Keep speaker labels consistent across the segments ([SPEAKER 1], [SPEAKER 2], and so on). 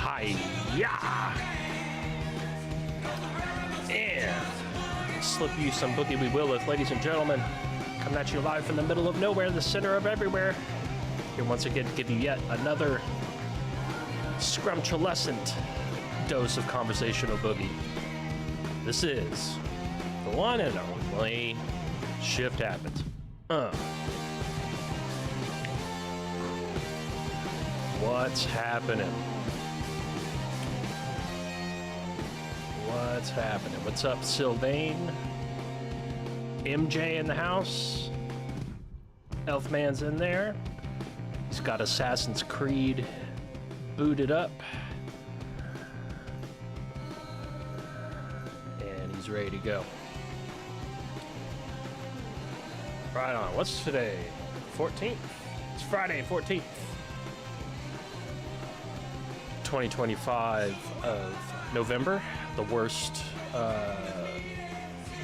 [SPEAKER 1] Hi-ya! And slip you some boogie we will with, ladies and gentlemen. Coming at you live from the middle of nowhere, the center of everywhere. Here once again to give you yet another scrumptious dose of conversational boogie. This is the one and only Shift Happens. What's happening? What's happening? What's up, Sylvain? MJ in the house. Elfman's in there. He's got Assassin's Creed booted up. And he's ready to go. Right on. What's today? 14th? It's Friday, 14th. 2025 of November. The worst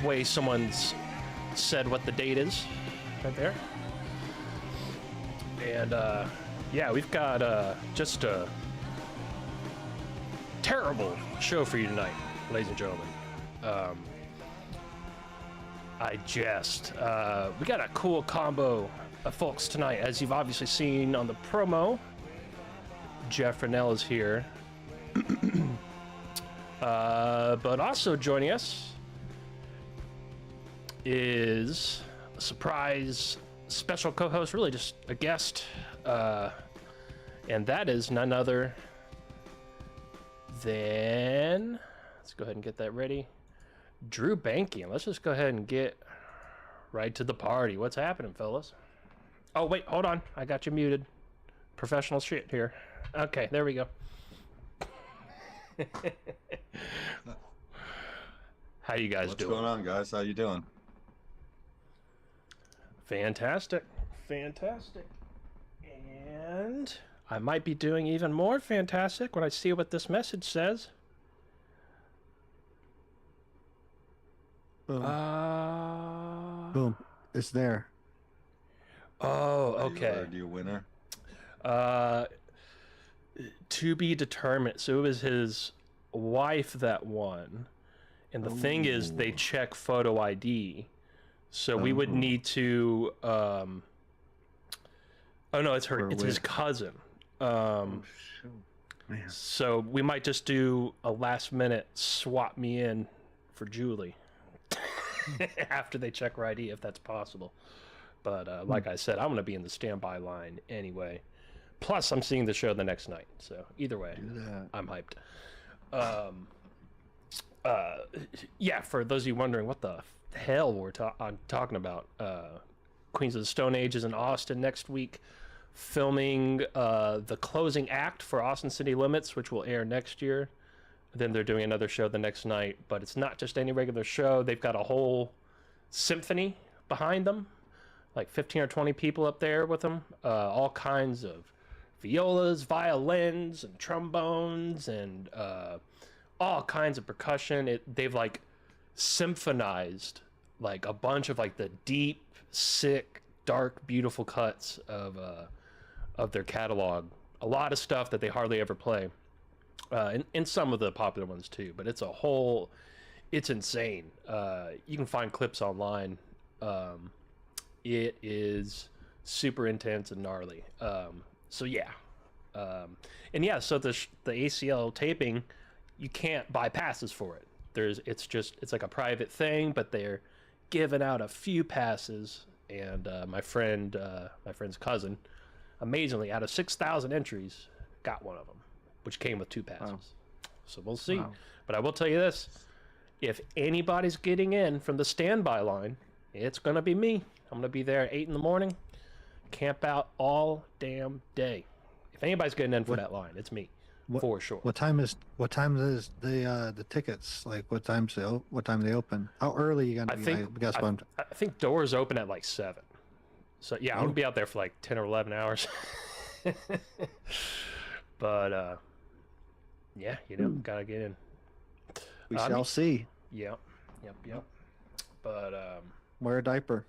[SPEAKER 1] way someone's said what the date is. Right there. And yeah, we've got just a terrible show for you tonight, ladies and gentlemen. We got a cool combo of folks tonight, as you've obviously seen on the promo. Jeff Renel is here. But also joining us is a surprise special co-host, really just a guest, and that is none other than, let's go ahead and get that ready, Drew Bankey. And let's just go ahead and get right to the party. What's happening, fellas? Oh wait, hold on, I got you muted. Professional shit here. Okay, there we go. How you guys doing?
[SPEAKER 2] What's going on, guys? How you doing?
[SPEAKER 1] Fantastic. Fantastic. And I might be doing even more fantastic when I see what this message says.
[SPEAKER 3] Boom. Boom. It's there.
[SPEAKER 1] Oh, okay.
[SPEAKER 2] Are you a winner?
[SPEAKER 1] To be determined. So it was his wife that won. And the thing is, they check photo ID. So we would need to oh no, it's her, it's his cousin.
[SPEAKER 3] Man.
[SPEAKER 1] So we might just do a last minute swap me in for Julie after they check her ID, if that's possible. But like I said, I'm going to be in the standby line anyway. Plus, I'm seeing the show the next night. So either way, I'm hyped. Yeah, for those of you wondering what the hell I'm talking about, Queens of the Stone Age is in Austin next week, filming the closing act for Austin City Limits, which will air next year. Then they're doing another show the next night, but it's not just any regular show. They've got a whole symphony behind them, like 15 or 20 people up there with them, all kinds of violas, violins, and trombones, and all kinds of percussion. They've like symphonized like a bunch of like the deep, sick, dark, beautiful cuts of their catalog. A lot of stuff that they hardly ever play, and some of the popular ones too. But it's insane. You can find clips online. It is super intense and gnarly. So yeah, and yeah. So the ACL taping, you can't buy passes for it. It's like a private thing, but they're giving out a few passes. And my friend's cousin, amazingly, out of 6,000 entries, got one of them, which came with 2 passes. Wow. So we'll see. Wow. But I will tell you this: if anybody's getting in from the standby line, it's gonna be me. I'm gonna be there at 8 in the morning, camp out all damn day. If anybody's getting in for that line, it's me. For sure.
[SPEAKER 3] What time is the tickets? Like what time they open? How early are you gonna be?
[SPEAKER 1] I think doors open at like 7. So yeah, I'm gonna be out there for like 10 or 11 hours. But yeah, gotta get in.
[SPEAKER 3] We shall see.
[SPEAKER 1] Yep. But
[SPEAKER 3] wear a diaper.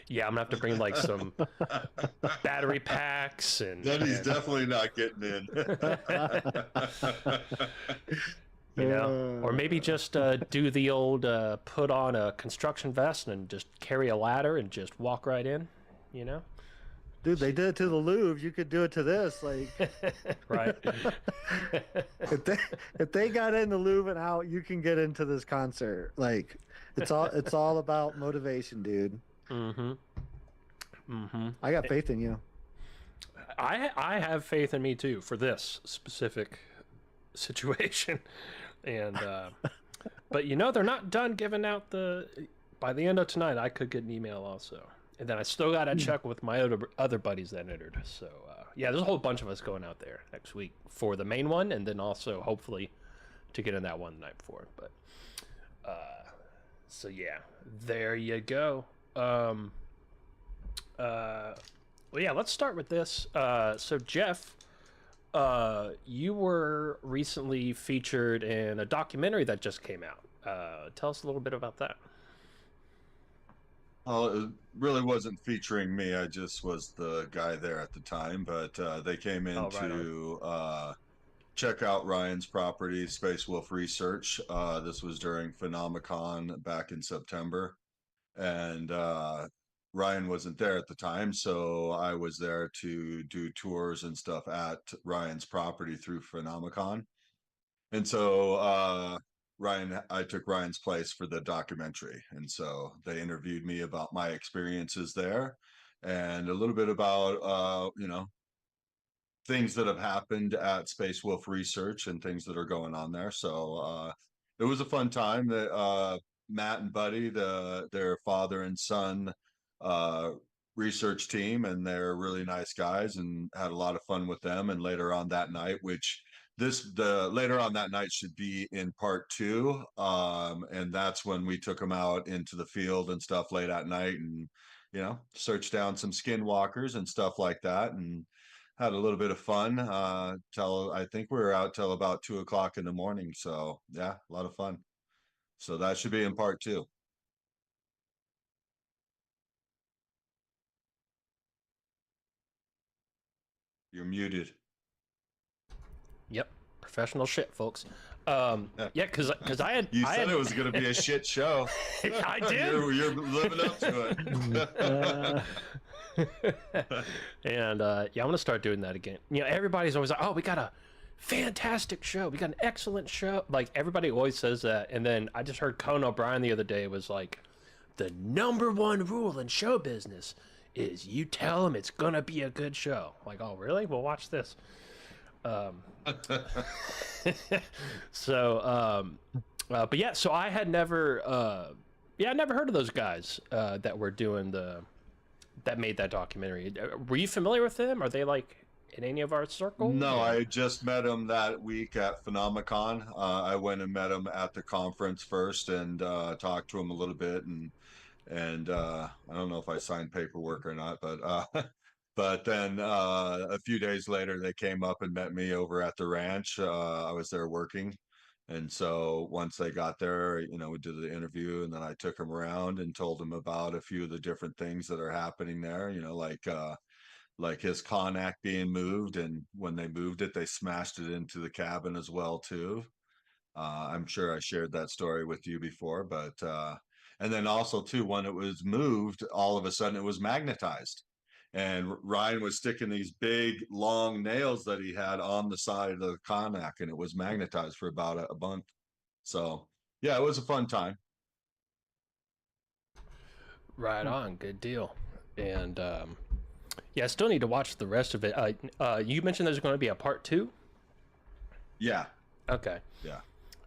[SPEAKER 1] Yeah, I'm gonna have to bring like some battery packs
[SPEAKER 2] Then he's
[SPEAKER 1] and
[SPEAKER 2] definitely not getting in.
[SPEAKER 1] or maybe just do the old put on a construction vest and just carry a ladder and just walk right in, you know?
[SPEAKER 3] Dude, they did it to the Louvre. You could do it to this. Like,
[SPEAKER 1] Right.
[SPEAKER 3] if they if they got in the Louvre and out, you can get into this concert. Like, it's all about motivation, dude.
[SPEAKER 1] Mm-hmm. Mm-hmm.
[SPEAKER 3] I got faith in you.
[SPEAKER 1] I have faith in me too for this specific situation, and but they're not done giving out the. By the end of tonight, I could get an email also, and then I still got to check with my other buddies that entered. So yeah, there's a whole bunch of us going out there next week for the main one, and then also hopefully to get in that one the night before. But so yeah, there you go. Well, yeah, let's start with this. So, Jeff, you were recently featured in a documentary that just came out. Tell us a little bit about that.
[SPEAKER 2] Well, it really wasn't featuring me. I just was the guy there at the time, but they came in
[SPEAKER 1] Oh, right on.
[SPEAKER 2] to check out Ryan's property, Space Wolf Research. This was during Phenomicon back in September, and Ryan wasn't there at the time, so I was there to do tours and stuff at Ryan's property through Phenomicon. And so I took Ryan's place for the documentary. And so they interviewed me about my experiences there and a little bit about things that have happened at Space Wolf Research and things that are going on there. So it was a fun time. That Matt and Buddy, their father and son uh, research team, and they're really nice guys, and had a lot of fun with them. And later on that night, later on that night should be in part two, and that's when we took them out into the field and stuff late at night, and searched down some skinwalkers and stuff like that, and had a little bit of fun till I think we were out till about 2 o'clock in the morning. So yeah, a lot of fun. So that should be in part two. You're muted.
[SPEAKER 1] Yep, professional shit, folks. Yeah, because I had
[SPEAKER 2] You said it was going to be a shit show.
[SPEAKER 1] I did.
[SPEAKER 2] You're living up to it.
[SPEAKER 1] And yeah, I'm gonna start doing that again. Everybody's always like, "Oh, we got a fantastic show. We got an excellent show." Like everybody always says that. And then I just heard Conan O'Brien the other day was like, "The number one rule in show business is you tell them it's gonna be a good show." I'm like, oh, really? Well, watch this. So, but yeah, so I had never, I never heard of those guys that were doing that made that documentary. Were you familiar with them? Are they like in any of our circle?
[SPEAKER 2] No, I just met him that week at Phenomicon. I went and met him at the conference first and talked to him a little bit, and I don't know if I signed paperwork or not, but then a few days later they came up and met me over at the ranch. I was there working, and so once they got there, we did the interview, and then I took him around and told him about a few of the different things that are happening there. Like his Connacht being moved, and when they moved it, they smashed it into the cabin as well too. I'm sure I shared that story with you before, but and then also too, when it was moved, all of a sudden it was magnetized, and Ryan was sticking these big long nails that he had on the side of the Connacht, and it was magnetized for about a month. So yeah, it was a fun time.
[SPEAKER 1] Right on. Good deal. And yeah, I still need to watch the rest of it. You mentioned there's going to be a part two?
[SPEAKER 2] Yeah.
[SPEAKER 1] Okay.
[SPEAKER 2] Yeah.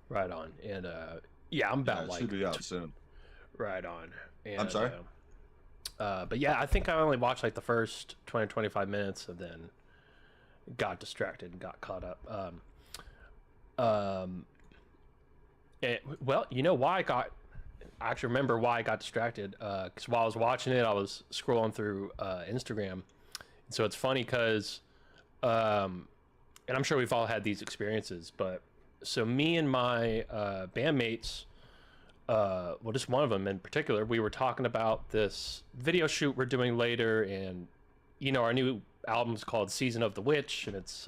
[SPEAKER 1] Right on. And yeah, I'm about
[SPEAKER 2] it should be out soon.
[SPEAKER 1] Right on. And,
[SPEAKER 2] I'm sorry?
[SPEAKER 1] But yeah, I think I only watched like the first 20-25 minutes and then got distracted and got caught up. Well, you know why I actually remember why I got distracted. Because while I was watching it, I was scrolling through Instagram. So it's funny because, and I'm sure we've all had these experiences, but so me and my bandmates well, just one of them in particular, we were talking about this video shoot we're doing later, and our new album's called Season of the Witch, and it's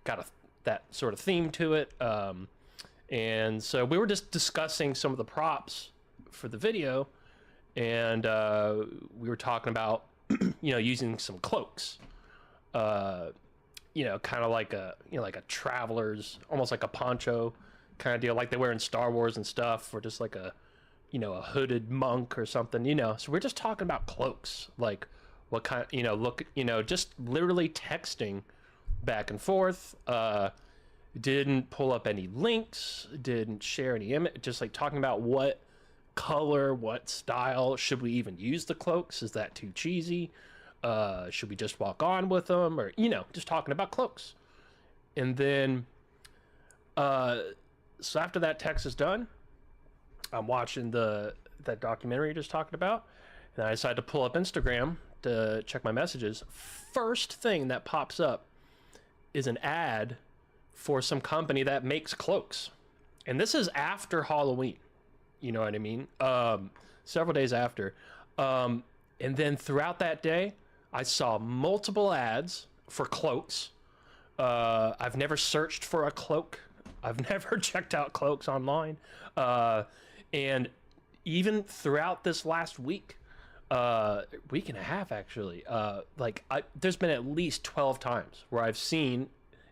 [SPEAKER 1] got that sort of theme to it. And so we were just discussing some of the props for the video, and we were talking about using some cloaks, kind of like a traveler's, almost like a poncho kind of deal, like they wear in Star Wars and stuff, or just like a hooded monk or something, So we're just talking about cloaks, like what kind, just literally texting back and forth. Didn't pull up any links, didn't share any image, just like talking about what color, what style, should we even use the cloaks? Is that too cheesy? Should we just walk on with them? Or, just talking about cloaks. And then, so after that text is done, I'm watching that documentary you're just talking about, and I decided to pull up Instagram to check my messages. First thing that pops up is an ad for some company that makes cloaks. And this is after Halloween. You know what I mean? Several days after. And then throughout that day, I saw multiple ads for cloaks. I've never searched for a cloak. I've never checked out cloaks online. And even throughout this last week and a half actually, there's been at least 12 times where I've seen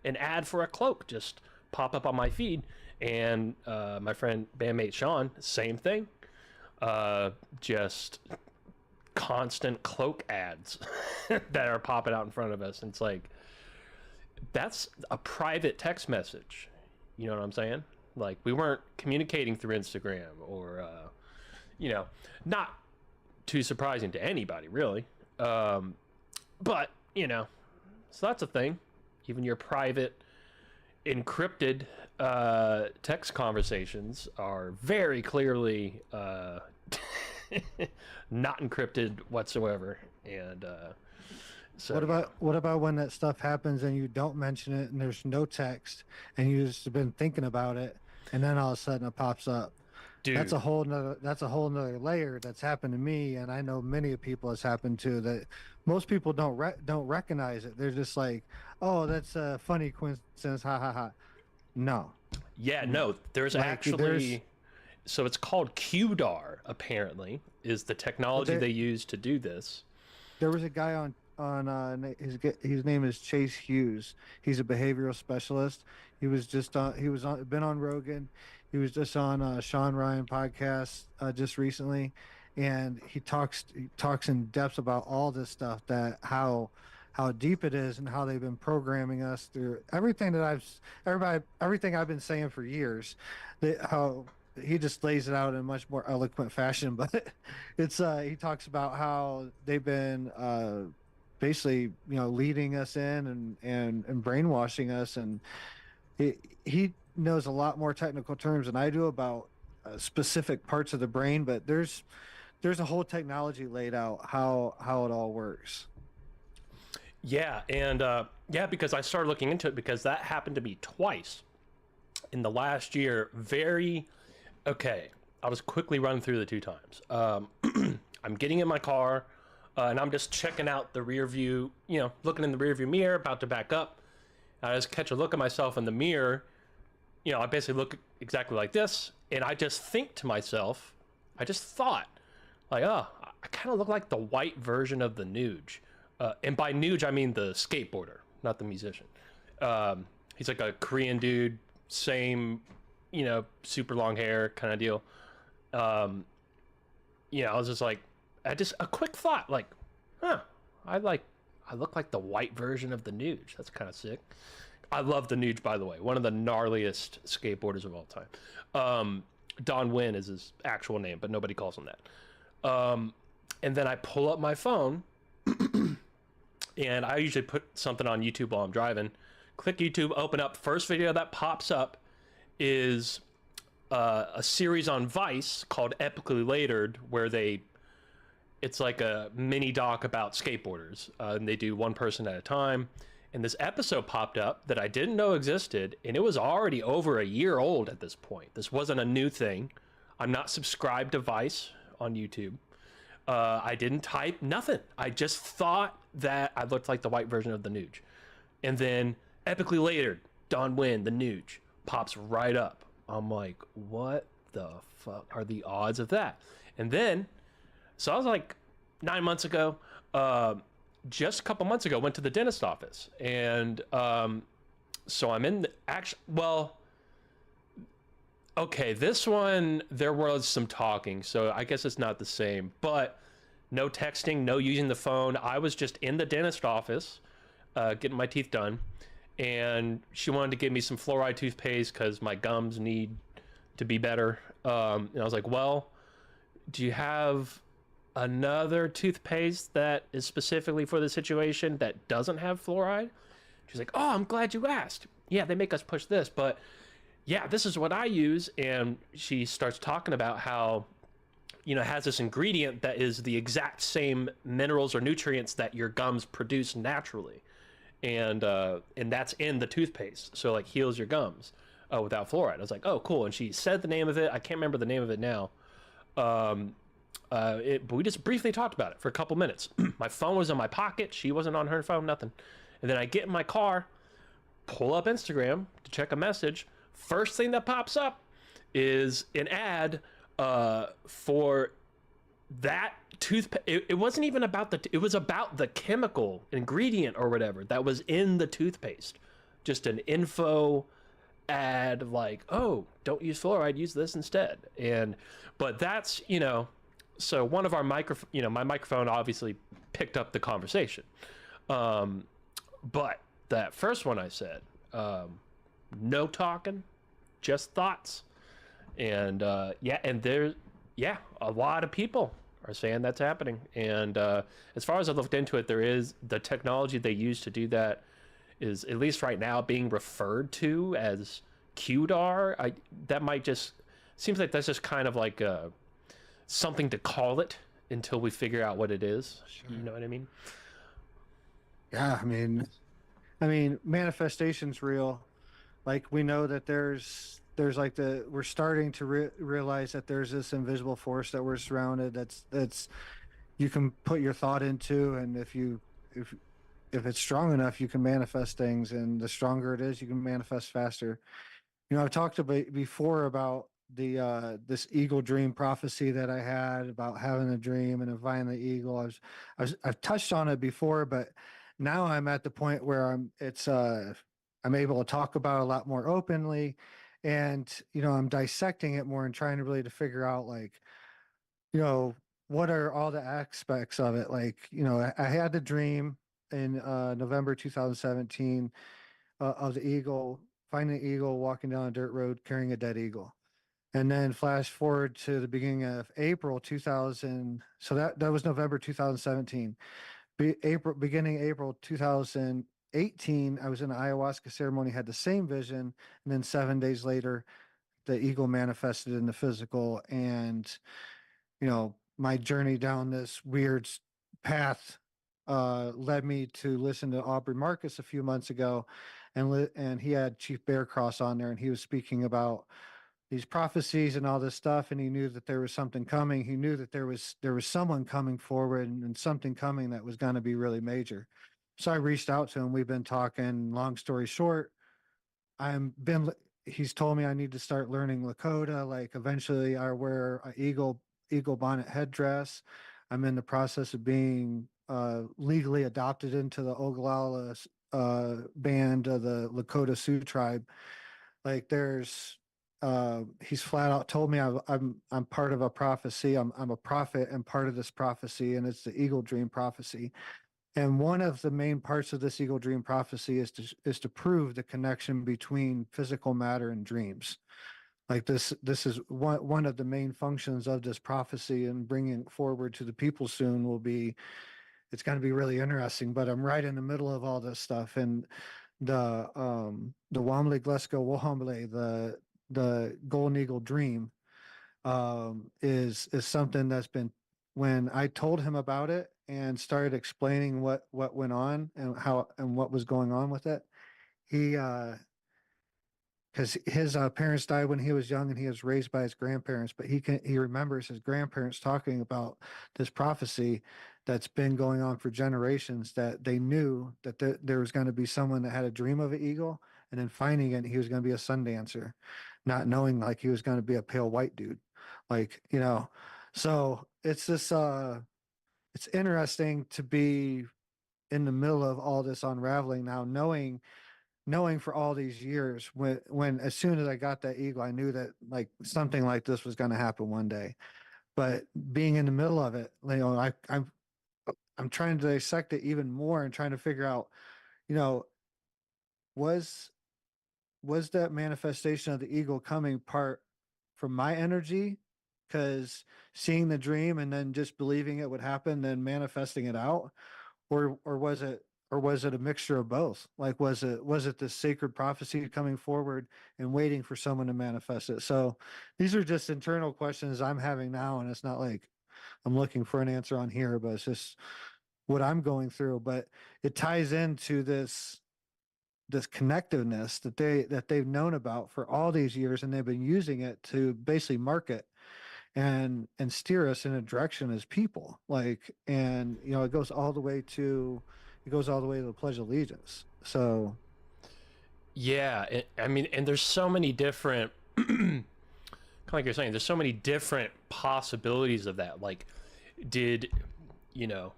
[SPEAKER 1] an ad for a cloak just pop up on my feed. And my friend bandmate Sean, same thing. Just constant cloak ads that are popping out in front of us. And it's like, that's a private text message. You know what I'm saying? Like, we weren't communicating through Instagram or, not too surprising to anybody, really. But, so that's a thing. Even your private encrypted text conversations are very clearly not encrypted whatsoever. And so
[SPEAKER 3] what about when that stuff happens and you don't mention it and there's no text and you just been thinking about it and then all of a sudden it pops up? Dude, that's a whole nother layer that's happened to me, and I know many people it's happened to, that most people don't recognize it. They're just like, oh, that's a funny coincidence, ha ha ha. No.
[SPEAKER 1] Yeah, no, there's actually, so it's called QDAR, apparently, is the technology they use to do this.
[SPEAKER 3] There was a guy on his name is Chase Hughes. He's a behavioral specialist. He was been on Rogan. He was just on Sean Ryan podcast just recently, and he talks in depth about all this stuff, that how deep it is and how they've been programming us through everything I've been saying for years. How he just lays it out in a much more eloquent fashion, but it's he talks about how they've been basically leading us in and brainwashing us, and he knows a lot more technical terms than I do about specific parts of the brain, but there's a whole technology laid out how it all works.
[SPEAKER 1] Yeah, and because I started looking into it because that happened to me twice in the last year. I'll just quickly run through the two times. I'm getting in my car and I'm just checking out the rear view, looking in the rear view mirror, about to back up. I just catch a look at myself in the mirror. I basically look exactly like this, and I just think to myself, I just thought, like, oh, I kind of look like the white version of the Nuge. And by Nuge, I mean the skateboarder, not the musician. He's like a Korean dude, same, super long hair kind of deal. I was just like, a quick thought, like, I look like the white version of the Nuge. That's kind of sick. I love the Nuge, by the way. One of the gnarliest skateboarders of all time. Don Wynn is his actual name, but nobody calls him that. And then I pull up my phone, and I usually put something on YouTube while I'm driving. Click YouTube, open up. First video that pops up is a series on Vice called Epically Latered, where it's like a mini doc about skateboarders. And they do one person at a time. and this episode popped up that I didn't know existed, and it was already over a year old at this point. This wasn't a new thing. I'm not subscribed to Vice on YouTube. I didn't type nothing. I just thought that I looked like the white version of the Nuge. And then epically later, Don Wynn, the Nuge, pops right up. I'm like, what the fuck are the odds of that? And then, so I was like 9 months ago, just a couple months ago, went to the dentist office. And so I'm in the okay, this one, there was some talking, so I guess it's not the same, but no texting, no using the phone. I was just in the dentist office getting my teeth done, and she wanted to give me some fluoride toothpaste because my gums need to be better. And I was like, well, do you have another toothpaste that is specifically for the situation that doesn't have fluoride? She's like, oh, I'm glad you asked. Yeah, they make us push this, but yeah, this is what I use. And she starts talking about how, you know, it has this ingredient that is the exact same minerals or nutrients that your gums produce naturally. And that's in the toothpaste. So like heals your gums without fluoride. I was like, oh, cool. And she said the name of it. I can't remember the name of it now. But we just briefly talked about it for a couple minutes. My phone was in my pocket. She wasn't on her phone, nothing. And then I get in my car, pull up Instagram to check a message. First thing that pops up is an ad for that toothpaste. It wasn't even about it was about the chemical ingredient or whatever that was in the toothpaste. Just an info ad like, oh, don't use fluoride, use this instead. But that's, you know, so one of our my microphone obviously picked up the conversation. But that first one I said, no talking, just thoughts. And and there's a lot of people are saying that's happening. And as far as I've looked into it, there is the technology they use to do that is, at least right now, being referred to as QDAR. That might just seems like that's just kind of like something to call it until we figure out what it is. Sure. You know what I mean?
[SPEAKER 3] Yeah, I mean, manifestation's real. Like, we know that there's like we're starting to realize that there's this invisible force that we're surrounded. That's you can put your thought into, and if it's strong enough, you can manifest things. And the stronger it is, you can manifest faster. You know, I've talked about before about the this eagle dream prophecy that I had about having a dream and finding the eagle. I've touched on it before, but now I'm at the point where I'm able to talk about it a lot more openly, and you know, I'm dissecting it more and trying to really to figure out, like, you know, what are all the aspects of it. Like, you know, I had the dream in November 2017 of the eagle, finding the eagle walking down a dirt road carrying a dead eagle. And then flash forward to the beginning of April 2000. So that was November 2017. Beginning April 2018, I was in an ayahuasca ceremony, had the same vision, and then 7 days later, the eagle manifested in the physical. And you know, my journey down this weird path led me to listen to Aubrey Marcus a few months ago, and he had Chief Bear Cross on there, and he was speaking about these prophecies and all this stuff, and he knew that there was something coming. He knew that there was someone coming forward, and something coming that was going to be really major. So I reached out to him. We've been talking. Long story short, he's told me I need to start learning Lakota. Like, eventually I wear an eagle bonnet headdress. I'm in the process of being legally adopted into the Oglala band of the Lakota Sioux tribe. Like, he's flat out told me I'm part of a prophecy. I'm a prophet and part of this prophecy, and it's the Eagle Dream prophecy. And one of the main parts of this Eagle Dream prophecy is to prove the connection between physical matter and dreams. Like, this is one of the main functions of this prophecy, and bringing it forward to the people soon it's going to be really interesting. But I'm right in the middle of all this stuff, and the Wamle Glesko Wohamble, the Golden Eagle Dream, is something that's been, when I told him about it and started explaining what went on and how and what was going on with it. He because his parents died when he was young and he was raised by his grandparents, but he remembers his grandparents talking about this prophecy that's been going on for generations, that they knew that there was going to be someone that had a dream of an eagle, and then finding it he was going to be a sun dancer, not knowing like he was going to be a pale white dude, like, you know. So it's this it's interesting to be in the middle of all this unraveling now, knowing for all these years, when as soon as I got that eagle, I knew that like something like this was going to happen one day. But being in the middle of it, you know, I'm trying to dissect it even more and trying to figure out, you know, was was that manifestation of the eagle coming part from my energy, because seeing the dream and then just believing it would happen, then manifesting it out, or was it, or was it a mixture of both? Like, was it this sacred prophecy coming forward and waiting for someone to manifest it? So these are just internal questions I'm having now, and it's not like I'm looking for an answer on here, but it's just what I'm going through. But it ties into this connectiveness that they've known about for all these years, and they've been using it to basically market and steer us in a direction as people, like, and you know, it goes all the way to the Pledge of Allegiance. So
[SPEAKER 1] Yeah, I mean, and there's so many different, kind of like you're saying, there's so many different possibilities of that. Like, did, you know,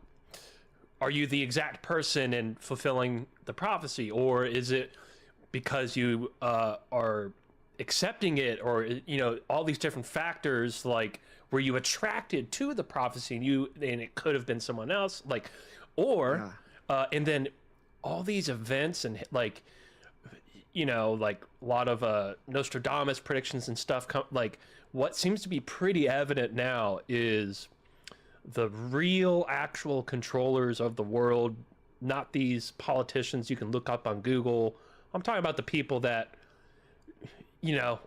[SPEAKER 1] are you the exact person in fulfilling the prophecy, or is it because you are accepting it, or, you know, all these different factors? Like, were you attracted to the prophecy and it could have been someone else, like, or
[SPEAKER 3] yeah,
[SPEAKER 1] and then all these events and like, you know, like a lot of Nostradamus predictions and stuff like, what seems to be pretty evident now is the real actual controllers of the world, not these politicians you can look up on Google. I'm talking about the people that, you know,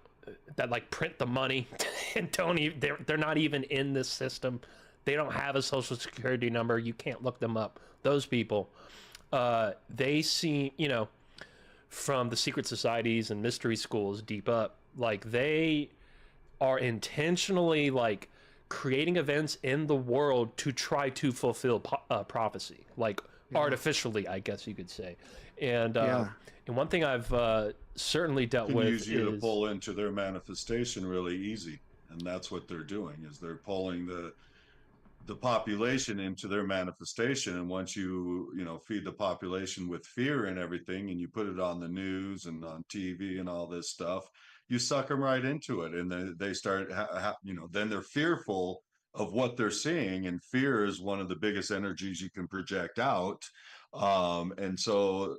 [SPEAKER 1] that like print the money and don't even, they're not even in this system. They don't have a social security number. You can't look them up. Those people, they seem, you know, from the secret societies and mystery schools deep up, like they are intentionally like creating events in the world to try to fulfill prophecy, like
[SPEAKER 3] yeah,
[SPEAKER 1] artificially, I guess you could say. And
[SPEAKER 3] yeah,
[SPEAKER 1] and one thing I've certainly dealt
[SPEAKER 2] Can
[SPEAKER 1] with
[SPEAKER 2] use you to
[SPEAKER 1] is,
[SPEAKER 2] pull into their manifestation really easy, and that's what they're doing, is they're pulling the population into their manifestation. And once you know, feed the population with fear and everything, and you put it on the news and on TV and all this stuff, you suck them right into it, and they start you know, then they're fearful of what they're seeing, and fear is one of the biggest energies you can project out. And so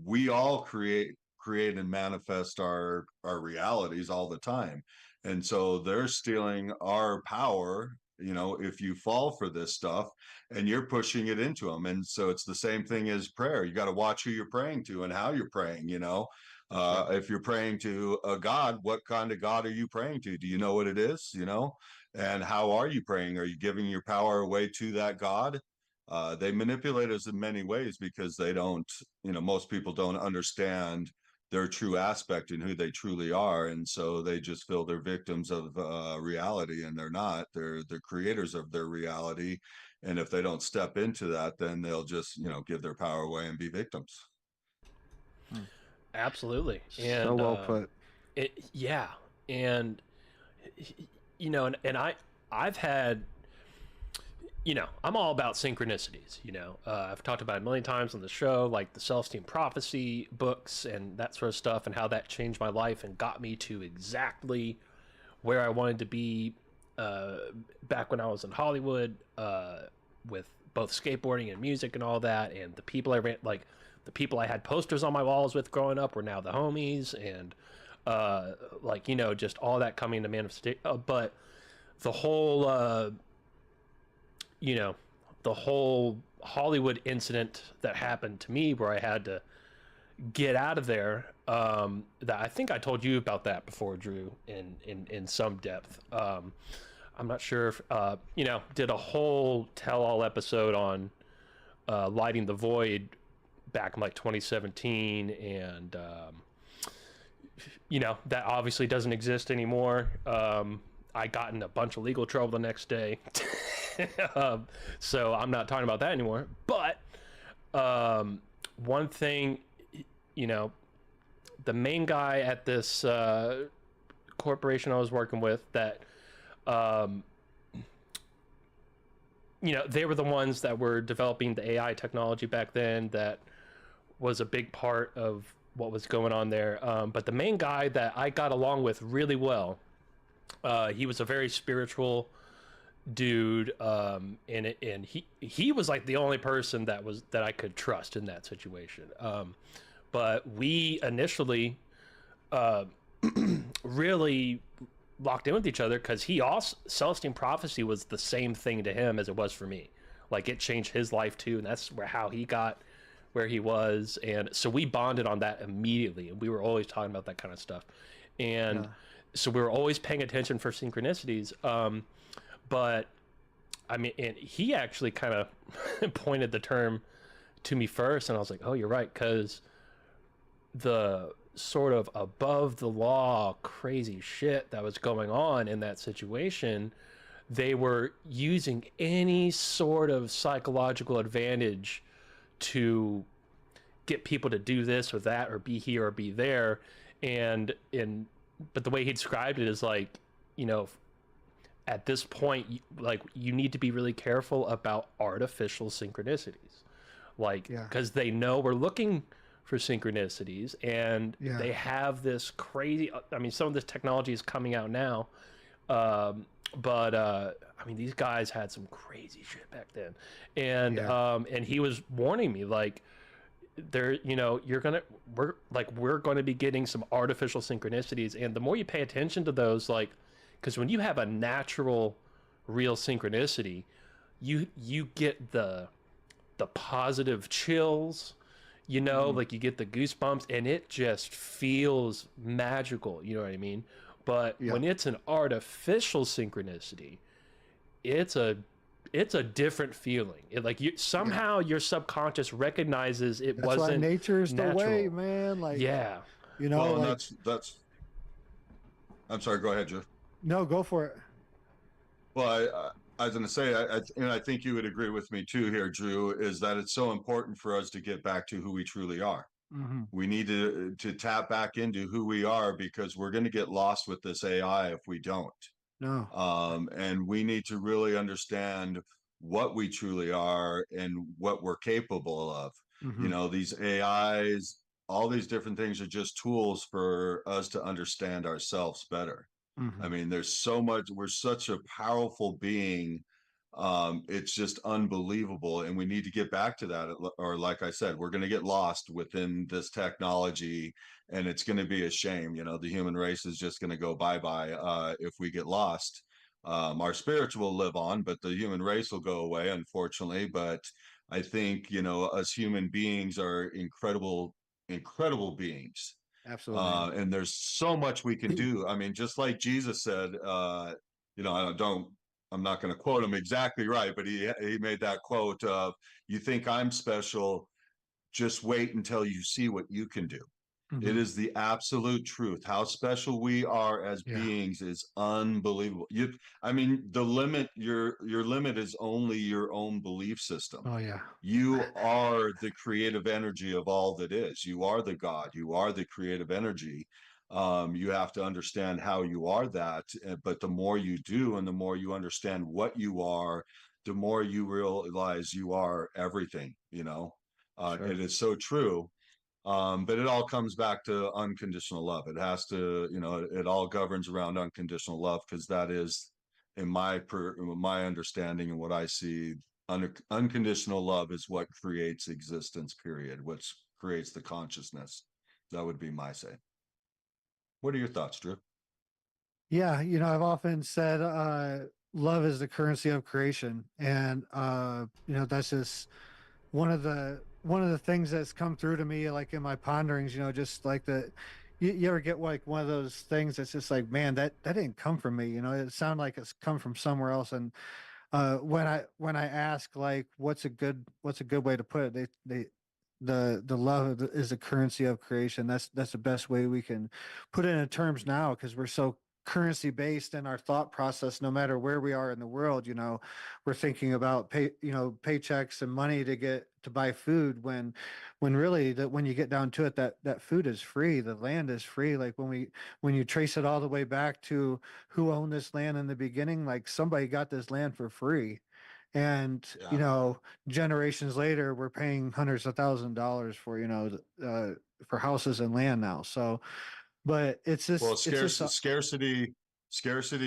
[SPEAKER 2] we all create and manifest our realities all the time, and so they're stealing our power, you know, if you fall for this stuff, and you're pushing it into them. And so it's the same thing as prayer. You got to watch who you're praying to and how you're praying, you know.
[SPEAKER 3] yeah,
[SPEAKER 2] If you're praying to a god, what kind of god are you praying to? Do you know what it is, you know? And how are you praying? Are you giving your power away to that god? They manipulate us in many ways because they don't, you know, most people don't understand their true aspect and who they truly are, and so they just feel they're victims of reality, and they're not. They're the creators of their reality, and if they don't step into that, then they'll just, you know, give their power away and be victims.
[SPEAKER 3] Hmm.
[SPEAKER 1] absolutely.
[SPEAKER 3] So
[SPEAKER 1] And
[SPEAKER 3] well put.
[SPEAKER 1] yeah, and you know, and I've had, you know, I'm all about synchronicities. You know, I've talked about it a million times on the show, like the self-esteem prophecy books and that sort of stuff, and how that changed my life and got me to exactly where I wanted to be uh, back when I was in Hollywood, with both skateboarding and music and all that. And the people I ran, like the people I had posters on my walls with growing up, were now the homies, and like, you know, just all that coming to manifestation. But the whole you know, the whole Hollywood incident that happened to me, where I had to get out of there. That I think I told you about that before, Drew, in some depth. I'm not sure if did a whole tell-all episode on lighting the void back in like 2017, and that obviously doesn't exist anymore. I got in a bunch of legal trouble the next day. So I'm not talking about that anymore. But one thing, the main guy at this corporation I was working with, that they were the ones that were developing the AI technology back then. That was a big part of what was going on there. But the main guy that I got along with really well, he was a very spiritual dude, and he was like the only person that I could trust in that situation. But we initially really locked in with each other, because he also, Celestine Prophecy was the same thing to him as it was for me. Like, it changed his life too, and that's how he got where he was. And so we bonded on that immediately, and we were always talking about that kind of stuff. And so we were always paying attention for synchronicities. But I mean, and he actually kind of pointed the term to me first, and I was like, oh, you're right, because the sort of above the law crazy shit that was going on in that situation, they were using any sort of psychological advantage to get people to do this or that, or be here or be there. But the way he described it is like, at this point, like, you need to be really careful about artificial synchronicities, like, because they know we're looking for synchronicities, and they have this crazy, I mean, some of this technology is coming out now, but I mean, these guys had some crazy shit back then, and he was warning me, like, we're going to be getting some artificial synchronicities, and the more you pay attention to those, like, because when you have a natural, real synchronicity, you get the positive chills, like, you get the goosebumps, and it just feels magical. You know what I mean? But when it's an artificial synchronicity, it's a different feeling. Somehow your subconscious recognizes it
[SPEAKER 3] That's
[SPEAKER 1] wasn't
[SPEAKER 3] why nature's
[SPEAKER 1] natural.
[SPEAKER 3] the way, man. Like,
[SPEAKER 2] Well, like, that's. I'm sorry. Go ahead, Drew.
[SPEAKER 3] No, go for it.
[SPEAKER 2] Well, I was going to say, and I think you would agree with me too here, Drew, is that it's so important for us to get back to who we truly are.
[SPEAKER 3] Mm-hmm.
[SPEAKER 2] We need to tap back into who we are, because we're going to get lost with this AI if we don't.
[SPEAKER 3] No.
[SPEAKER 2] And we need to really understand what we truly are and what we're capable of.
[SPEAKER 3] Mm-hmm.
[SPEAKER 2] These AIs, all these different things are just tools for us to understand ourselves better.
[SPEAKER 3] Mm-hmm.
[SPEAKER 2] I mean, there's so much, we're such a powerful being. It's just unbelievable. And we need to get back to that. Or, like I said, we're going to get lost within this technology, and it's going to be a shame. The human race is just going to go bye-bye if we get lost. Our spirits will live on, but the human race will go away, unfortunately. But I think, us human beings are incredible beings.
[SPEAKER 3] Absolutely.
[SPEAKER 2] And there's so much we can do. I mean, just like Jesus said, I'm not going to quote him exactly right, but he made that quote of, "You think I'm special? Just wait until you see what you can do."
[SPEAKER 3] Mm-hmm.
[SPEAKER 2] It is the absolute truth. How special we are as beings is unbelievable. I mean, the limit, your limit is only your own belief system.
[SPEAKER 3] Oh yeah.
[SPEAKER 2] You are the creative energy of all that is. You are the God. You are the creative energy. You have to understand how you are that. But the more you do, and the more you understand what you are, the more you realize you are everything.
[SPEAKER 3] Sure.
[SPEAKER 2] It is so true. But it all comes back to unconditional love. It has to, it all governs around unconditional love, because that is, in my understanding and what I see, unconditional love is what creates existence, period, which creates the consciousness. That would be my say. What are your thoughts, Drew?
[SPEAKER 3] Yeah, I've often said love is the currency of creation, and that's just one of the things that's come through to me, like in my ponderings, just like that, you ever get like one of those things that's just like, man, that didn't come from me. You know, it sounded like it's come from somewhere else. And when I ask like what's a good way to put it, they the love is the currency of creation. That's the best way we can put it in terms now, because we're so currency based in our thought process. No matter where we are in the world, we're thinking about paychecks and money to get to buy food, when really that when you get down to it, that food is free, the land is free. Like when you trace it all the way back to who owned this land in the beginning, like somebody got this land for free. And
[SPEAKER 2] Yeah.
[SPEAKER 3] generations later, we're paying hundreds of $1,000s for for houses and land now. So, but
[SPEAKER 2] Well,
[SPEAKER 3] it's just
[SPEAKER 2] scarcity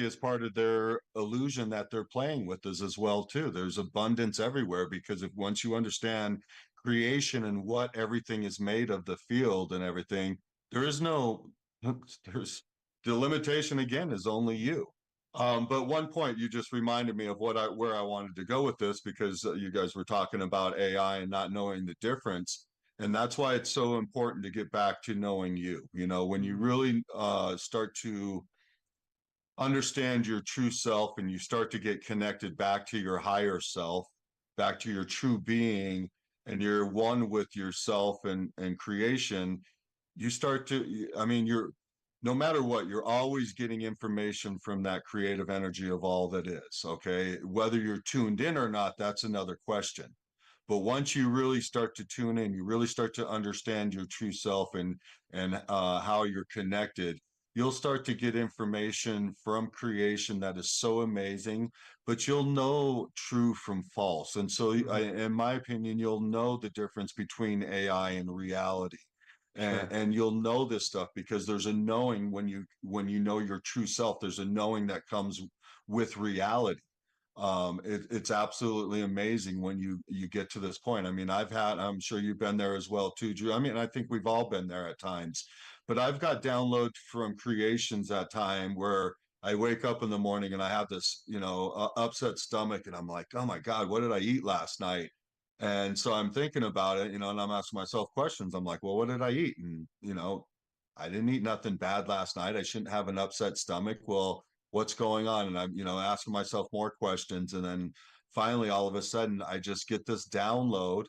[SPEAKER 2] is part of their illusion that they're playing with us as well too. There's abundance everywhere, because if once you understand creation and what everything is made of, the field and everything, there is no there's the limitation again is only you. But one point you just reminded me of where I wanted to go with this, because you guys were talking about AI and not knowing the difference. And that's why it's so important to get back to knowing you. When you really start to understand your true self and you start to get connected back to your higher self, back to your true being, and you're one with yourself and creation, you start to, I mean, no matter what, you're always getting information from that creative energy of all that is. Okay. Whether you're tuned in or not, that's another question. But once you really start to tune in, you really start to understand your true self and how you're connected, you'll start to get information from creation that is so amazing. But you'll know true from false, and so
[SPEAKER 3] Mhm.
[SPEAKER 2] in my opinion, you'll know the difference between AI and reality. and,
[SPEAKER 3] Sure.
[SPEAKER 2] and you'll know this stuff because there's a knowing when you know your true self. There's a knowing that comes with reality. It's absolutely amazing when you get to this point. I mean, I'm sure you've been there as well too, Drew. I mean, I think we've all been there at times, but I've got downloads from creations at time where I wake up in the morning and I have this, upset stomach, and I'm like, oh my God, what did I eat last night? And so I'm thinking about it, and I'm asking myself questions. I'm like, well, what did I eat? And, I didn't eat nothing bad last night. I shouldn't have an upset stomach. Well, what's going on? And I'm, asking myself more questions. And then finally, all of a sudden, I just get this download,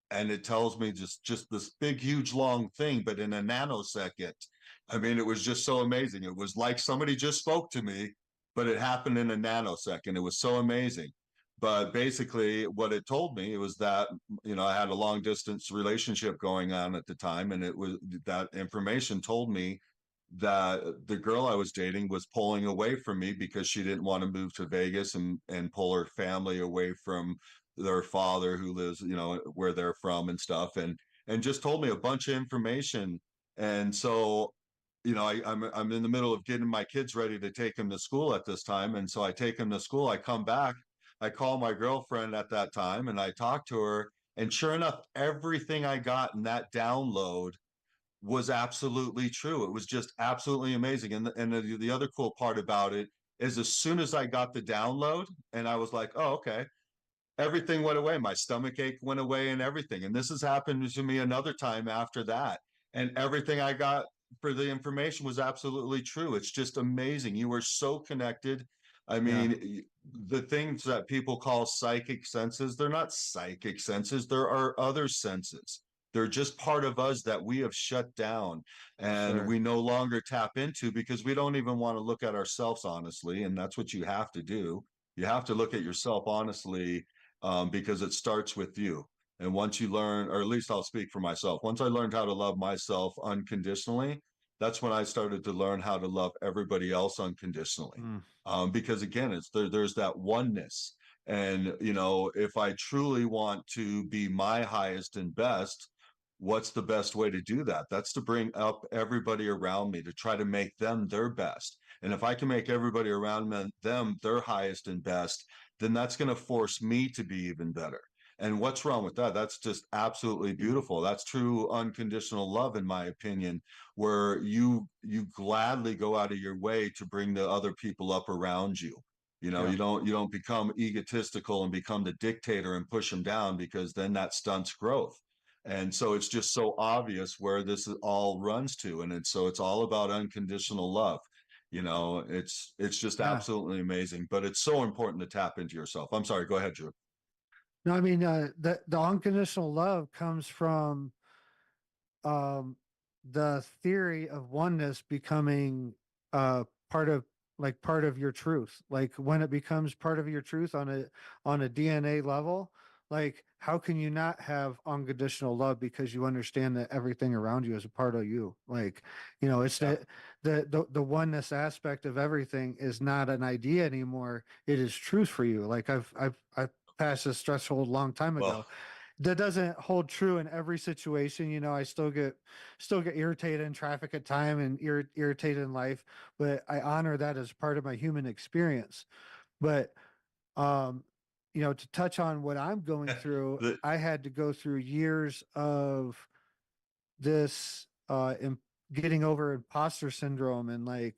[SPEAKER 2] and it tells me just this big, huge, long thing, but in a nanosecond. I mean, it was just so amazing. It was like somebody just spoke to me, but it happened in a nanosecond. It was so amazing. But basically, what it told me, it was that, I had a long distance relationship going on at the time, and it was that information told me that the girl I was dating was pulling away from me because she didn't want to move to Vegas and pull her family away from their father who lives, where they're from and stuff, and just told me a bunch of information. And so, I'm in the middle of getting my kids ready to take them to school at this time. And so I take them to school, I come back, I call my girlfriend at that time and I talk to her. And sure enough, everything I got in that download was absolutely true. It was just absolutely amazing. And the other cool part about it is, as soon as I got the download and I was like, oh, okay, everything went away. My stomach ache went away and everything. And this has happened to me another time after that. And everything I got for the information was absolutely true. It's just amazing. You were so connected. I
[SPEAKER 3] Yeah.
[SPEAKER 2] mean, the things that people call psychic senses, they're not psychic senses. There are other senses. They're just part of us that we have shut down and
[SPEAKER 3] Sure.
[SPEAKER 2] we no longer tap into because we don't even want to look at ourselves honestly. And that's what you have to do. You have to look at yourself honestly, because it starts with you. And once you learn, or at least I'll speak for myself, once I learned how to love myself unconditionally, that's when I started to learn how to love everybody else unconditionally.
[SPEAKER 3] Mm.
[SPEAKER 2] Because again, there's that oneness. And, if I truly want to be my highest and best, what's the best way to do that? That's to bring up everybody around me to try to make them their best. And if I can make everybody around them their highest and best, then that's going to force me to be even better. And what's wrong with that? That's just absolutely beautiful. That's true unconditional love, in my opinion, where you gladly go out of your way to bring the other people up around you.
[SPEAKER 3] Yeah.
[SPEAKER 2] You don't become egotistical and become the dictator and push them down, because then that stunts growth. And so it's just so obvious where this all runs to. And it's all about unconditional love. It's just
[SPEAKER 3] Yeah.
[SPEAKER 2] absolutely amazing, but it's so important to tap into yourself. I'm sorry, go ahead, Drew.
[SPEAKER 3] No, I mean, the unconditional love comes from um the theory of oneness becoming part of part of your truth. Like when it becomes part of your truth on a DNA level, like how can you not have unconditional love because you understand that everything around you is a part of you. Like, it's
[SPEAKER 2] Yeah.
[SPEAKER 3] the oneness aspect of everything is not an idea anymore. It is truth for you. Like I've passed this threshold a long time
[SPEAKER 2] Well,
[SPEAKER 3] ago. That doesn't hold true in every situation. I still get irritated in traffic at time and irritated in life, but I honor that as part of my human experience. But um, to touch on what I'm going through,
[SPEAKER 2] the,
[SPEAKER 3] I had to go through years of this getting over imposter syndrome and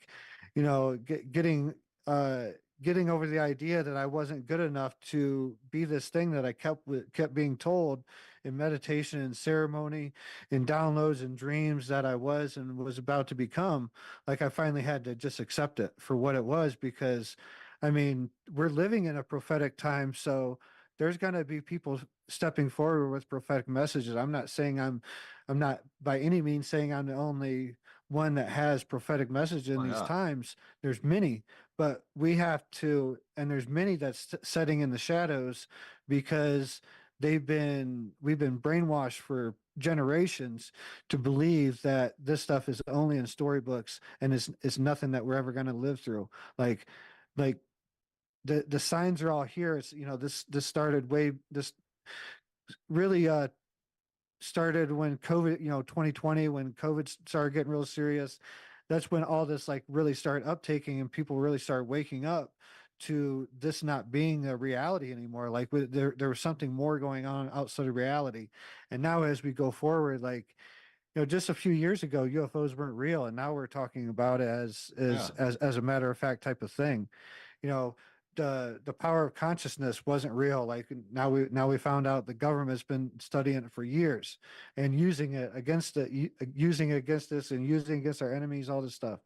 [SPEAKER 3] getting uh getting over the idea that I wasn't good enough to be this thing that I kept being told in meditation and ceremony, in downloads and dreams that I was and was about to become. Like I finally had to just accept it for what it was, because I mean, we're living in a prophetic time, so there's going to be people stepping forward with prophetic messages. I'm not by any means saying I'm the only one that has prophetic message in
[SPEAKER 2] oh
[SPEAKER 3] these
[SPEAKER 2] yeah,
[SPEAKER 3] times. There's many, but we have to, and there's many that's setting in the shadows because we've been brainwashed for generations to believe that this stuff is only in storybooks and it's nothing that we're ever going to live through. Like, like the signs are all here. It's, this started this really started when COVID, 2020, when COVID started getting real serious. That's when all this like really started uptaking and people really started waking up to this not being a reality anymore. Like there was something more going on outside of reality. And now as we go forward, like, just a few years ago, UFOs weren't real, and now we're talking about it
[SPEAKER 2] yeah.
[SPEAKER 3] as a matter of fact type of thing. You know, the power of consciousness wasn't real. Like now we found out the government's been studying it for years and using it against us and using it against our enemies, all this stuff.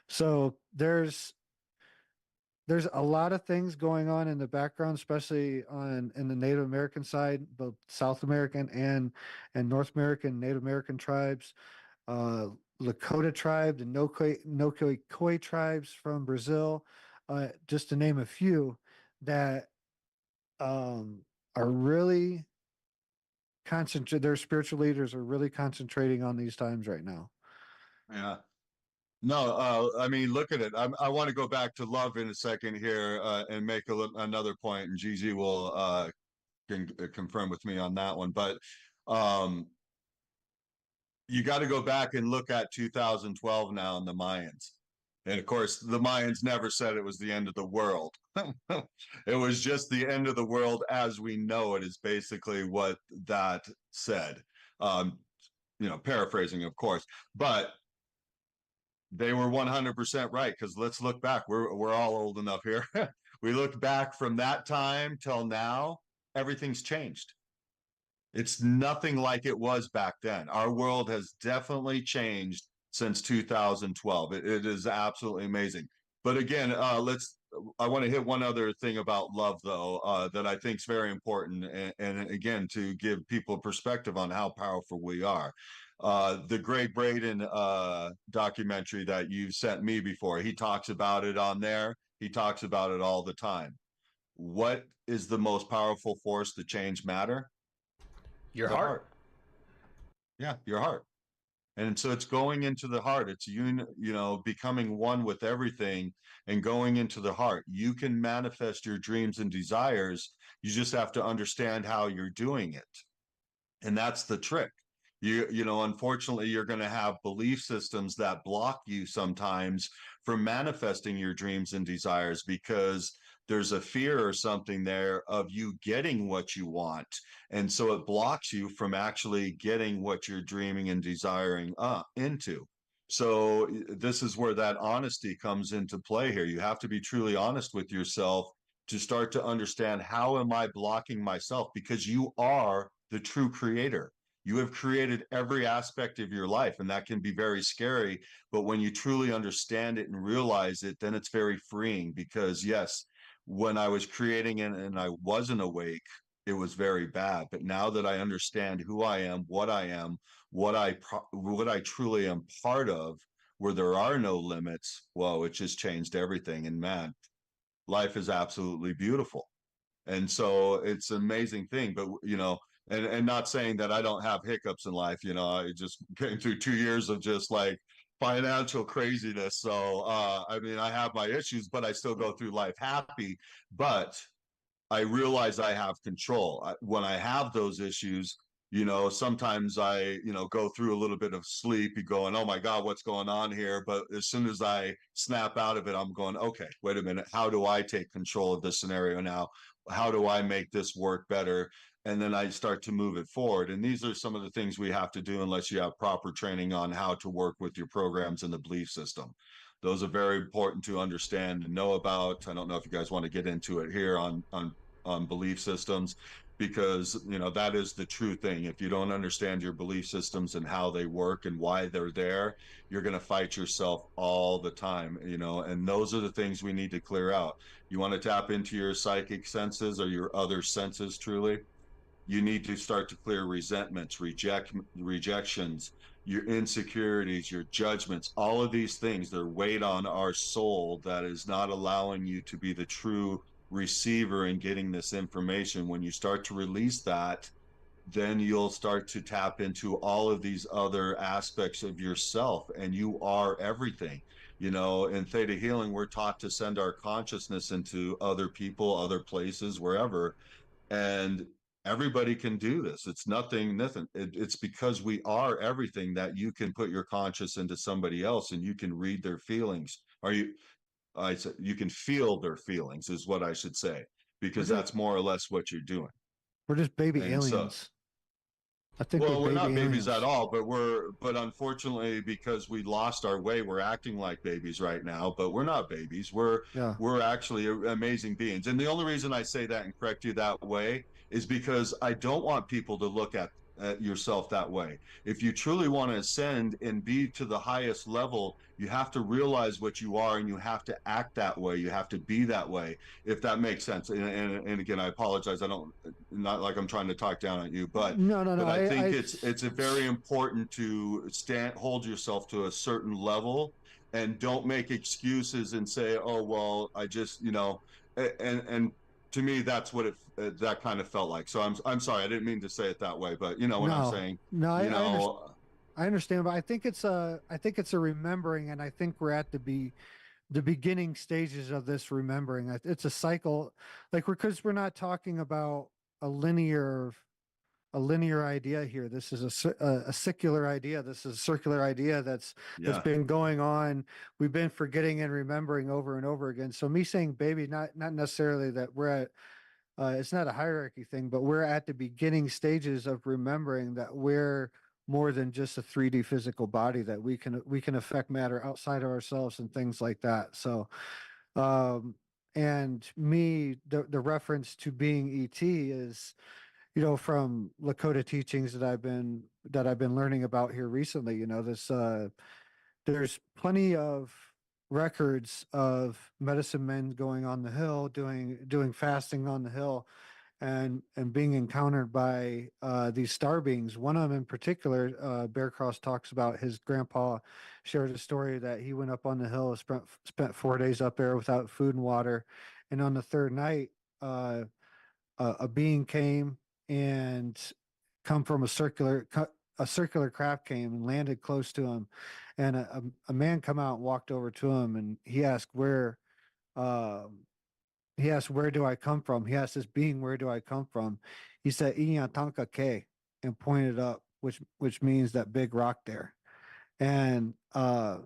[SPEAKER 3] So there's a lot of things going on in the background, especially in the Native American side, both South American and North American Native American tribes, uh, Lakota tribe, the Nokoi tribes from Brazil, just to name a few, that are really concentrated. Their spiritual leaders are really concentrating on these times right now.
[SPEAKER 2] Yeah. No, I mean, look at it. I want to go back to love in a second here and make another point, and Gigi will confirm with me on that one. But um, you got to go back and look at 2012 now in the Mayans. And of course, the Mayans never said it was the end of the world. It was just the end of the world as we know it, is basically what that said. Um, paraphrasing, of course. But they were 100% right, because let's look back. We're all old enough here. We look back from that time till now, everything's changed. It's nothing like it was back then. Our world has definitely changed since 2012. It is absolutely amazing. But again, I want to hit one other thing about love, though, that I think is very important. And again, to give people perspective on how powerful we are. The Greg Braden documentary that you've sent me before, he talks about it on there. He talks about it all the time. What is the most powerful force to change matter?
[SPEAKER 1] Your
[SPEAKER 2] The
[SPEAKER 1] heart.
[SPEAKER 2] heart. Yeah, your heart. And so it's going into the heart. It's becoming one with everything and going into the heart. You can manifest your dreams and desires. You just have to understand how you're doing it. And that's the trick. Unfortunately, you're going to have belief systems that block you sometimes from manifesting your dreams and desires, because there's a fear or something there of you getting what you want. And so it blocks you from actually getting what you're dreaming and desiring into. So this is where that honesty comes into play here. You have to be truly honest with yourself to start to understand, how am I blocking myself? Because you are the true creator. you have created every aspect of your life, and that can be very scary. But when you truly understand it and realize it, then it's very freeing, because yes, when I was creating it and I wasn't awake, it was very bad. But now that I understand who I am, what I truly am part of, where there are no limits, whoa, it just changed everything. And man, life is absolutely beautiful. And so it's an amazing thing. But and not saying that I don't have hiccups in life. I just came through 2 years of just like financial craziness. So I mean, I have my issues, but I still go through life happy. But I realize I have control. When I have those issues, sometimes I, go through a little bit of sleep, you going, oh my God, what's going on here? But as soon as I snap out of it, I'm going, okay, wait a minute. How do I take control of this scenario now? How do I make this work better? And then I start to move it forward. And these are some of the things we have to do unless you have proper training on how to work with your programs and the belief system. Those are very important to understand and know about. I don't know if you guys want to get into it here on belief systems, because that is the true thing. If you don't understand your belief systems and how they work and why they're there, you're going to fight yourself all the time. And those are the things we need to clear out. You want to tap into your psychic senses or your other senses truly, you need to start to clear resentments, rejections, your insecurities, your judgments, all of these things. They're weight on our soul that is not allowing you to be the true receiver and getting this information. When you start to release that, then you'll start to tap into all of these other aspects of yourself, and you are everything. In theta healing, we're taught to send our consciousness into other people, other places, wherever, and everybody can do this. It's nothing. It's because we are everything that you can put your conscious into somebody else, and you can read their feelings. I said you can feel their feelings, is what I should say, because that's more or less what you're doing.
[SPEAKER 3] We're just baby
[SPEAKER 2] And so,
[SPEAKER 3] aliens. I think
[SPEAKER 2] well, we're
[SPEAKER 3] baby
[SPEAKER 2] not babies
[SPEAKER 3] aliens.
[SPEAKER 2] at all, but unfortunately, because we lost our way, we're acting like babies right now. But we're not babies.
[SPEAKER 3] Yeah.
[SPEAKER 2] We're actually amazing beings. And the only reason I say that and correct you that way is because I don't want people to look at yourself that way. If you truly want to ascend and be to the highest level, you have to realize what you are, and you have to act that way. You have to be that way, if that makes sense. And again, I apologize. I don't, not like I'm trying to talk down on you, but
[SPEAKER 3] No.
[SPEAKER 2] I think it's a very important to hold yourself to a certain level, and don't make excuses and say, oh well, I just, and to me that's what that kind of felt like. So I'm sorry, I didn't mean to say it that way, but you know what I'm
[SPEAKER 3] no,
[SPEAKER 2] saying.
[SPEAKER 3] no.
[SPEAKER 2] you
[SPEAKER 3] I understand.
[SPEAKER 2] know
[SPEAKER 3] I understand, but I think it's a remembering, and I think we're at the beginning stages of this remembering. It's a cycle, like because we're not talking about a linear a linear idea here. This is a secular idea. This is a circular idea that's
[SPEAKER 2] yeah,
[SPEAKER 3] been going on. We've been forgetting and remembering over and over again. So me saying baby, not necessarily that we're at. It's not a hierarchy thing, but we're at the beginning stages of remembering that we're more than just a 3D physical body, that we can affect matter outside of ourselves and things like that. So and me, the reference to being ET is, from Lakota teachings that I've been learning about here recently. This there's plenty of records of medicine men going on the hill, doing fasting on the hill, and being encountered by these star beings. One of them in particular, Bear Cross talks about his grandpa shared a story that he went up on the hill, spent 4 days up there without food and water, and on the third night, uh, a being came and come from a circular craft came and landed close to him, and a man come out and walked over to him, and um he asked, where do I come from? He asked this being, where do I come from? He said, Inyatanka Ke, and pointed up, which means that big rock there. And I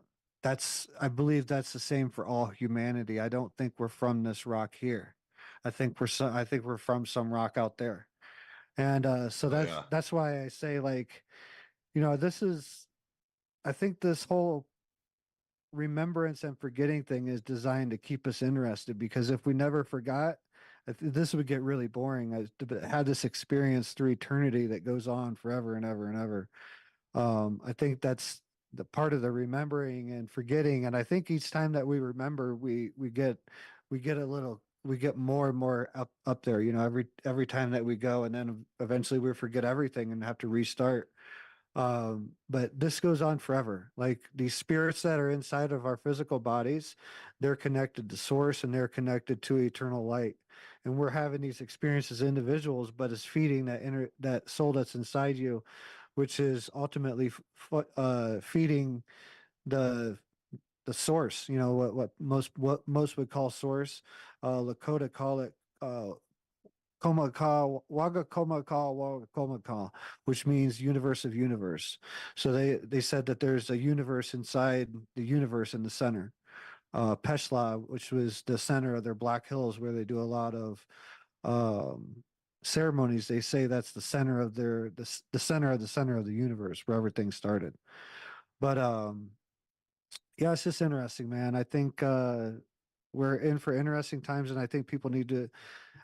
[SPEAKER 3] believe that's the same for all humanity. I don't think we're from this rock here. I think we're from some rock out there. And so
[SPEAKER 2] oh,
[SPEAKER 3] that's
[SPEAKER 2] yeah,
[SPEAKER 3] that's why I say, like, this is, I think this whole remembrance and forgetting thing is designed to keep us interested, because if we never forgot, this would get really boring. I had this experience through eternity that goes on forever and ever and ever. I think that's the part of the remembering and forgetting. And I think each time that we remember, we get we get more and more up there. You know, every time that we go, and then eventually we forget everything and have to restart. But this goes on forever. Like these spirits that are inside of our physical bodies, they're connected to source and they're connected to eternal light. And we're having these experiences as individuals, but it's feeding that soul that's inside you, which is ultimately feeding the source. You know what most would call source. Lakota call it Komaka, Waga Komaka, Waga Komaka, which means universe of universe. So they said that there's a universe inside the universe in the center. Peshla, which was the center of their Black Hills, where they do a lot of ceremonies. They say that's the center of the center of the center of the universe, where everything started. But yeah, it's just interesting, man. I think we're in for interesting times, and I think people need to.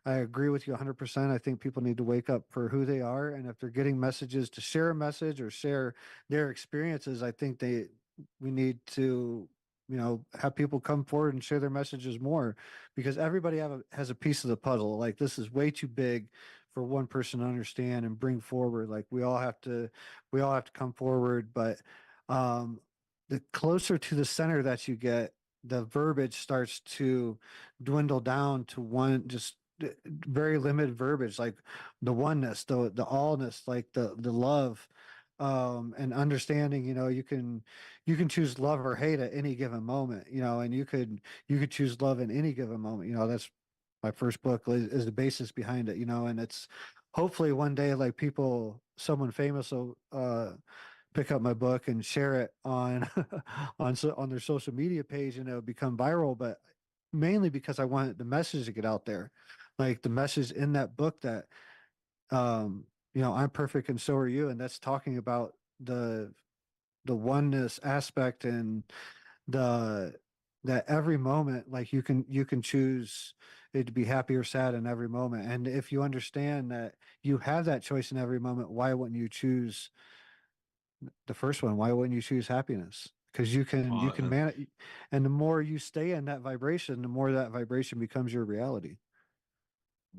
[SPEAKER 3] I agree with you 100%. I think people need to wake up for who they are, and if they're getting messages to share a message or share their experiences, I think we need to, you know, have people come forward and share their messages more, because everybody has a piece of the puzzle. Like this is way too big for one person to understand and bring forward. Like we all have to come forward, but the closer to the center that you get, the verbiage starts to dwindle down to one just very limited verbiage, like the oneness, the allness, like the love, and understanding. You know, you can choose love or hate at any given moment. You know, and you could choose love in any given moment. You know, that's my first book is the basis behind it. You know, and it's hopefully one day like someone famous will pick up my book and share it on on their social media page, and it'll become viral. But mainly because I want the message to get out there, like the message in that book that you know, I'm perfect and so are you, and that's talking about the oneness aspect, and the that every moment, like you can choose it to be happy or sad in every moment. And if you understand that you have that choice in every moment, why wouldn't you choose the first one? Why wouldn't you choose happiness? Because you can manage, and the more you stay in that vibration, the more that vibration becomes your reality.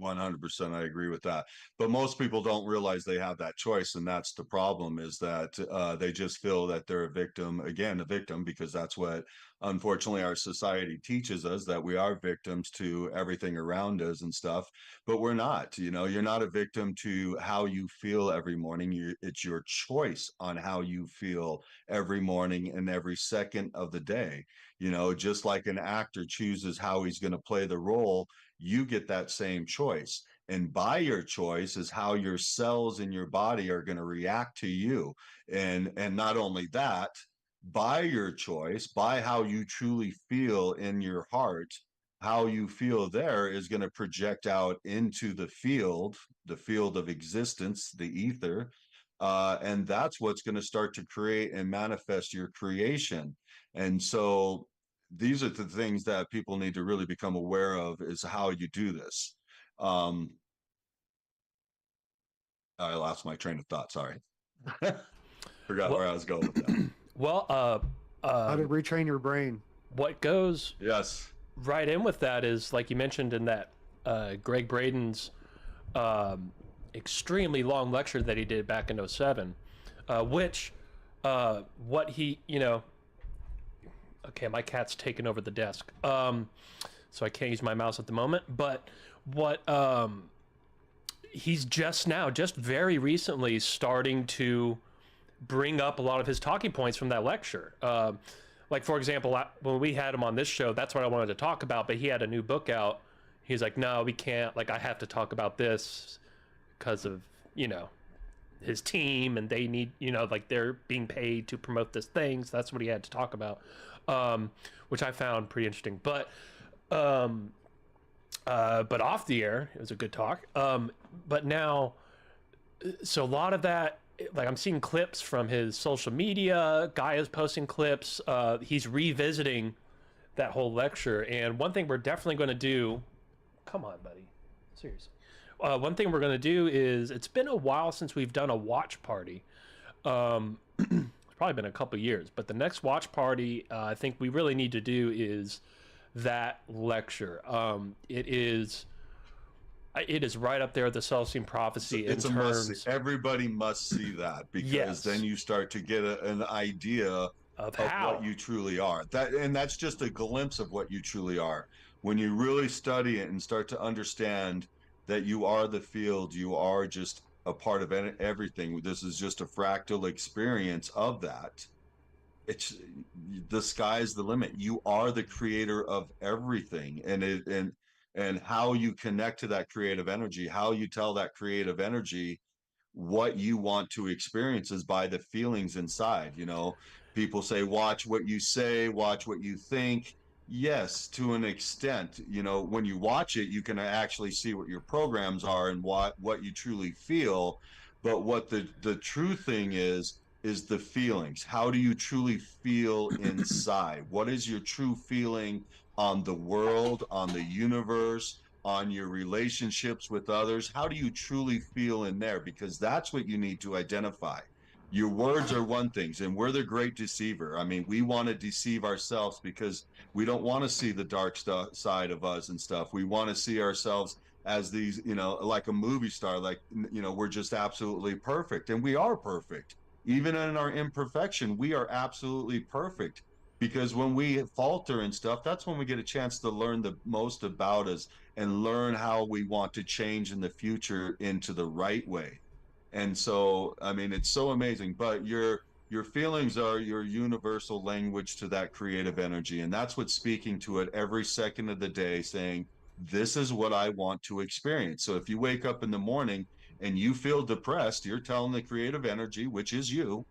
[SPEAKER 2] 100%, I agree with that. But most people don't realize they have that choice, and that's the problem. Is that they just feel that they're a victim, again, a victim, because that's what, unfortunately, our society teaches us, that we are victims to everything around us and stuff. But we're not. You know, you're not a victim to how you feel every morning. It's your choice on how you feel every morning and every second of the day. You know, just like an actor chooses how he's going to play the role, you get that same choice. And by your choice is how your cells in your body are going to react to you. And not only that, by your choice, by how you truly feel in your heart, how you feel there is going to project out into the field of existence, the ether. And that's what's going to start to create and manifest your creation. And so these are the things that people need to really become aware of, is how you do this. I lost my train of thought. Sorry. Forgot where I was going with that.
[SPEAKER 1] Well,
[SPEAKER 3] How to retrain your brain.
[SPEAKER 1] what goes
[SPEAKER 2] Yes.
[SPEAKER 1] right in with that is, like you mentioned in that Greg Braden's extremely long lecture that he did back in 07, which what he, you know, okay, my cat's taken over the desk, so I can't use my mouse at the moment. But what he's just very recently starting to bring up a lot of his talking points from that lecture. Like, for example, when we had him on this show, that's what I wanted to talk about, but he had a new book out. He's like, no, we can't. Like, I have to talk about this because of, you know, his team, and they need, you know, like they're being paid to promote this thing. So that's what he had to talk about, which I found pretty interesting. But off the air, it was a good talk. But now, so a lot of that, like I'm seeing clips from his social media. Guy is posting clips. He's revisiting that whole lecture. And one thing we're definitely going to do, come on, buddy. Seriously. One thing we're going to do is, it's been a while since we've done a watch party. It's probably been a couple years, but the next watch party I think we really need to do is that lecture. It is right up there with the Celestine prophecy
[SPEAKER 2] It's
[SPEAKER 1] in
[SPEAKER 2] a must
[SPEAKER 1] terms
[SPEAKER 2] see. Everybody must see that, because
[SPEAKER 1] Yes.
[SPEAKER 2] then you start to get an idea
[SPEAKER 1] of
[SPEAKER 2] of
[SPEAKER 1] how.
[SPEAKER 2] what you truly are. That's just a glimpse of what you truly are. When you really study it and start to understand that you are the field, you are just a part of everything. This is just a fractal experience of that. It's the sky's the limit. You are the creator of everything, and how you connect to that creative energy, how you tell that creative energy what you want to experience is by the feelings inside. People say, watch what you say, watch what you think. Yes, to an extent. When you watch it, you can actually see what your programs are and what you truly feel. But what the true thing is the feelings. How do you truly feel inside? What is your true feeling on the world, on the universe, on your relationships with others? How do you truly feel in there? Because that's what you need to identify. Your words are one thing, and we're the great deceiver. I mean, we want to deceive ourselves because we don't want to see the dark side of us and stuff. We want to see ourselves as these, like a movie star, like, we're just absolutely perfect. And we are perfect. Even in our imperfection, we are absolutely perfect, because when we falter and stuff, that's when we get a chance to learn the most about us and learn how we want to change in the future into the right way. And so, I mean, it's so amazing. But your feelings are your universal language to that creative energy, and that's what's speaking to it every second of the day, saying, "This is what I want to experience." So if you wake up in the morning and you feel depressed, you're telling the creative energy, which is you,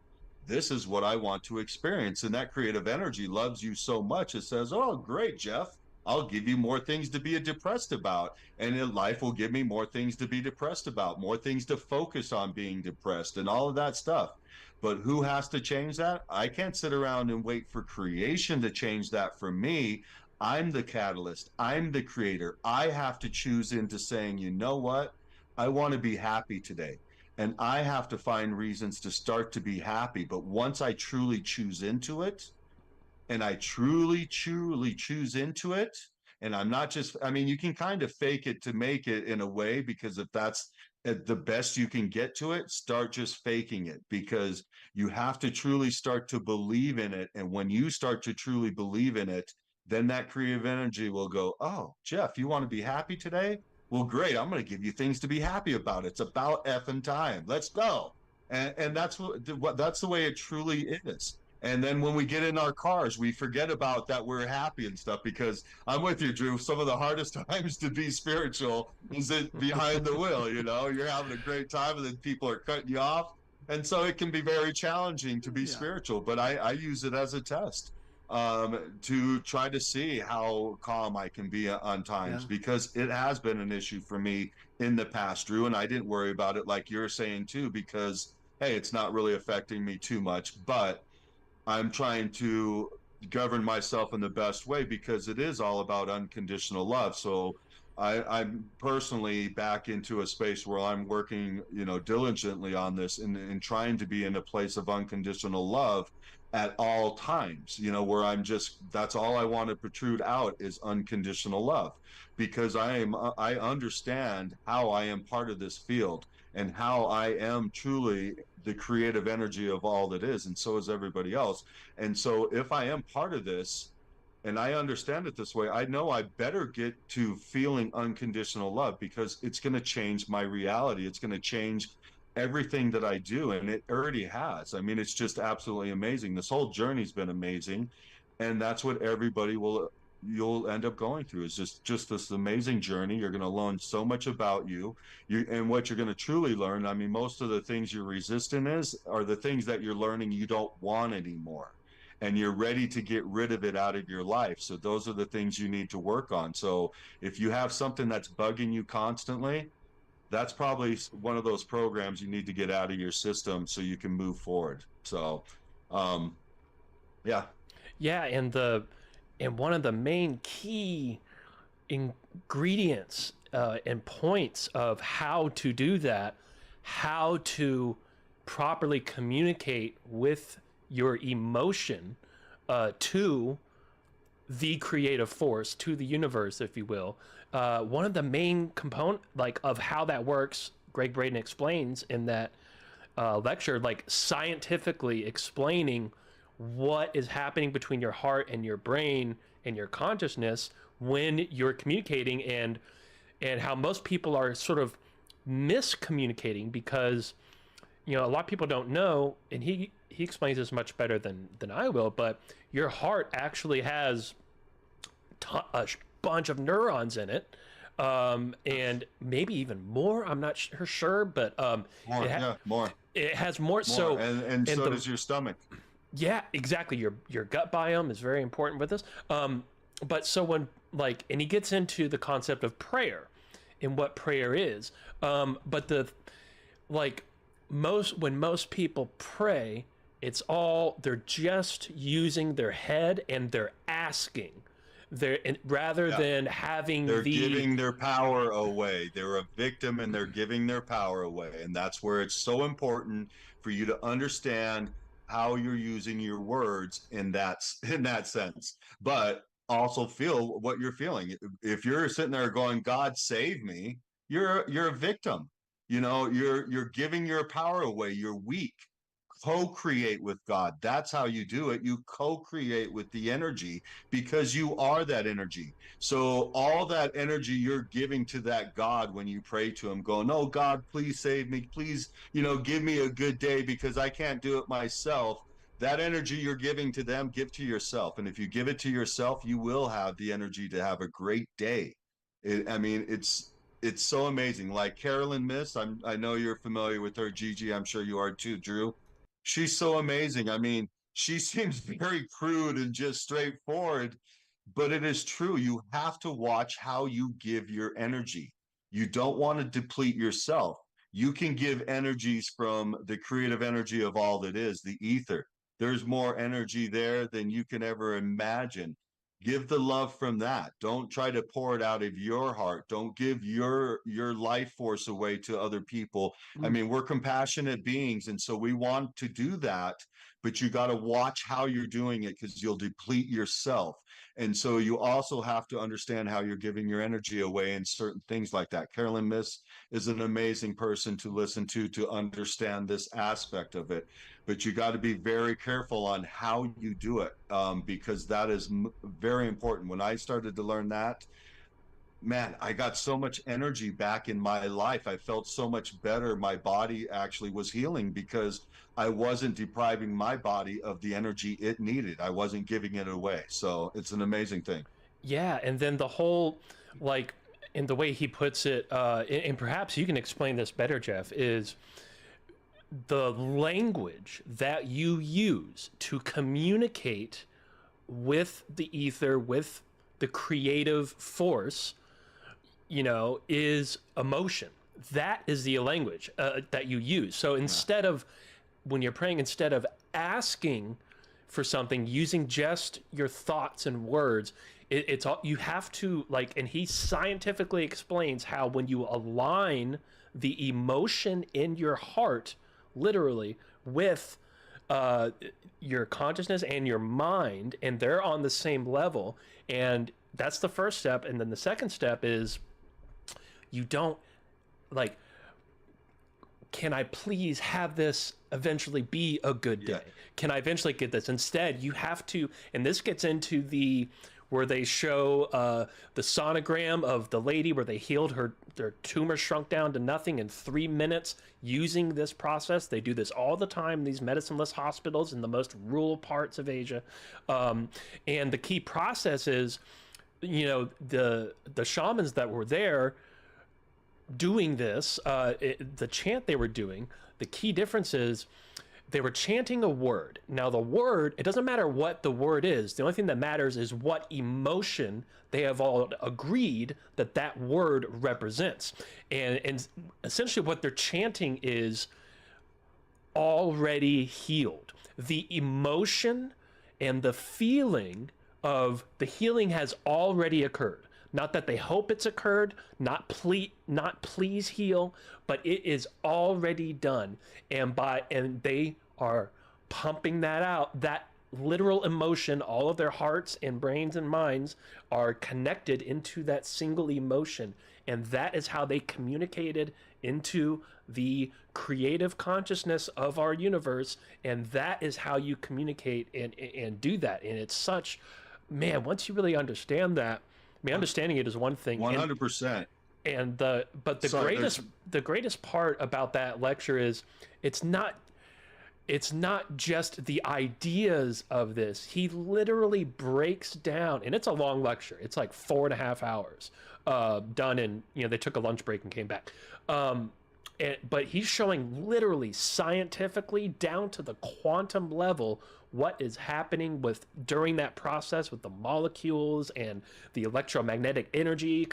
[SPEAKER 2] this is what I want to experience. And that creative energy loves you so much, it says, "Oh, great, Jeff. I'll give you more things to be depressed about. And life will give me more things to be depressed about, more things to focus on being depressed, and all of that stuff." But who has to change that? I can't sit around and wait for creation to change that for me. I'm the catalyst. I'm the creator. I have to choose into saying, you know what? I want to be happy today. And I have to find reasons to start to be happy. But once I truly choose into it, and I truly, truly choose into it, and I'm not just, I mean, you can kind of fake it to make it in a way, because if that's the best you can get to it, start just faking it, because you have to truly start to believe in it. And when you start to truly believe in it, then that creative energy will go, "Oh, Jeff, you want to be happy today? Well, great. I'm going to give you things to be happy about. It's about effing time. Let's go." And that's that's the way it truly is. And then when we get in our cars, we forget about that we're happy and stuff, because I'm with you, Drew. Some of the hardest times to be spiritual is it behind the wheel. You're having a great time and then people are cutting you off. And so it can be very challenging to be
[SPEAKER 3] Yeah.
[SPEAKER 2] spiritual, but I use it as a test, to try to see how calm I can be on times,
[SPEAKER 3] Yeah.
[SPEAKER 2] because it has been an issue for me in the past, Drew. And I didn't worry about it like you're saying too, because, hey, it's not really affecting me too much. But I'm trying to govern myself in the best way, because it is all about unconditional love. So I'm personally back into a space where I'm working, diligently on this, and trying to be in a place of unconditional love at all times, where that's all I want to protrude out is unconditional love, because I understand how I am part of this field, and how I am truly the creative energy of all that is, and so is everybody else. And so if I am part of this, and I understand it this way, I know I better get to feeling unconditional love, because it's going to change my reality. It's going to change everything that I do. And it already has. I mean, it's just absolutely amazing. This whole journey's been amazing. And that's what you'll end up going through, is just this amazing journey. You're going to learn so much about and what you're going to truly learn. I mean, most of the things you're resistant are the things that you're learning you don't want anymore, and you're ready to get rid of it out of your life. So those are the things you need to work on. So if you have something that's bugging you constantly, that's probably one of those programs you need to get out of your system so you can move forward. So, um, yeah.
[SPEAKER 1] Yeah, and one of the main key ingredients and points of how to do that, how to properly communicate with your emotion to the creative force, to the universe, if you will. One of the main component of how that works, Greg Braden explains in that lecture, scientifically explaining what is happening between your heart and your brain and your consciousness when you're communicating, and how most people are sort of miscommunicating because a lot of people don't know, and he explains this much better than I will, but your heart actually has a bunch of neurons in it, and maybe even more. I'm not sure, but
[SPEAKER 2] more.
[SPEAKER 1] It has more. So
[SPEAKER 2] and so does your stomach.
[SPEAKER 1] Yeah, exactly. Your gut biome is very important with this. But so when and he gets into the concept of prayer and what prayer is. But when most people pray, they're just using their head and they're asking. Rather than having
[SPEAKER 2] they're giving their power away. They're a victim and they're giving their power away. And that's where it's so important for you to understand how you're using your words in that sense, but also feel what you're feeling. If you're sitting there going, God save me, you're a victim. You're giving your power away. You're weak. Co-create with God. That's how you do it. You co-create with the energy because you are that energy. So all that energy you're giving to that God when you pray to him, go, no, God, please save me. Please, give me a good day because I can't do it myself. That energy you're giving to them, give to yourself. And if you give it to yourself, you will have the energy to have a great day. It's so amazing. Like Carolyn Miss, I know you're familiar with her, Gigi. I'm sure you are too, Drew. She's so amazing. She seems very crude and just straightforward, but it is true. You have to watch how you give your energy. You don't want to deplete yourself. You can give energies from the creative energy of all that is, the ether. There's more energy there than you can ever imagine. Give the love from that. Don't try to pour it out of your heart. Don't give your life force away to other people. We're compassionate beings, and so we want to do that, but you got to watch how you're doing it because you'll deplete yourself. And so you also have to understand how you're giving your energy away in certain things like that. Carolyn Miss is an amazing person to listen to understand this aspect of it. But you got to be very careful on how you do it, because that is very important. When I started to learn that, man, I got so much energy back in my life. I felt so much better. My body actually was healing because I wasn't depriving my body of the energy it needed. I wasn't giving it away. So it's an amazing thing.
[SPEAKER 1] Yeah, and then the whole, in the way he puts it, and perhaps you can explain this better, Jeff, is the language that you use to communicate with the ether, with the creative force, is emotion. That is the language that you use. So instead of, when you're praying, instead of asking for something, using just your thoughts and words, it's all, you have to and he scientifically explains how when you align the emotion in your heart, literally, with your consciousness and your mind, and they're on the same level, and that's the first step. And then the second step is, you don't can I please have this eventually be a good day? Can I eventually get this? Instead, you have to, and this gets into where they show the sonogram of the lady where they healed their tumor, shrunk down to nothing in 3 minutes using this process. They do this all the time in these medicineless hospitals in the most rural parts of Asia. And the key process is, the shamans that were there doing this, the chant they were doing, the key difference is they were chanting a word. Now the word, it doesn't matter what the word is. The only thing that matters is what emotion they have all agreed that word represents. And essentially what they're chanting is already healed. The emotion and the feeling of the healing has already occurred. Not that they hope it's occurred, not please heal, but it is already done. And they are pumping that out. That literal emotion, all of their hearts and brains and minds are connected into that single emotion. And that is how they communicated into the creative consciousness of our universe. And that is how you communicate and do that. And it's such, man, once you really understand that, I mean, understanding it is one thing.
[SPEAKER 2] 100%.
[SPEAKER 1] And the greatest part about that lecture is it's not just the ideas of this. He literally breaks down, and it's a long lecture. It's like 4.5 hours, done in, they took a lunch break and came back. But he's showing literally scientifically down to the quantum level what is happening during that process with the molecules and the electromagnetic energy.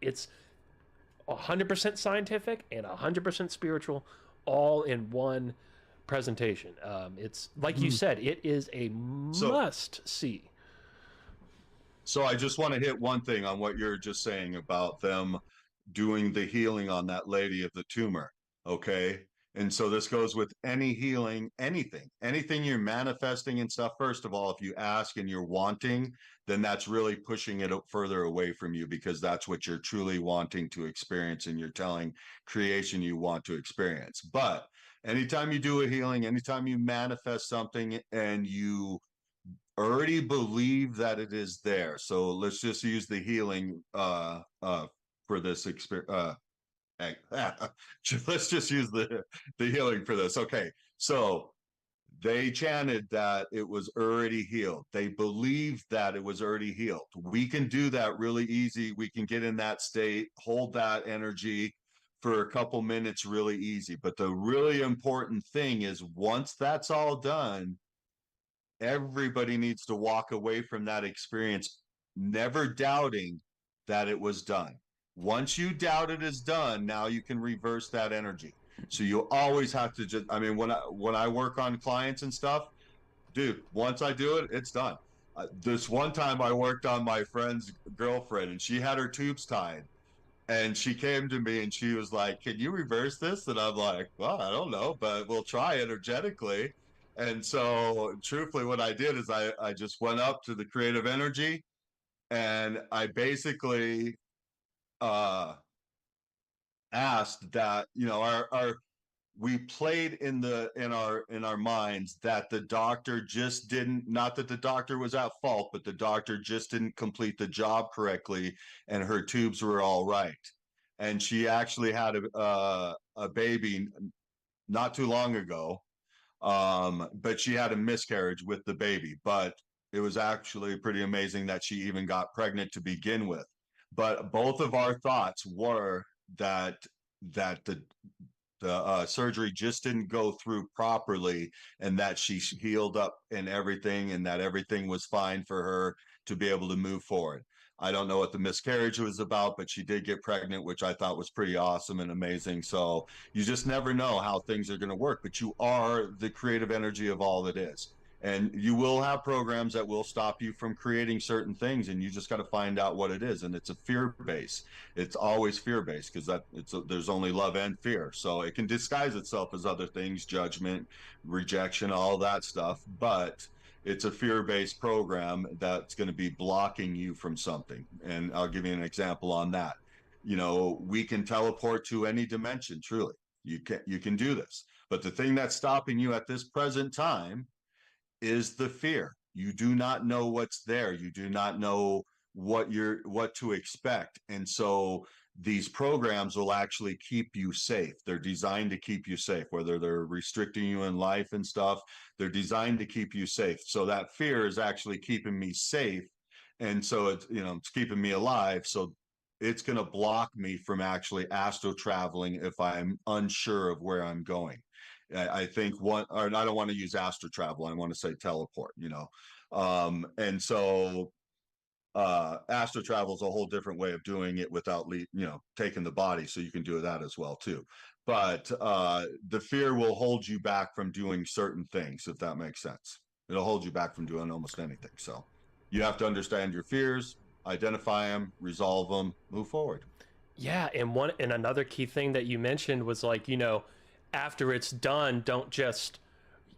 [SPEAKER 1] It's 100% scientific and 100% spiritual, all in one presentation. It's like you said, it is a must see.
[SPEAKER 2] So I just want to hit one thing on what you're just saying about them doing the healing on that lady of the tumor. Okay. And so this goes with any healing, anything you're manifesting and stuff. First of all, if you ask and you're wanting, then that's really pushing it further away from you, because that's what you're truly wanting to experience. And you're telling creation you want to experience. But anytime you do a healing, anytime you manifest something and you already believe that it is there. So let's just use the healing for this experience. Let's just use the healing for this. Okay, so they chanted that it was already healed. They believed that it was already healed. We can do that really easy. We can get in that state, hold that energy for a couple minutes really easy. But the really important thing is, once that's all done, everybody needs to walk away from that experience never doubting that it was done. Once you doubt it is done, now you can reverse that energy. So you always have to just, I mean, when I work on clients and stuff, dude, once I do it, it's done. This one time I worked on my friend's girlfriend, and she had her tubes tied. And she came to me and she was like, "Can you reverse this?" And I'm like, "Well, I don't know, but we'll try energetically." And so truthfully, what I did is I just went up to the creative energy, and I basically asked that, our we played in our minds that the doctor just didn't, not that the doctor was at fault, but the doctor just didn't complete the job correctly, and her tubes were all right. And she actually had a baby not too long ago, but she had a miscarriage with the baby. But it was actually pretty amazing that she even got pregnant to begin with. But both of our thoughts were that the surgery just didn't go through properly, and that she healed up and everything, and that everything was fine for her to be able to move forward. I don't know what the miscarriage was about, but she did get pregnant, which I thought was pretty awesome and amazing. So you just never know how things are going to work, but you are the creative energy of all that is. And you will have programs that will stop you from creating certain things, and you just got to find out what it is. And it's a fear base. It's always fear based, because there's only love and fear. So it can disguise itself as other things, judgment, rejection, all that stuff. But it's a fear-based program that's going to be blocking you from something. And I'll give you an example on that. We can teleport to any dimension, truly. You can do this. But the thing that's stopping you at this present time is the fear. You do not know what's there. You do not know what to expect. And so these programs will actually keep you safe. They're designed to keep you safe, whether they're restricting you in life and stuff. They're designed to keep you safe. So that fear is actually keeping me safe. And so it's keeping me alive. So it's going to block me from actually astral traveling if I'm unsure of where I'm going. I think or I don't want to use astral travel. I want to say teleport, and so astral travel is a whole different way of doing it without taking the body, so you can do that as well too. But the fear will hold you back from doing certain things, if that makes sense. It'll hold you back from doing almost anything. So you have to understand your fears, identify them, resolve them, move forward.
[SPEAKER 1] Yeah, and another key thing that you mentioned was like, after it's done, don't just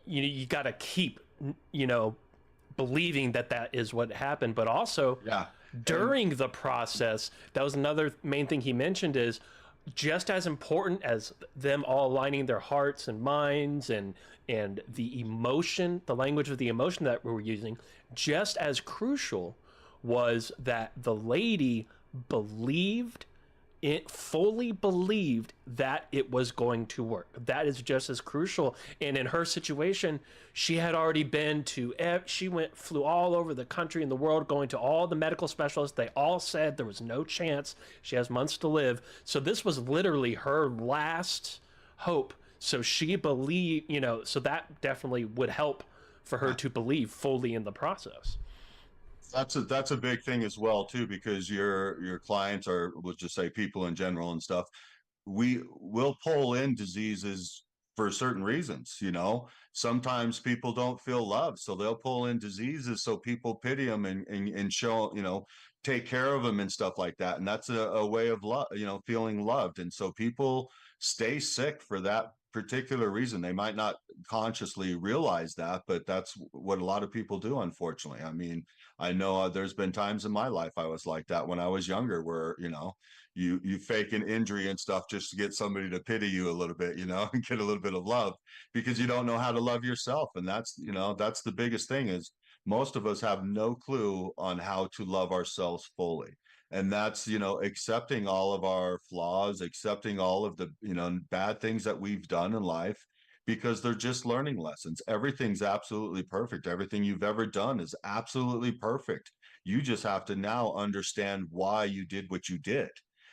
[SPEAKER 1] you got to keep you know believing that that is what happened, but also
[SPEAKER 2] Yeah. And
[SPEAKER 1] during the process, that was another main thing he mentioned is just as important as them all aligning their hearts and minds and the emotion, the language of the emotion that we were using, just as crucial was that the lady believed it, fully believed that it was going to work. That is just as crucial. And in her situation, she had already been to, flew all over the country and the world, going to all the medical specialists. They all said there was no chance. She has months to live. So this was literally her last hope. So she believed, so that definitely would help for her to believe fully in the process.
[SPEAKER 2] that's a big thing as well too, because your clients are, we'll just say people in general and stuff, we will pull in diseases for certain reasons. Sometimes people don't feel loved, so they'll pull in diseases so people pity them and show, take care of them and stuff like that. And that's a way of love, feeling loved. And so people stay sick for that particular reason. They might not consciously realize that, but that's what a lot of people do, unfortunately. I mean, I know there's been times in my life I was like that when I was younger, where you fake an injury and stuff just to get somebody to pity you a little bit, and get a little bit of love, because you don't know how to love yourself. And that's the biggest thing, is most of us have no clue on how to love ourselves fully. And that's, accepting all of our flaws, accepting all of the, bad things that we've done in life, because they're just learning lessons. Everything's absolutely perfect. Everything you've ever done is absolutely perfect. You just have to now understand why you did what you did.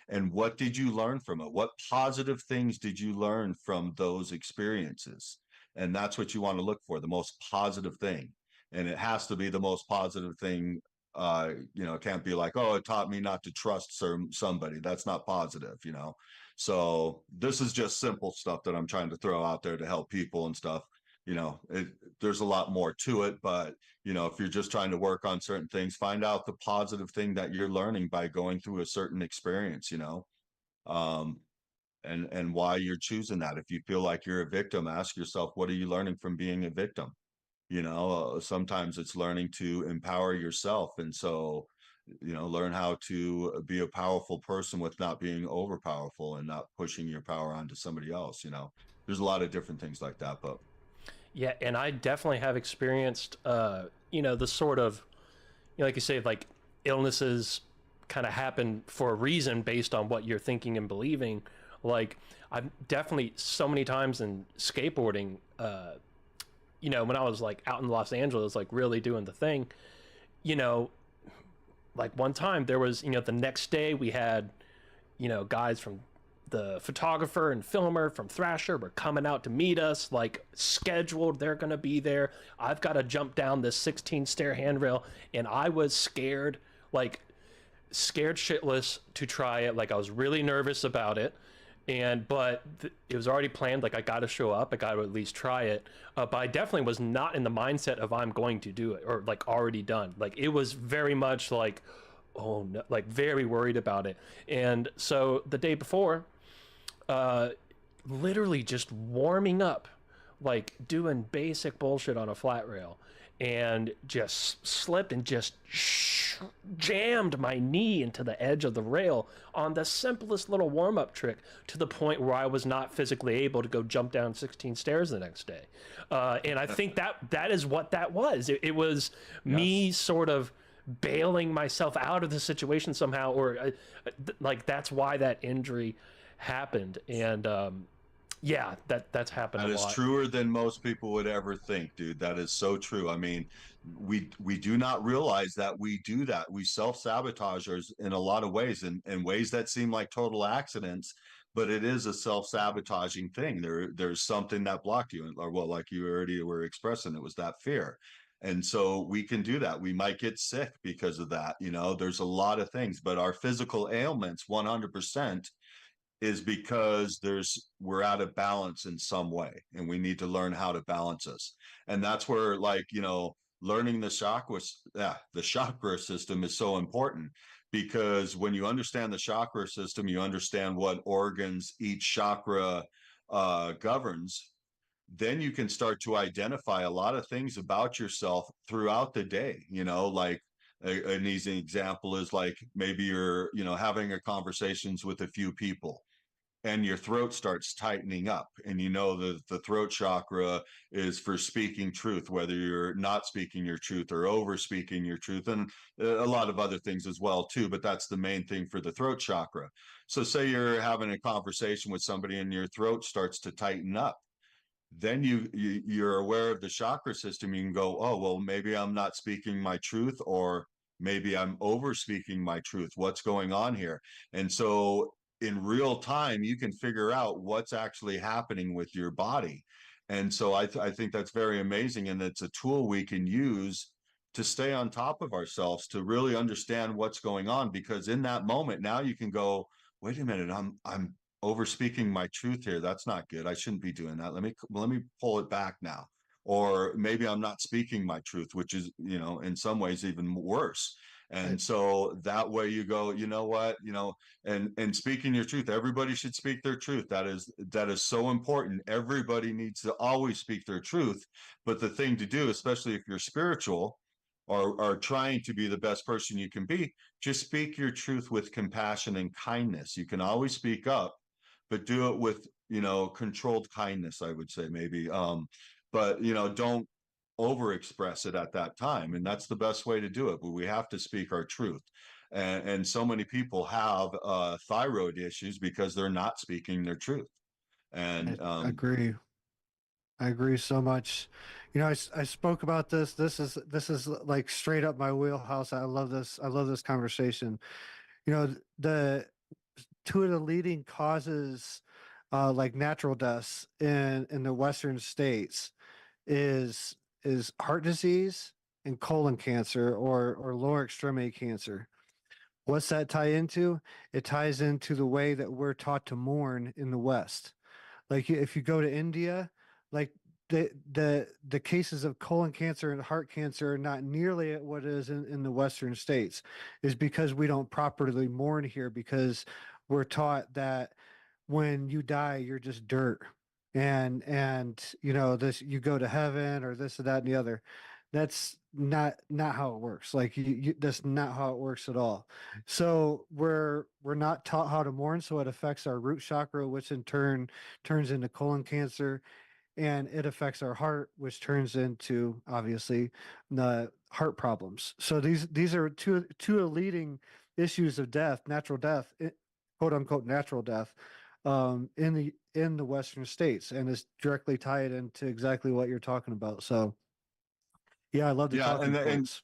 [SPEAKER 2] And what did you learn from it? What positive things did you learn from those experiences? And that's what you want to look for, the most positive thing. And it has to be the most positive thing. It can't be like, oh, it taught me not to trust somebody. That's not positive. So this is just simple stuff that I'm trying to throw out there to help people and stuff. It, there's a lot more to it, but if you're just trying to work on certain things, find out the positive thing that you're learning by going through a certain experience, um, and why you're choosing that. If you feel like you're a victim, ask yourself, what are you learning from being a victim? Sometimes it's learning to empower yourself. And so, learn how to be a powerful person with not being over powerful and not pushing your power onto somebody else. There's a lot of different things like that, but
[SPEAKER 1] Yeah, and I definitely have experienced, the sort of, like you say, like illnesses kind of happen for a reason based on what you're thinking and believing. Like I've definitely so many times in skateboarding, when I was like out in Los Angeles, like really doing the thing, you know, like one time there was, the next day we had, guys from the photographer and filmer from Thrasher were coming out to meet us, like scheduled. They're going to be there. I've got to jump down this 16 stair handrail. And I was scared, like scared shitless to try it. Like I was really nervous about it. But it was already planned. Like I got to show up. I got to at least try it. But I definitely was not in the mindset of I'm going to do it, or like already done. Like it was very much like, oh no, like very worried about it. And so the day before, uh, literally just warming up, like doing basic bullshit on a flat rail, and just slipped and just jammed my knee into the edge of the rail on the simplest little warm-up trick, to the point where I was not physically able to go jump down 16 stairs the next day. And I think that is what that was. It was me sort of bailing myself out of the situation somehow, or like that's why that injury happened. And yeah, that's happened
[SPEAKER 2] that
[SPEAKER 1] a
[SPEAKER 2] is
[SPEAKER 1] lot.
[SPEAKER 2] truer than most people would ever think, dude. That is so true. I mean, we do not realize that we do that. We self-sabotage in a lot of ways, in ways that seem like total accidents, but it is a self-sabotaging thing. There's something that blocked you, or well, like you already were expressing, it was that fear. And so we can do that. We might get sick because of that. There's a lot of things, but our physical ailments, 100%, is because we're out of balance in some way, and we need to learn how to balance us. And that's where, like, learning the chakra system is so important, because when you understand the chakra system, you understand what organs each chakra governs. Then you can start to identify a lot of things about yourself throughout the day. Like an easy example is like maybe you're having a conversations with a few people, and your throat starts tightening up, and the throat chakra is for speaking truth, whether you're not speaking your truth or over speaking your truth, and a lot of other things as well too, but that's the main thing for the throat chakra. So say you're having a conversation with somebody and your throat starts to tighten up, then you're aware of the chakra system. You can go, oh, well, maybe I'm not speaking my truth, or maybe I'm over speaking my truth. What's going on here? And so in real time, you can figure out what's actually happening with your body. And so I think that's very amazing. And it's a tool we can use to stay on top of ourselves, to really understand what's going on, because in that moment, now you can go, wait a minute, I'm over speaking my truth here. That's not good. I shouldn't be doing that. Let me pull it back now. Or maybe I'm not speaking my truth, which is, in some ways even worse. And so that way you go, you know what, and speaking your truth, everybody should speak their truth. That is so important. Everybody needs to always speak their truth. But the thing to do, especially if you're spiritual, or are trying to be the best person you can be, just speak your truth with compassion and kindness. You can always speak up, but do it with, controlled kindness, I would say, maybe. But, don't overexpress it at that time. And that's the best way to do it. But we have to speak our truth. And so many people have thyroid issues because they're not speaking their truth. And
[SPEAKER 3] I agree. I agree so much. I spoke about this. This is like straight up my wheelhouse. I love this. I love this conversation. The two of the leading causes, like natural deaths in the Western states, is heart disease and colon cancer, or lower extremity cancer. What's that tie into? It ties into the way that we're taught to mourn in the West. Like if you go to India, like the cases of colon cancer and heart cancer are not nearly at what it is in the Western states, is because we don't properly mourn here, because we're taught that when you die, you're just dirt. And this, you go to heaven, or this or that and the other. That's not how it works. Like that's not how it works at all. So we're not taught how to mourn, so it affects our root chakra, which in turn turns into colon cancer, and it affects our heart, which turns into, obviously, the heart problems. So these are two leading issues of death, natural death, quote unquote natural death, in the Western states, and is directly tied into exactly what you're talking about. So yeah, I love the
[SPEAKER 2] yeah,
[SPEAKER 3] talking
[SPEAKER 2] and
[SPEAKER 3] points.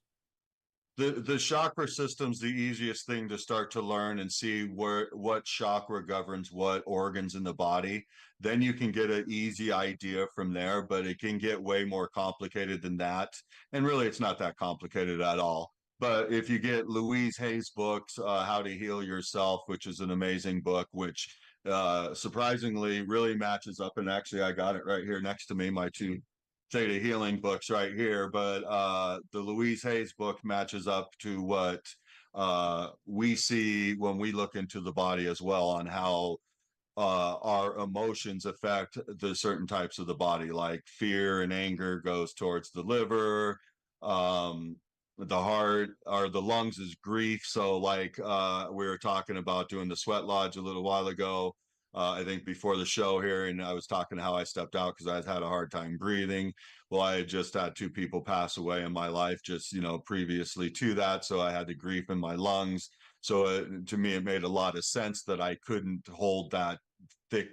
[SPEAKER 2] the chakra system's the easiest thing to start to learn and see what chakra governs what organs in the body. Then you can get an easy idea from there, but it can get way more complicated than that. And really, it's not that complicated at all. But if you get Louise Hay's books, How to Heal Yourself, which is an amazing book, which surprisingly really matches up. And actually, I got it right here next to me, my two Theta Healing books right here. But the Louise Hay's book matches up to what we see when we look into the body as well, on how our emotions affect the certain types of the body, like fear and anger goes towards the liver, the heart, or the lungs is grief. So like we were talking about doing the sweat lodge a little while ago, I think before the show here, and I was talking how I stepped out because I had a hard time breathing. Well, I had just had two people pass away in my life just previously to that, so I had the grief in my lungs. So to me, it made a lot of sense that I couldn't hold that thick,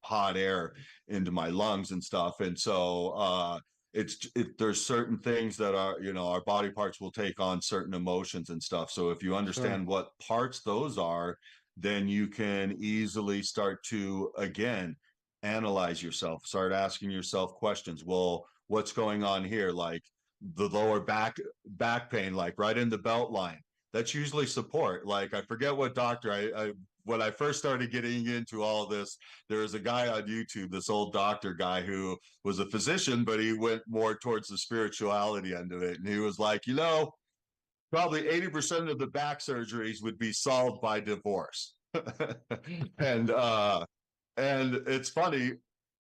[SPEAKER 2] hot air into my lungs and stuff. And so there's certain things that are, our body parts will take on certain emotions and stuff. So if you
[SPEAKER 3] Sure.
[SPEAKER 2] understand what parts those are, then you can easily start to, again, analyze yourself, start asking yourself questions. Well, what's going on here? Like the lower back pain, like right in the belt line. that's usually support. Like I forget what doctor I when I first started getting into all this, there was a guy on YouTube, this old doctor guy who was a physician, but he went more towards the spirituality end of it. And he was like, probably 80% of the back surgeries would be solved by divorce. and and it's funny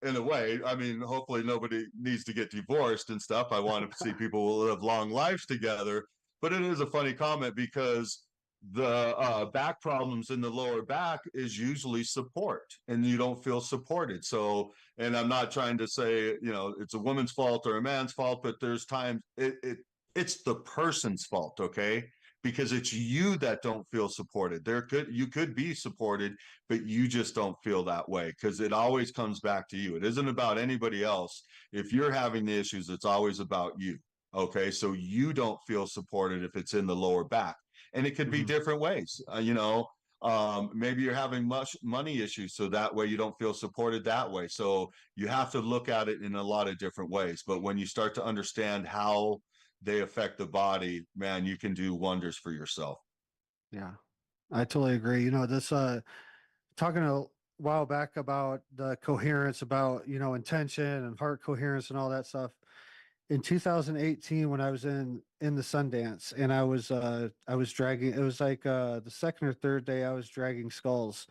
[SPEAKER 2] in a way. I mean, hopefully nobody needs to get divorced and stuff. I want to see people live long lives together. But it is a funny comment because the back problems in the lower back is usually support, and you don't feel supported. So, and I'm not trying to say it's a woman's fault or a man's fault, but there's times it's the person's fault, okay? Because it's you that don't feel supported. You could be supported, but you just don't feel that way because it always comes back to you. It isn't about anybody else. If you're having the issues, it's always about you. Okay, so you don't feel supported if it's in the lower back, and it could be different ways. Maybe you're having much money issues, so that way you don't feel supported that way. So you have to look at it in a lot of different ways. But when you start to understand how they affect the body, man, you can do wonders for yourself.
[SPEAKER 3] Yeah, I totally agree. This talking a while back about the coherence, about intention and heart coherence and all that stuff. In 2018, when I was in the Sundance, and I was dragging, it was like the second or third day I was dragging skulls.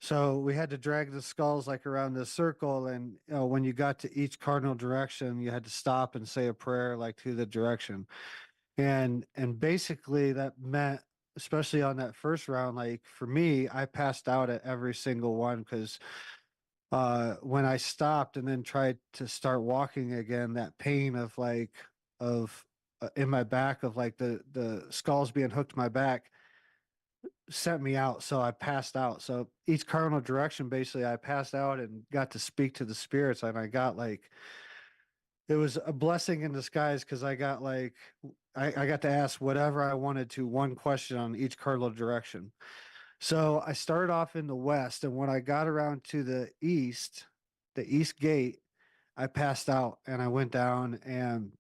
[SPEAKER 3] So we had to drag the skulls like around this circle, and when you got to each cardinal direction, you had to stop and say a prayer like to the direction. And basically that meant, especially on that first round, like for me, I passed out at every single one because when I stopped and then tried to start walking again, that pain of in my back, of like the skulls being hooked to my back, sent me out. So I passed out. So each cardinal direction, basically, I passed out and got to speak to the spirits, and I got like, it was a blessing in disguise because I got like, I got to ask whatever I wanted to, one question on each cardinal direction. So I started off in the west, and when I got around to the east gate, I passed out and I went down. And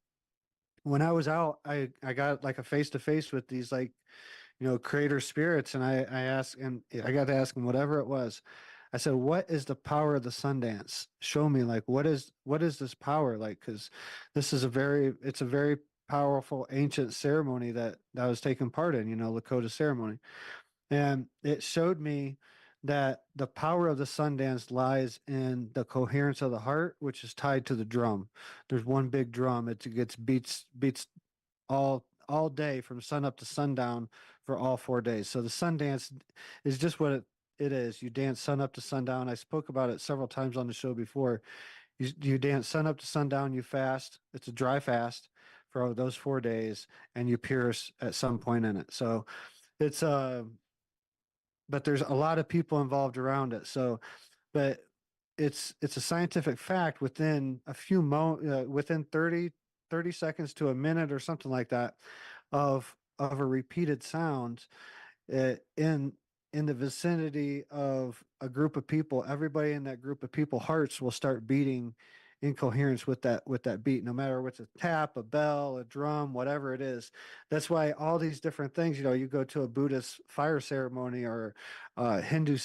[SPEAKER 3] when I was out, I got like a face to face with these like, creator spirits, and I asked, and I got to ask them whatever it was. I said, "What is the power of the Sundance? Show me, like, what is this power like? Because this is it's a very powerful ancient ceremony that I was taking part in, Lakota ceremony." And it showed me that the power of the Sundance lies in the coherence of the heart, which is tied to the drum. There's one big drum. It gets beats all day from sun up to sundown for all 4 days. So the Sundance is just what it is. You dance sun up to sundown. I spoke about it several times on the show before. You dance sun up to sundown. You fast. It's a dry fast for those 4 days, and you pierce at some point in it. So it's but there's a lot of people involved around it. So, but it's a scientific fact within within 30 seconds to a minute or something like that of a repeated sound in the vicinity of a group of people, everybody in that group of people hearts will start beating in coherence with that beat, no matter what's a tap, a bell, a drum, whatever it is. That's why all these different things, you go to a Buddhist fire ceremony or Hindu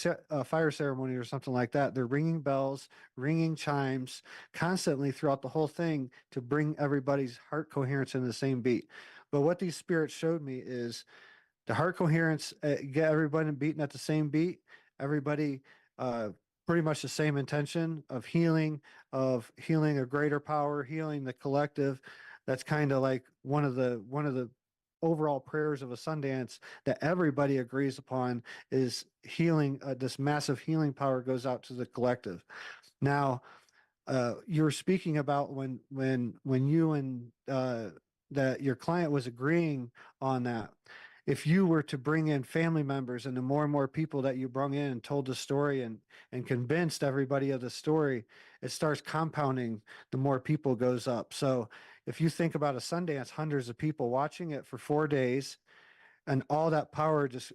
[SPEAKER 3] fire ceremony or something like that, they're ringing bells, ringing chimes constantly throughout the whole thing to bring everybody's heart coherence in the same beat. But what these spirits showed me is the heart coherence, get everybody beating at the same beat, everybody uh, pretty much the same intention of healing a greater power, healing the collective. That's kind of like one of the overall prayers of a Sundance that everybody agrees upon is healing. This massive healing power goes out to the collective. Now, you were speaking about when you and that your client was agreeing on that. If you were to bring in family members, and the more and more people that you brought in and told the story and convinced everybody of the story, it starts compounding. The more people goes up. So if you think about a Sundance, hundreds of people watching it for 4 days, and all that power just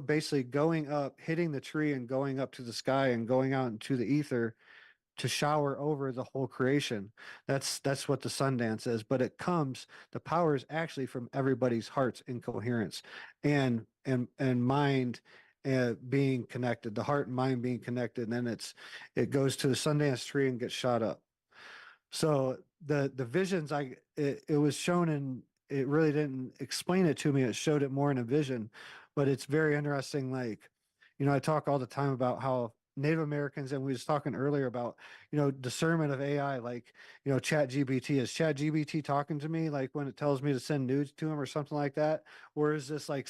[SPEAKER 3] basically going up, hitting the tree and going up to the sky and going out into the ether, to shower over the whole creation. That's what the sun dance is. But the power is actually from everybody's hearts in coherence, and mind being connected, the heart and mind being connected, and then it goes to the Sundance tree and gets shot up. So the visions it was shown in, it really didn't explain it to me. It showed it more in a vision, but it's very interesting. Like, I talk all the time about how Native Americans, and we was talking earlier about, discernment of AI, like, Chat GBT. Is Chat GBT talking to me like when it tells me to send nudes to him or something like that? Or is this like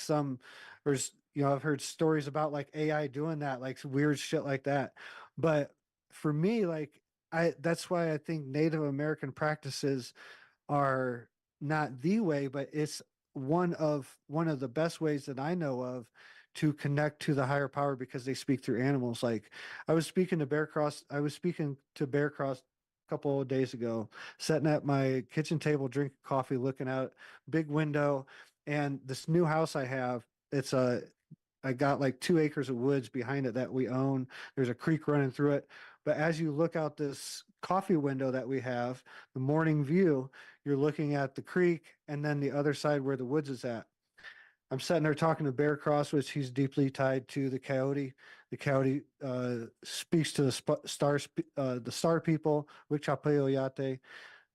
[SPEAKER 3] I've heard stories about like AI doing that, like weird shit like that. But for me, like, that's why I think Native American practices are not the way, but it's one of the best ways that I know of to connect to the higher power, because they speak through animals. Like, I was speaking to Bear Cross a couple of days ago, sitting at my kitchen table, drinking coffee, looking out big window, and this new house I have, I got like 2 acres of woods behind it that we own. There's a creek running through it. But as you look out this coffee window that we have, the morning view, you're looking at the creek and then the other side where the woods is at. I'm sitting there talking to Bear Cross, which he's deeply tied to the coyote. The coyote speaks to the star people, Wikchapeoyate.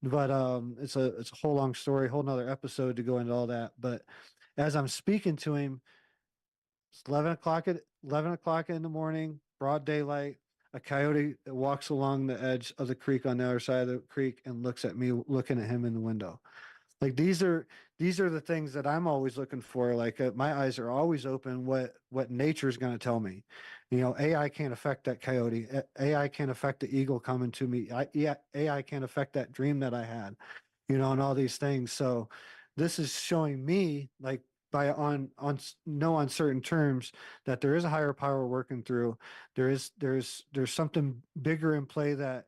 [SPEAKER 3] But it's a whole long story, whole nother episode to go into all that. But as I'm speaking to him, it's 11 o'clock in the morning, broad daylight. A coyote walks along the edge of the creek on the other side of the creek and looks at me, looking at him in the window. Like, these are the things that I'm always looking for. Like, my eyes are always open. What nature's going to tell me. AI can't affect that coyote. AI can't affect the eagle coming to me. Yeah, AI can't affect that dream that I had. And all these things. So this is showing me, like, by on no uncertain terms, that there is a higher power working through. There's something bigger in play that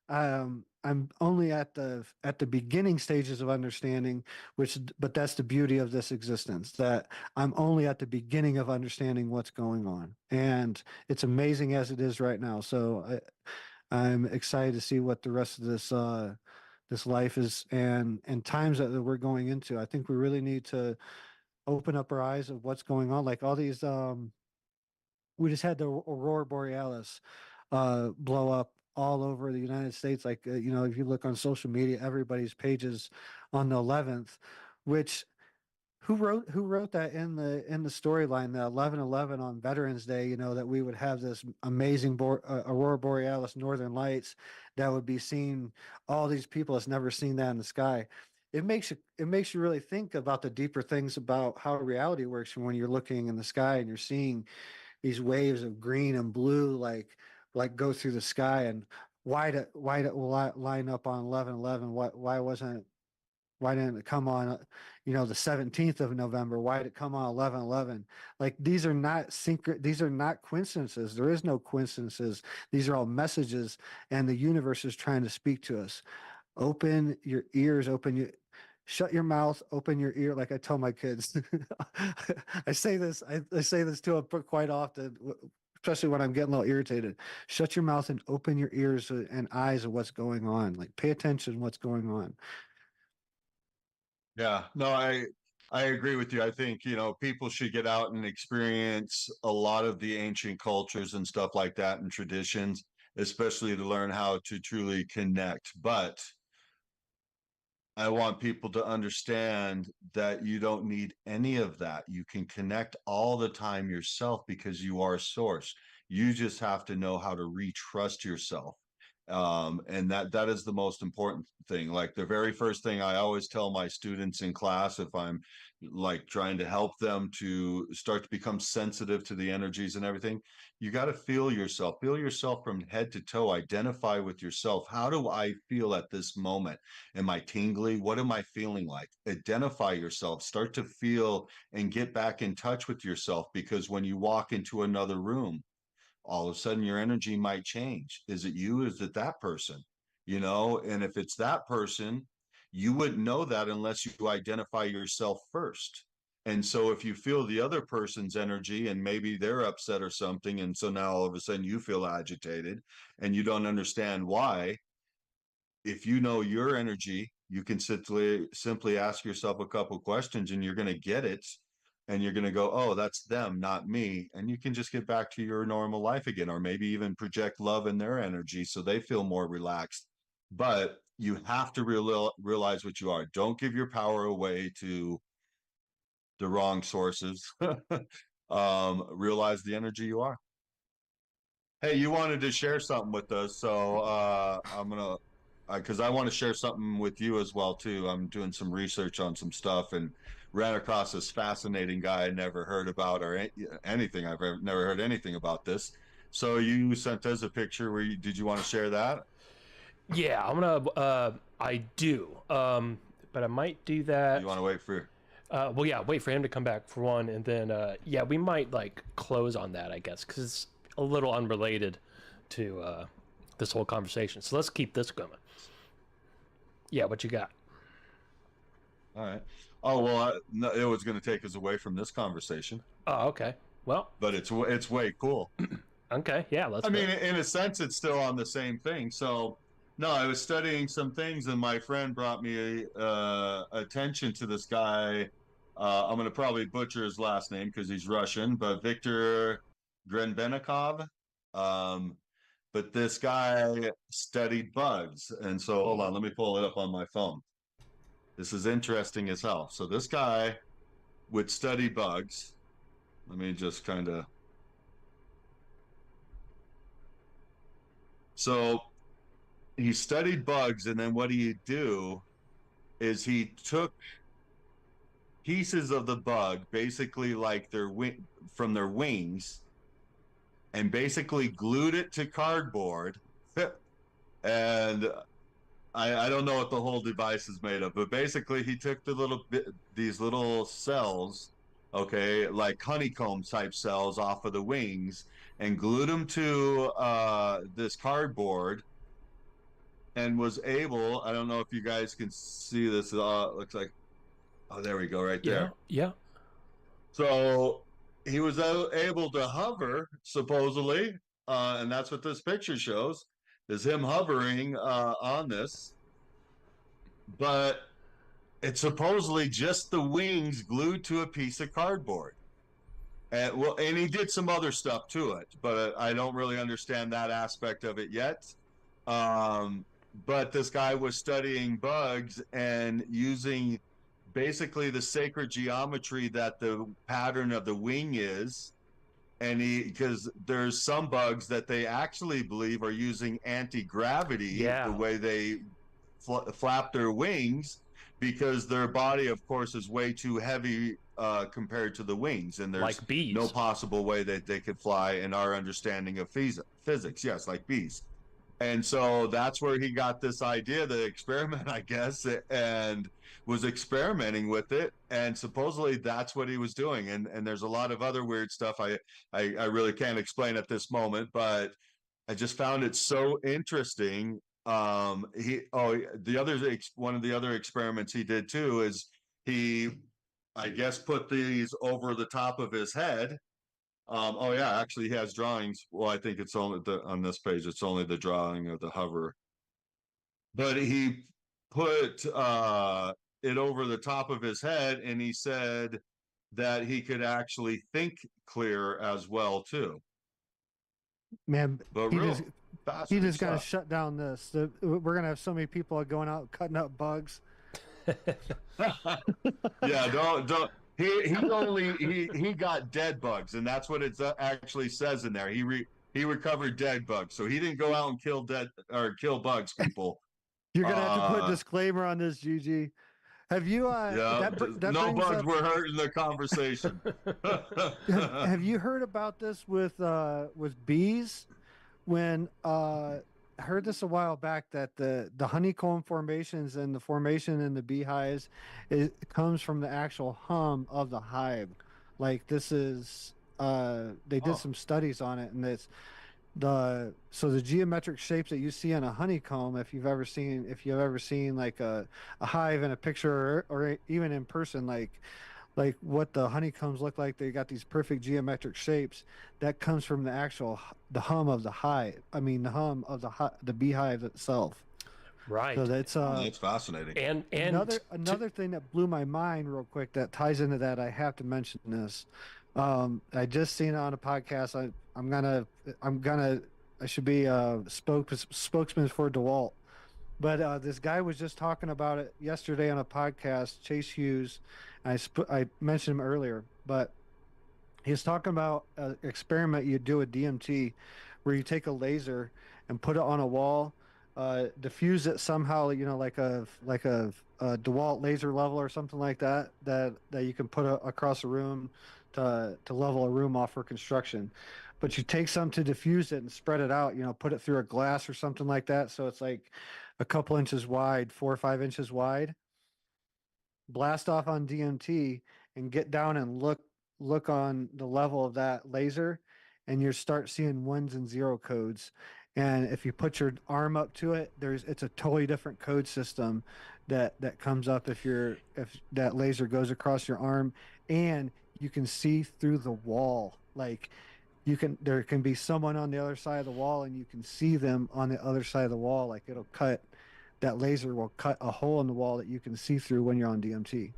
[SPEAKER 3] I'm only at the beginning stages of understanding, but that's the beauty of this existence, that I'm only at the beginning of understanding what's going on, and it's amazing as it is right now. So I'm excited to see what the rest of this life is, and times that we're going into. I think we really need to open up our eyes of what's going on. Like all these, we just had the aurora borealis blow up all over the United States. Like, if you look on social media, everybody's pages on the 11th, which who wrote that in the storyline, the 11/11 on Veterans Day, that we would have this amazing aurora borealis, northern lights, that would be seen. All these people has never seen that in the sky. It makes you really think about the deeper things about how reality works. When you're looking in the sky and you're seeing these waves of green and blue, like go through the sky, and why did line up on 11/11? Why didn't it come on, the 17th of November? Why did it come on 11/11? Like, these are not these are not coincidences. There is no coincidences. These are all messages, and the universe is trying to speak to us. Open your ears, shut your mouth, open your ear. Like I tell my kids, I say this to them quite often, especially when I'm getting a little irritated. Shut your mouth and open your ears and eyes of what's going on. Like, pay attention to what's going on.
[SPEAKER 2] Yeah, no, I agree with you. I think, people should get out and experience a lot of the ancient cultures and stuff like that and traditions, especially to learn how to truly connect. But I want people to understand that you don't need any of that. You can connect all the time yourself because you are source. You just have to know how to retrust yourself. And that is the most important thing. Like, the very first thing I always tell my students in class, if I'm like trying to help them to start to become sensitive to the energies and everything, you got to feel yourself from head to toe, identify with yourself. How do I feel at this moment? Am I tingly? What am I feeling like? Identify yourself, start to feel and get back in touch with yourself, because when you walk into another room, all of a sudden your energy might change. Is it you? Is it that person? And if it's that person, you wouldn't know that unless you identify yourself first. And so if you feel the other person's energy and maybe they're upset or something, and so now all of a sudden you feel agitated and you don't understand why, if you know your energy, you can simply ask yourself a couple questions and you're going to get it. And you're going to go, oh, that's them, not me. And you can just get back to your normal life again, or maybe even project love in their energy so they feel more relaxed. But you have to realize what you are. Don't give your power away to the wrong sources. Realize the energy you are. Hey, you wanted to share something with us, so I'm gonna, because I want to share something with you as well too. I'm doing some research on some stuff and ran across this fascinating guy I never heard about or anything. Never heard anything about this. So you sent us a picture. Did you want to share that?
[SPEAKER 1] Yeah, I'm gonna. I do. But I might do that.
[SPEAKER 2] You want to wait for?
[SPEAKER 1] Well, yeah, wait for him to come back for one, and then yeah, we might like close on that, I guess, because it's a little unrelated to this whole conversation. So let's keep this going. Yeah, what you got?
[SPEAKER 2] All right. Oh well, no, it was going to take us away from this conversation.
[SPEAKER 1] Oh, okay. Well,
[SPEAKER 2] but it's way cool.
[SPEAKER 1] Okay, yeah, let's.
[SPEAKER 2] I mean, in a sense, it's still on the same thing. So, no, I was studying some things, and my friend brought me attention to this guy. I'm going to probably butcher his last name because he's Russian, but Viktor Grenbenikov. But this guy studied bugs, and so hold on, let me pull it up on my phone. This is interesting as hell. So this guy would study bugs. Let me just kind of. So he studied bugs, and then what he'd do is he took pieces of the bug, basically like from their wings, and basically glued it to cardboard. And I don't know what the whole device is made of, but basically he took these little cells, okay, like honeycomb type cells off of the wings, and glued them to this cardboard, and was able, I don't know if you guys can see this, looks like, oh, there we go, right there.
[SPEAKER 1] Yeah.
[SPEAKER 2] So he was able to hover, supposedly, and that's what this picture shows, is him hovering on this. But it's supposedly just the wings glued to a piece of cardboard. And he did some other stuff to it, but I don't really understand that aspect of it yet. But this guy was studying bugs and using basically the sacred geometry that the pattern of the wing is. And because there's some bugs that they actually believe are using anti-gravity, the way they flap their wings, because their body, of course, is way too heavy compared to the wings, and there's
[SPEAKER 1] like bees.
[SPEAKER 2] No possible way that they could fly in our understanding of physics. Yes, like bees. And so that's where he got this idea, the experiment, I guess, and was experimenting with it. And supposedly that's what he was doing. And there's a lot of other weird stuff I really can't explain at this moment, but I just found it so interesting. One of the other experiments he did too is he, I guess, put these over the top of his head. Actually he has drawings. Well, I think it's only on this page, it's only the drawing of the hover. But he put it over the top of his head, and he said that he could actually think clear as well too.
[SPEAKER 3] Man,
[SPEAKER 2] but
[SPEAKER 3] he just got to shut down this. We're gonna have so many people going out cutting up bugs.
[SPEAKER 2] Yeah, don't. He got dead bugs, and that's what it actually says in there. He recovered dead bugs, so he didn't go out and kill bugs, people.
[SPEAKER 3] You're gonna have to put a disclaimer on this, GG. Have you?
[SPEAKER 2] No bugs were hurting the conversation.
[SPEAKER 3] Have you heard about this with bees? When I heard this a while back, that the honeycomb formations and the formation in the beehives, it comes from the actual hum of the hive. Like this is they did some studies on it, and it's the geometric shapes that you see in a honeycomb, if you've ever seen like a hive in a picture or even in person, like like what the honeycombs look like. They got these perfect geometric shapes. That comes from the actual the hum of the hive. I mean, the hum of the beehive itself. So
[SPEAKER 1] Right.
[SPEAKER 3] that's
[SPEAKER 2] Oh, that's fascinating.
[SPEAKER 1] And
[SPEAKER 3] another thing that blew my mind real quick that ties into that. I have to mention this. I just seen it on a podcast. I'm gonna I should be a spokesman for DeWalt. But this guy was just talking about it yesterday on a podcast, Chase Hughes. I mentioned him earlier, but he was talking about an experiment you do with DMT, where you take a laser and put it on a wall, diffuse it somehow, like a DeWalt laser level or something like that, that you can put across a room to level a room off for construction. But you take some to diffuse it and spread it out, put it through a glass or something like that, so it's like a couple inches wide, 4 or 5 inches wide. Blast off on DMT and get down and look on the level of that laser, and you start seeing ones and zero codes. And if you put your arm up to it, it's a totally different code system that comes up if that laser goes across your arm, and you can see through the wall. Like there can be someone on the other side of the wall, and you can see them on the other side of the wall. Like that laser will cut a hole in the wall that you can see through when you're on DMT.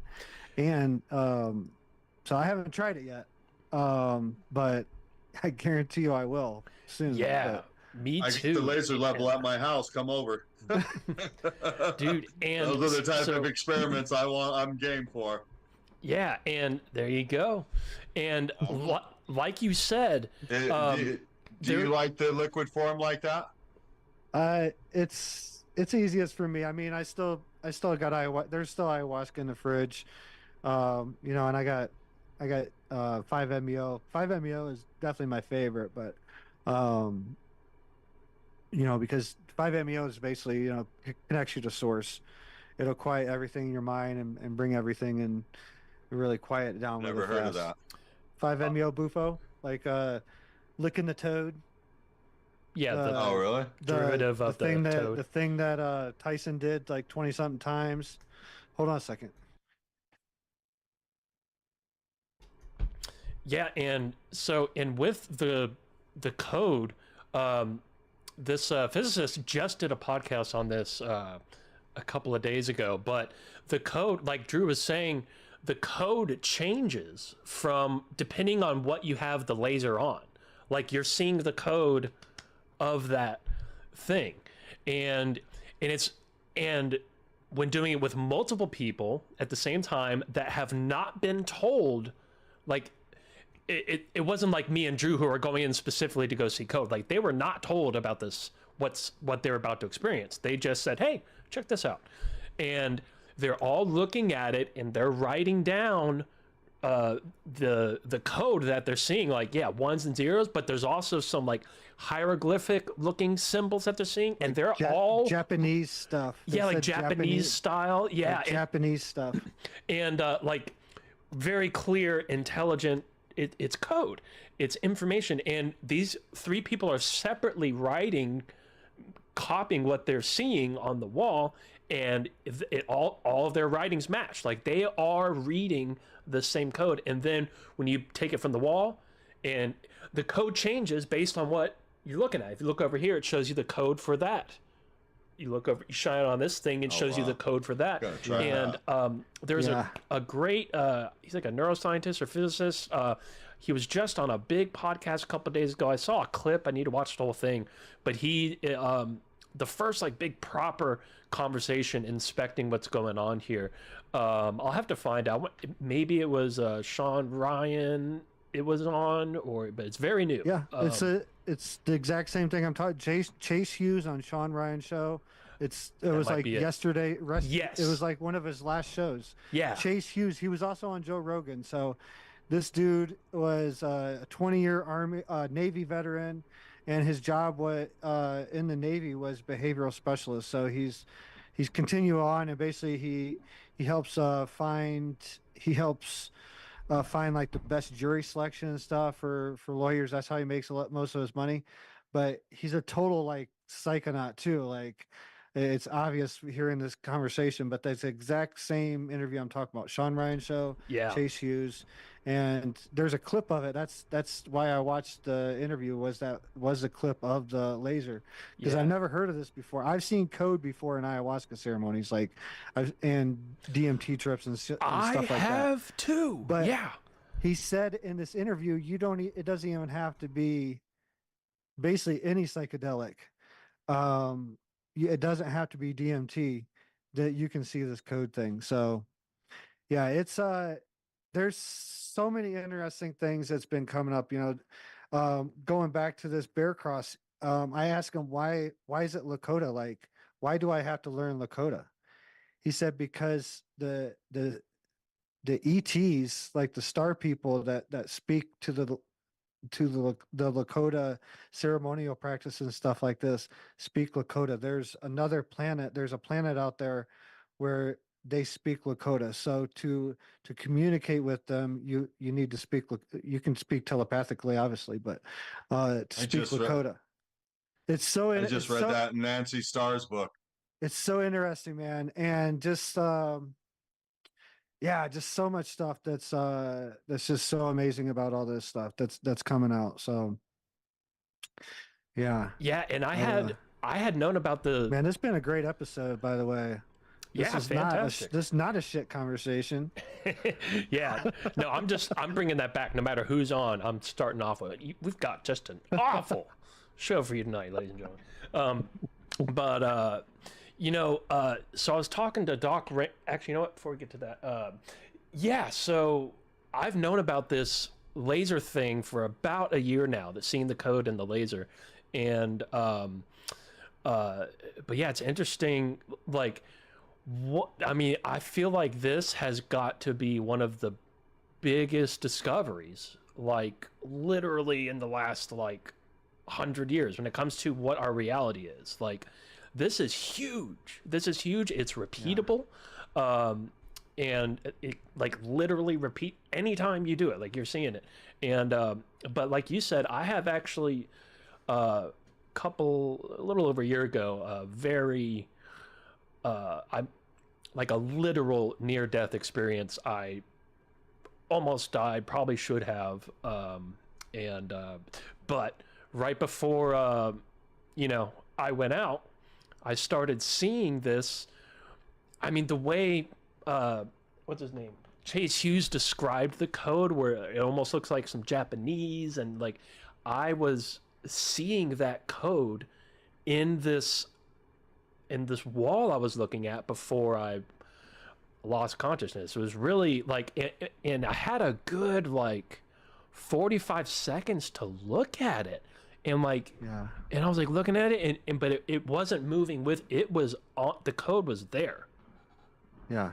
[SPEAKER 3] And so I haven't tried it yet, but I guarantee you I will soon.
[SPEAKER 1] yeah, me
[SPEAKER 2] I
[SPEAKER 1] too.
[SPEAKER 2] get the laser level at my house. Come over.
[SPEAKER 1] Dude, and
[SPEAKER 2] those are the type
[SPEAKER 1] so,
[SPEAKER 2] of experiments I'm game for.
[SPEAKER 1] yeah, and there you go. And like you said,
[SPEAKER 2] Do you like the liquid form like that?
[SPEAKER 3] It's easiest for me. I mean, I still got ayahuasca. There's still ayahuasca in the fridge. And I got 5-MeO. 5-MeO is definitely my favorite, but because 5-MeO is basically, connects you to source. It'll quiet everything in your mind and bring everything and really quiet it down.
[SPEAKER 2] Never heard of that.
[SPEAKER 3] 5-MeO Bufo, like licking the toad.
[SPEAKER 1] yeah,
[SPEAKER 2] Oh, really?
[SPEAKER 1] derivative of the toad.
[SPEAKER 3] The thing that Tyson did like 20 something times. Hold on a second.
[SPEAKER 1] Yeah, and with the code, this physicist just did a podcast on this a couple of days ago. But the code, like Drew was saying, the code changes from depending on what you have the laser on. Like you're seeing the code of that thing, and when doing it with multiple people at the same time that have not been told, like it wasn't like me and Drew who are going in specifically to go see code. Like they were not told about this, what they're about to experience. They just said, hey, check this out, and they're all looking at it and they're writing down the code that they're seeing, like ones and zeros, but there's also some like hieroglyphic looking symbols that they're seeing, and they're all
[SPEAKER 3] Japanese stuff.
[SPEAKER 1] like Japanese style,
[SPEAKER 3] like Japanese stuff,
[SPEAKER 1] and like very clear, intelligent. It's code, it's information, and these three people are separately writing, copying what they're seeing on the wall, and all of their writings match. Like they are reading the same code, and then when you take it from the wall, and the code changes based on what you're looking at. If you look over here, it shows you the code for that. You look over, you shine on this thing, it shows you the code for that. And there's a great he's like a neuroscientist or physicist. He was just on a big podcast a couple of days ago. I saw a clip. I need to watch the whole thing, but he the first like big proper conversation inspecting what's going on here. I'll have to find out. Maybe it was Sean Ryan it was on, but it's very new.
[SPEAKER 3] Yeah, it's the exact same thing I'm talking. Chase Hughes on Sean Ryan's show. It was like yesterday.
[SPEAKER 1] Yes,
[SPEAKER 3] it was like one of his last shows.
[SPEAKER 1] Yeah,
[SPEAKER 3] Chase Hughes. He was also on Joe Rogan. So this dude was a 20-year Army Navy veteran, and his job in the Navy was behavioral specialist. So he's continue on, and basically he helps find like the best jury selection and stuff for lawyers. That's how he makes most of his money. But he's a total like psychonaut too. Like It's obvious hearing this conversation, but that's the exact same interview I'm talking about. Sean Ryan show,
[SPEAKER 1] Yeah.
[SPEAKER 3] Chase Hughes, and there's a clip of it. That's why I watched the interview. Was the clip of the laser, because
[SPEAKER 1] Yeah.
[SPEAKER 3] I've never heard of this before. I've seen code before in ayahuasca ceremonies, like and DMT trips and stuff
[SPEAKER 1] I
[SPEAKER 3] like that.
[SPEAKER 1] have too.
[SPEAKER 3] But
[SPEAKER 1] Yeah.
[SPEAKER 3] he said in this interview, it doesn't even have to be basically any psychedelic. It doesn't have to be DMT that you can see this code thing. So yeah, it's there's so many interesting things that's been coming up, going back to this bear cross. I asked him why is it Lakota? Like, why do I have to learn Lakota? He said because the ETs, like the star people that speak to the Lakota ceremonial practice and stuff like this, speak Lakota. There's a planet out there where they speak Lakota. So to communicate with them, you need to you can speak telepathically, obviously, but to speak Lakota.
[SPEAKER 2] I just read that in Nancy Starr's book.
[SPEAKER 3] It's so interesting, man. And just yeah, just so much stuff that's just so amazing about all this stuff that's coming out. So yeah.
[SPEAKER 1] Yeah, and I had known about the
[SPEAKER 3] Man, it's been a great episode, by the way.
[SPEAKER 1] Yeah, fantastic.
[SPEAKER 3] This is not a shit conversation.
[SPEAKER 1] Yeah, no, I'm bringing that back. No matter who's on, I'm starting off with it. We've got just an awful show for you tonight, ladies and gentlemen. But so I was talking to Doc. Actually, you know what? Before we get to that, yeah. So I've known about this laser thing for about a year now. That's seeing the code in the laser, and but yeah, it's interesting. Like, what I mean, I feel like this has got to be one of the biggest discoveries, like literally in the last 100 years, when it comes to what our reality is. Like, this is huge. It's repeatable. Yeah. And it like literally repeat anytime you do it, like you're seeing it. And but like you said, I have actually a little over a year ago, I'm like a literal near-death experience. I almost died, probably should have, but right before I went out, I started seeing this. I mean, the way what's his name, Chase Hughes, described the code, where it almost looks like some Japanese, and like I was seeing that code in this wall I was looking at before I lost consciousness. It was really and I had a good 45 seconds to look at it, and and I was looking at it, but it wasn't moving with it. Was on, the code was there.
[SPEAKER 3] Yeah.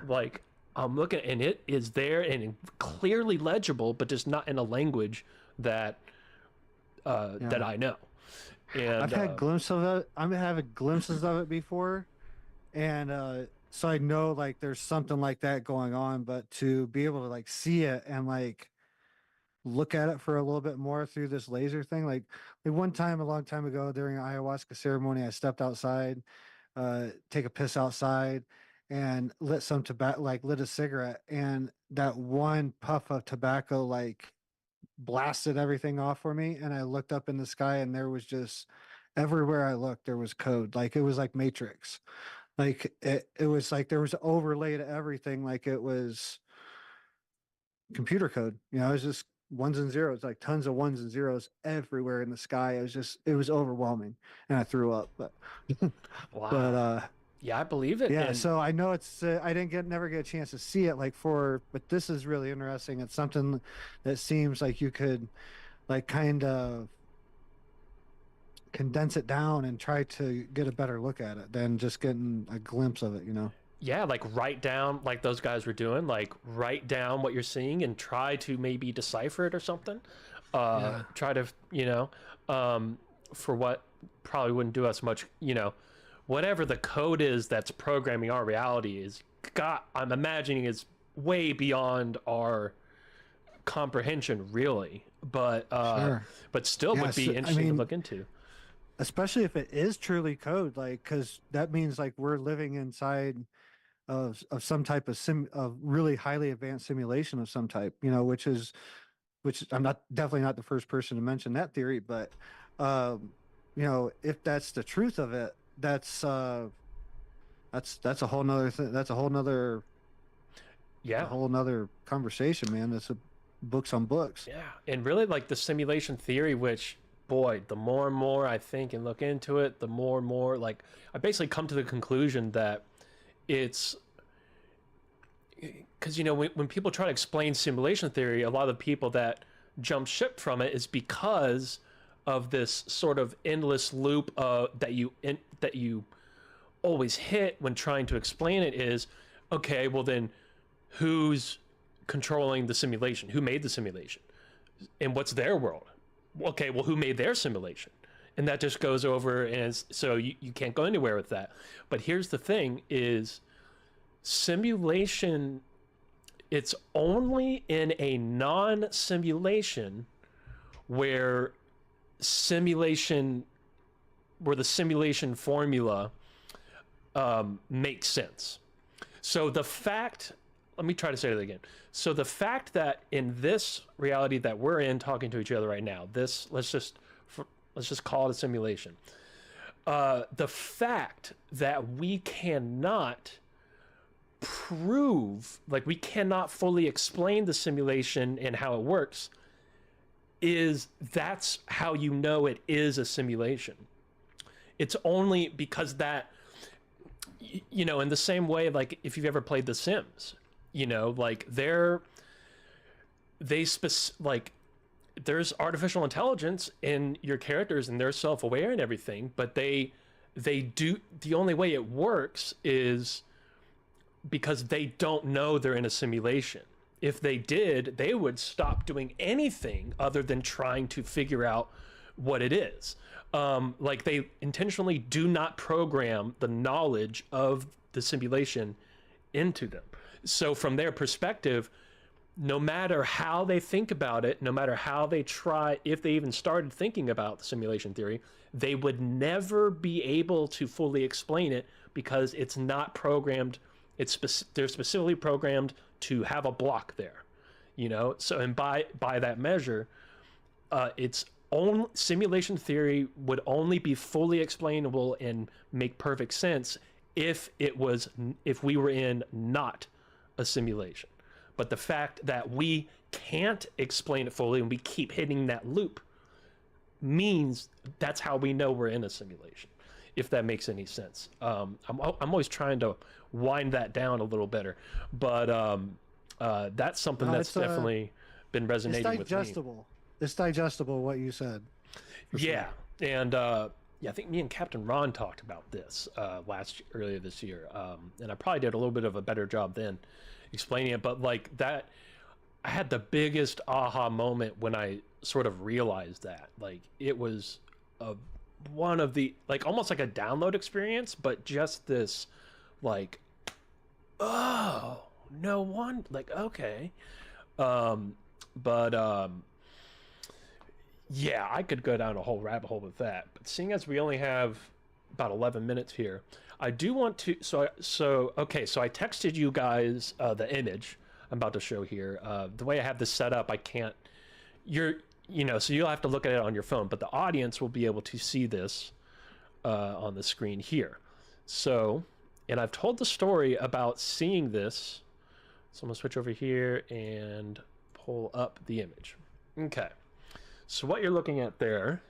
[SPEAKER 1] I'm looking, and it is there and clearly legible, but just not in a language that that I know. And
[SPEAKER 3] I've had glimpses of it. I'm having glimpses of it before, and so I know there's something like that going on. But to be able to see it and look at it for a little bit more through this laser thing, like one time a long time ago during an ayahuasca ceremony, I stepped outside, take a piss outside, and lit some tobacco, lit a cigarette, and that one puff of tobacco blasted everything off for me. And I looked up in the sky, and there was just everywhere I looked, there was code. It was like Matrix. It was there was overlay to everything, it was computer code. It was just ones and zeros, tons of ones and zeros everywhere in the sky. It was overwhelming, and I threw up. But
[SPEAKER 1] wow.
[SPEAKER 3] But
[SPEAKER 1] yeah, I believe it.
[SPEAKER 3] Yeah,
[SPEAKER 1] and
[SPEAKER 3] so I know it's I never get a chance to see it but this is really interesting. It's something that seems like you could kind of condense it down and try to get a better look at it than just getting a glimpse of it,
[SPEAKER 1] Yeah, write down, those guys were doing, write down what you're seeing and try to maybe decipher it or something. Try to, for what probably wouldn't do us much, whatever the code is that's programming our reality I'm imagining is way beyond our comprehension, really. But
[SPEAKER 3] sure.
[SPEAKER 1] But still would be interesting to look into.
[SPEAKER 3] especially if it is truly code, like, because that means like we're living inside of some type of really highly advanced simulation of some type, which I'm not definitely not the first person to mention that theory, but if that's the truth of it, that's a whole nother thing. That's a whole nother
[SPEAKER 1] Yeah.
[SPEAKER 3] a whole nother conversation, man. That's books on books.
[SPEAKER 1] Yeah. And really, like the simulation theory, which, boy, the more and more I think and look into it, the more and more, like, I basically come to the conclusion that it's because, when people try to explain simulation theory, a lot of the people that jump ship from it is because of this sort of endless loop that you always hit when trying to explain it is, okay, well then who's controlling the simulation? Who made the simulation? And what's their world? Okay, well, who made their simulation? And that just goes over, and so you can't go anywhere with that. But here's the thing is simulation, it's only in a non-simulation where the simulation formula makes sense. So let me try to say it again. So the fact that in this reality that we're in, talking to each other right now, let's just call it a simulation. The fact that we cannot prove, like we cannot fully explain the simulation and how it works, that's how you know it is a simulation. It's only because that, in the same way, like if you've ever played The Sims, like there's artificial intelligence in your characters and they're self-aware and everything, but they do, the only way it works is because they don't know they're in a simulation. If they did, they would stop doing anything other than trying to figure out what it is. Like they intentionally do not program the knowledge of the simulation into them. So from their perspective, no matter how they think about it, no matter how they try, if they even started thinking about the simulation theory, they would never be able to fully explain it because it's not programmed. They're specifically programmed to have a block there, So, and by that measure, it's only simulation theory would only be fully explainable and make perfect sense if we were in not a simulation. But the fact that we can't explain it fully and we keep hitting that loop means that's how we know we're in a simulation, if that makes any sense. I'm always trying to wind that down a little better, but that's something that's definitely been resonating with me.
[SPEAKER 3] It's digestible what you said.
[SPEAKER 1] Yeah, sure. And I think me and Captain Ron talked about this earlier this year, and I probably did a little bit of a better job then explaining it. But like that, I had the biggest aha moment when I sort of realized that. Like it was one of the, like almost like a download experience, but just this like, oh, no one, like, okay. Yeah, I could go down a whole rabbit hole with that. But seeing as we only have about 11 minutes here, I do want to, okay, so I texted you guys the image I'm about to show here. The way I have this set up, I can't, so you'll have to look at it on your phone, but the audience will be able to see this on the screen here. So, and I've told the story about seeing this. So I'm gonna switch over here and pull up the image. Okay. So what you're looking at there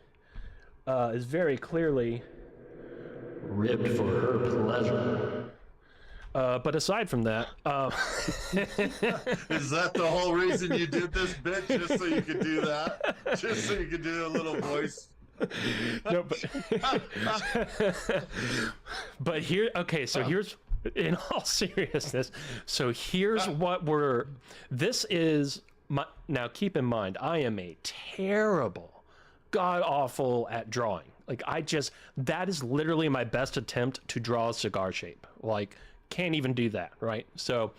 [SPEAKER 1] is very clearly ribbed for her pleasure. But aside from that,
[SPEAKER 2] is that the whole reason you did this bit? Just so you could do that? Just so you could do a little voice?
[SPEAKER 1] No, but here, okay, so here's, in all seriousness, so here's what this is, now keep in mind, I am a terrible, god-awful at drawing. Like, that is literally my best attempt to draw a cigar shape. Like, can't even do that, right? So,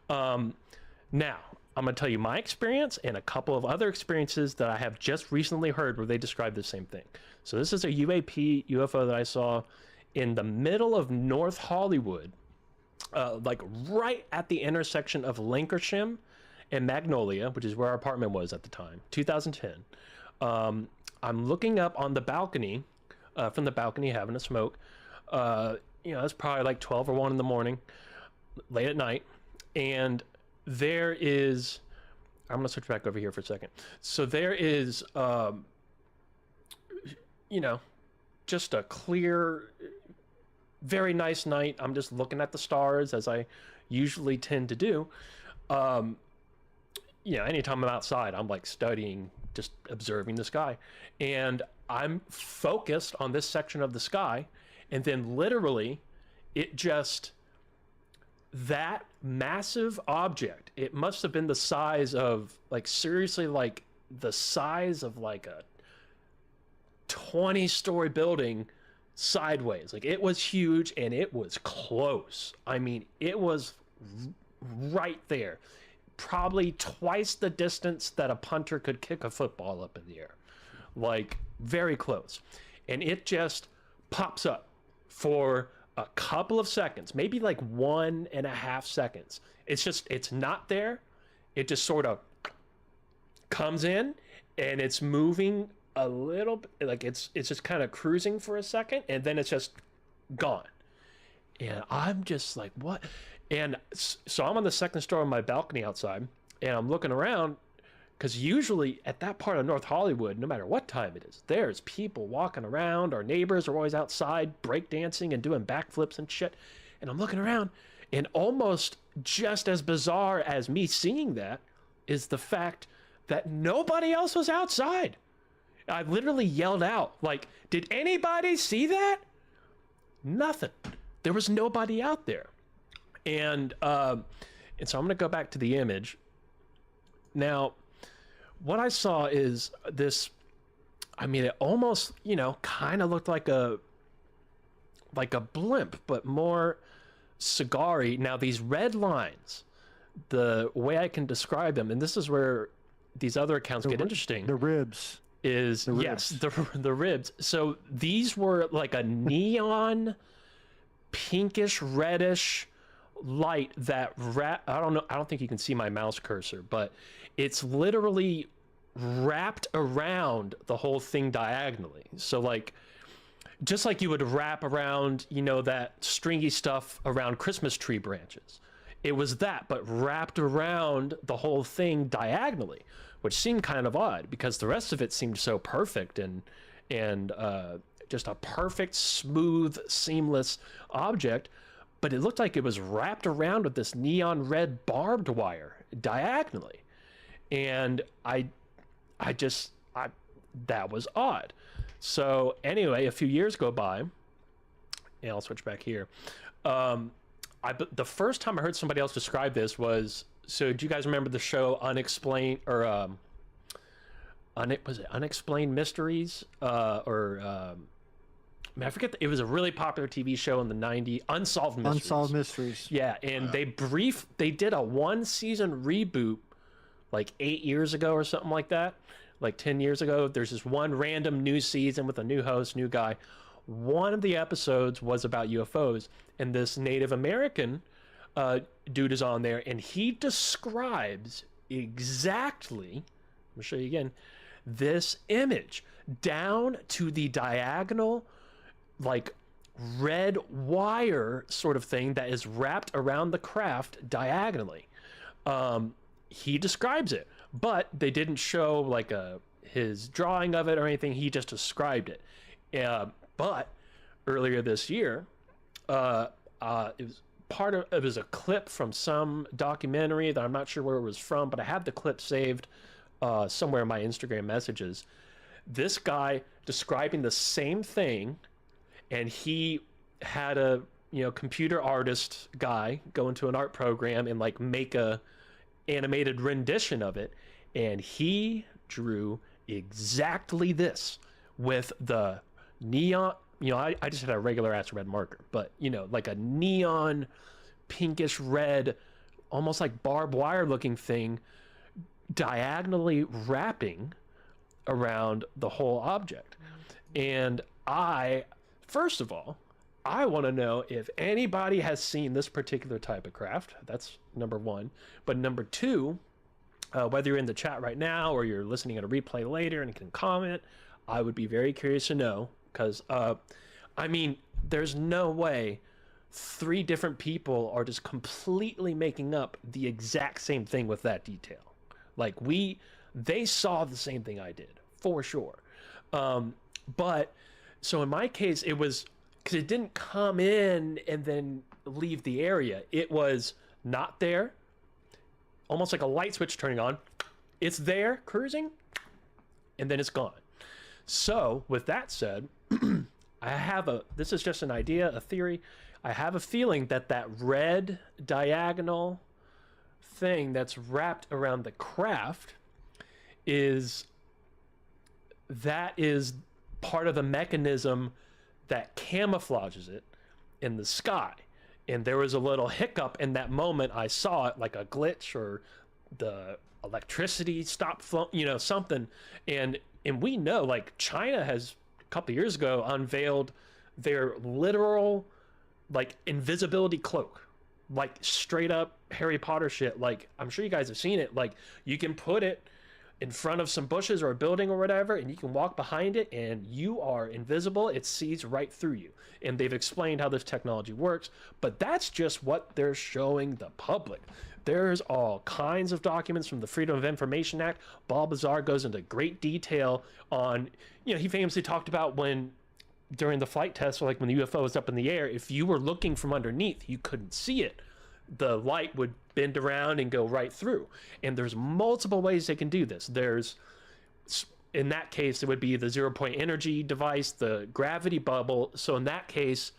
[SPEAKER 1] now, I'm going to tell you my experience and a couple of other experiences that I have just recently heard where they describe the same thing. So this is a UFO that I saw in the middle of North Hollywood, like right at the intersection of Lancashire and Magnolia, which is where our apartment was at the time, 2010. I'm looking up on the balcony, from the balcony having a smoke. It's probably like 12 or 1 in the morning, late at night. And there is, I'm gonna switch back over here for a second. So there is, just a clear, very nice night. I'm just looking at the stars as I usually tend to do. Anytime I'm outside, I'm like studying, just observing the sky. And I'm focused on this section of the sky. And then literally, that massive object, it must have been the size of, like, seriously, like the size of like a 20-story building sideways. Like, it was huge and it was close. I mean, it was right there. Probably twice the distance that a punter could kick a football up in the air. Like, very close. And it just pops up for a couple of seconds, maybe like 1.5 seconds. It's not there. It just sort of comes in and it's moving a little bit, like it's just kind of cruising for a second, and then it's just gone. And I'm just like, what? And so I'm on the second story of my balcony outside, and I'm looking around, because usually at that part of North Hollywood, no matter what time it is, there's people walking around. Our neighbors are always outside breakdancing and doing backflips and shit. And I'm looking around, and almost just as bizarre as me seeing that is the fact that nobody else was outside. I literally yelled out, like, did anybody see that? Nothing. There was nobody out there. And so I'm going to go back to the image. Now, what I saw is this, I mean, it almost, kind of looked like a blimp, but more cigar-y. Now, these red lines, the way I can describe them, and this is where these other accounts get interesting.
[SPEAKER 3] The ribs.
[SPEAKER 1] Yes, the ribs. So these were like a neon pinkish reddish light that I don't think you can see my mouse cursor, but it's literally wrapped around the whole thing diagonally. So like, just like you would wrap around, that stringy stuff around Christmas tree branches. It was that, but wrapped around the whole thing diagonally, which seemed kind of odd because the rest of it seemed so perfect and just a perfect, smooth, seamless object. But it looked like it was wrapped around with this neon red barbed wire diagonally. And that was odd. So anyway, a few years go by, and I'll switch back here. The first time I heard somebody else describe this was, so do you guys remember the show Unexplained, or was it Unexplained Mysteries? I forget. It was a really popular TV show in the 90s, Unsolved Mysteries.
[SPEAKER 3] Unsolved Mysteries.
[SPEAKER 1] Yeah, and they did a 1-season reboot like 8 years ago or something like that, like 10 years ago. There's this one random new season with a new host, new guy. One of the episodes was about UFOs, and this Native American dude is on there, and he describes exactly, I'm gonna show you again, this image down to the diagonal, like red wire sort of thing that is wrapped around the craft diagonally. He describes it, but they didn't show like his drawing of it or anything. He just described it. But earlier this year, it was a clip from some documentary that I'm not sure where it was from, but I have the clip saved somewhere in my Instagram messages. This guy describing the same thing, and he had a computer artist guy go into an art program and like make a animated rendition of it, and he drew exactly this with the neon. I just had a regular ass red marker, but like a neon pinkish red, almost like barbed wire looking thing diagonally wrapping around the whole object. And first of all, I want to know if anybody has seen this particular type of craft. That's number one. But number two, whether you're in the chat right now or you're listening at a replay later and you can comment, I would be very curious to know, because I mean, there's no way 3 different people are just completely making up the exact same thing with that detail. Like they saw the same thing I did, for sure. But so in my case, it was because it didn't come in and then leave the area. It was not there, almost like a light switch turning on. It's there, cruising, and then it's gone. So with that said, this is just an idea, a theory. I have a feeling that red diagonal thing that's wrapped around the craft is part of the mechanism that camouflages it in the sky. And there was a little hiccup in that moment. I saw it, like a glitch, or the electricity stopped flowing, something. And we know, like, China has a couple years ago unveiled their literal, like, invisibility cloak, like straight up Harry Potter shit. Like, I'm sure you guys have seen it. Like, you can put it in front of some bushes or a building or whatever, and you can walk behind it and you are invisible. It sees right through you. And they've explained how this technology works, but that's just what they're showing the public. There's all kinds of documents from the Freedom of Information Act. Bob Lazar goes into great detail on, he famously talked about when during the flight test, like when the UFO was up in the air, if you were looking from underneath, you couldn't see it. The light would bend around and go right through. And there's multiple ways they can do this. In that case, it would be the 0-point energy device, the gravity bubble. So in that case,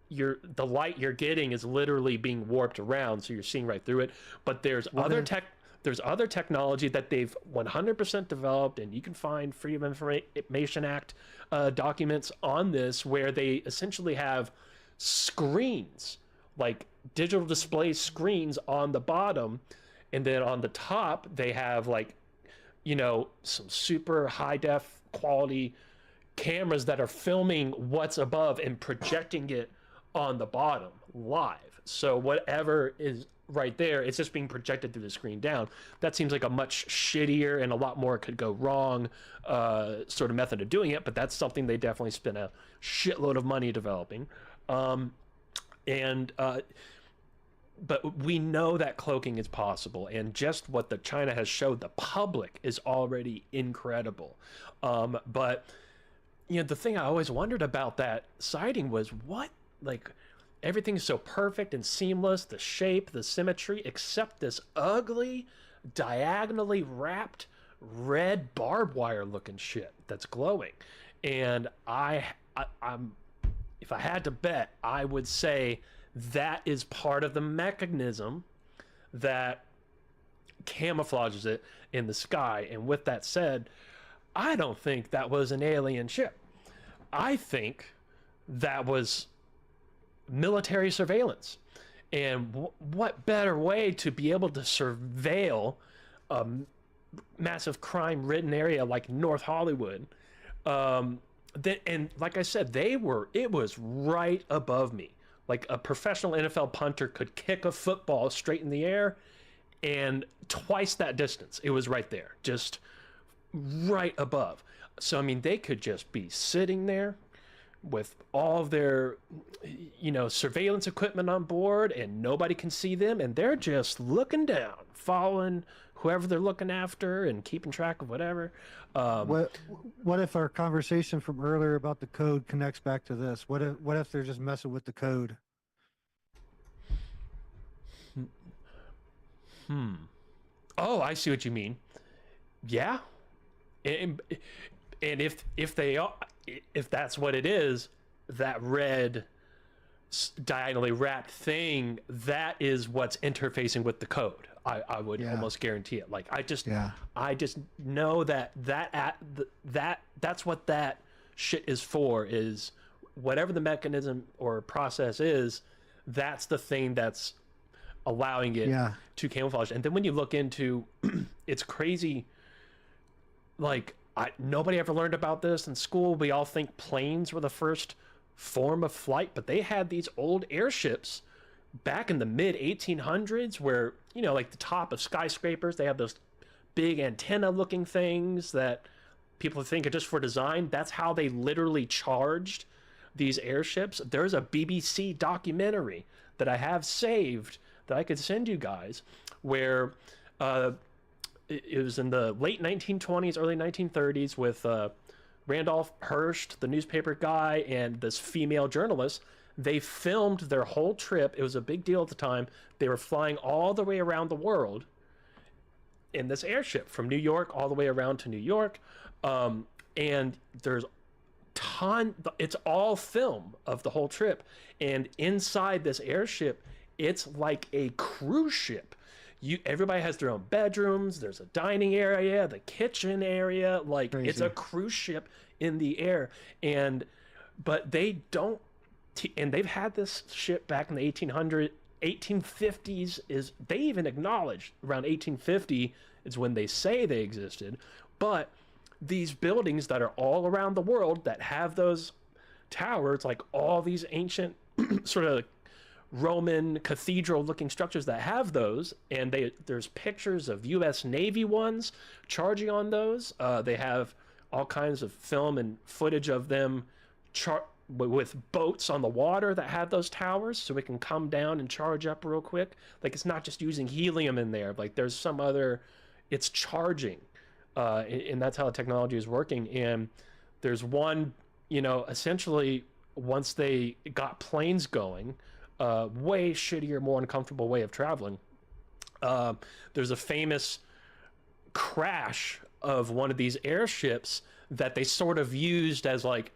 [SPEAKER 1] the light you're getting is literally being warped around, so you're seeing right through it. But there's other technology that they've 100% developed, and you can find Freedom of Information Act documents on this, where they essentially have screens, like digital display screens on the bottom, and then on the top they have, like, some super high def quality cameras that are filming what's above and projecting it on the bottom live. So whatever is right there, it's just being projected through the screen down. That seems like a much shittier and a lot more could go wrong sort of method of doing it, but that's something they definitely spent a shitload of money developing. But we know that cloaking is possible, and just what the China has showed the public is already incredible. But the thing I always wondered about that sighting was everything's so perfect and seamless, the shape, the symmetry, except this ugly, diagonally wrapped red barbed wire looking shit that's glowing. And I'm if I had to bet, I would say that is part of the mechanism that camouflages it in the sky. And with that said, I don't think that was an alien ship. I think that was military surveillance. And what better way to be able to surveil a massive crime-ridden area like North Hollywood? And like I said, it was right above me. Like a professional NFL punter could kick a football straight in the air, and twice that distance, it was right there, just right above. So, I mean, they could just be sitting there with all of their, surveillance equipment on board, and nobody can see them, and they're just looking down, following whoever they're looking after and keeping track of whatever.
[SPEAKER 3] What if our conversation from earlier about the code connects back to this? What if they're just messing with the code?
[SPEAKER 1] Oh, I see what you mean. Yeah. And if they are, if that's what it is, that red diagonally wrapped thing, that is what's interfacing with the code. I would almost guarantee it. Like I just know that's what that shit is for, is whatever the mechanism or process is, that's the thing that's allowing it to camouflage. And then when you look into it's crazy. Like, nobody ever learned about this in school. We all think planes were the first form of flight, but they had these old airships back in the mid 1800s where, you know, like the top of skyscrapers, they have those big antenna looking things that people think are just for design. That's how they literally charged these airships. There's a BBC documentary that I have saved that I could send you guys where it was in the late 1920s, early 1930s with Randolph Hearst, the newspaper guy, and this female journalist. They filmed their whole trip. It was a big deal at the time. They were flying all the way around the world in this airship from New York all the way around to New York. And there's it's all film of the whole trip. And inside this airship, it's like a cruise ship. Everybody has their own bedrooms. There's a dining area, the kitchen area. Like,
[SPEAKER 3] Crazy.
[SPEAKER 1] it's a cruise ship in the air. But they don't, and they've had this ship back in the 1850s. They even acknowledged around 1850 is when they say they existed. But these buildings that are all around the world that have those towers, like all these ancient sort of Roman cathedral looking structures that have those, and there's pictures of US Navy ones charging on those. They have all kinds of film and footage of them with boats on the water that have those towers, so it can come down and charge up real quick. Like, it's not just using helium in there, like there's some other, it's charging, and that's how the technology is working. And there's one, you know, essentially once they got planes going, way shittier, more uncomfortable way of traveling. There's a famous crash of one of these airships that they sort of used as like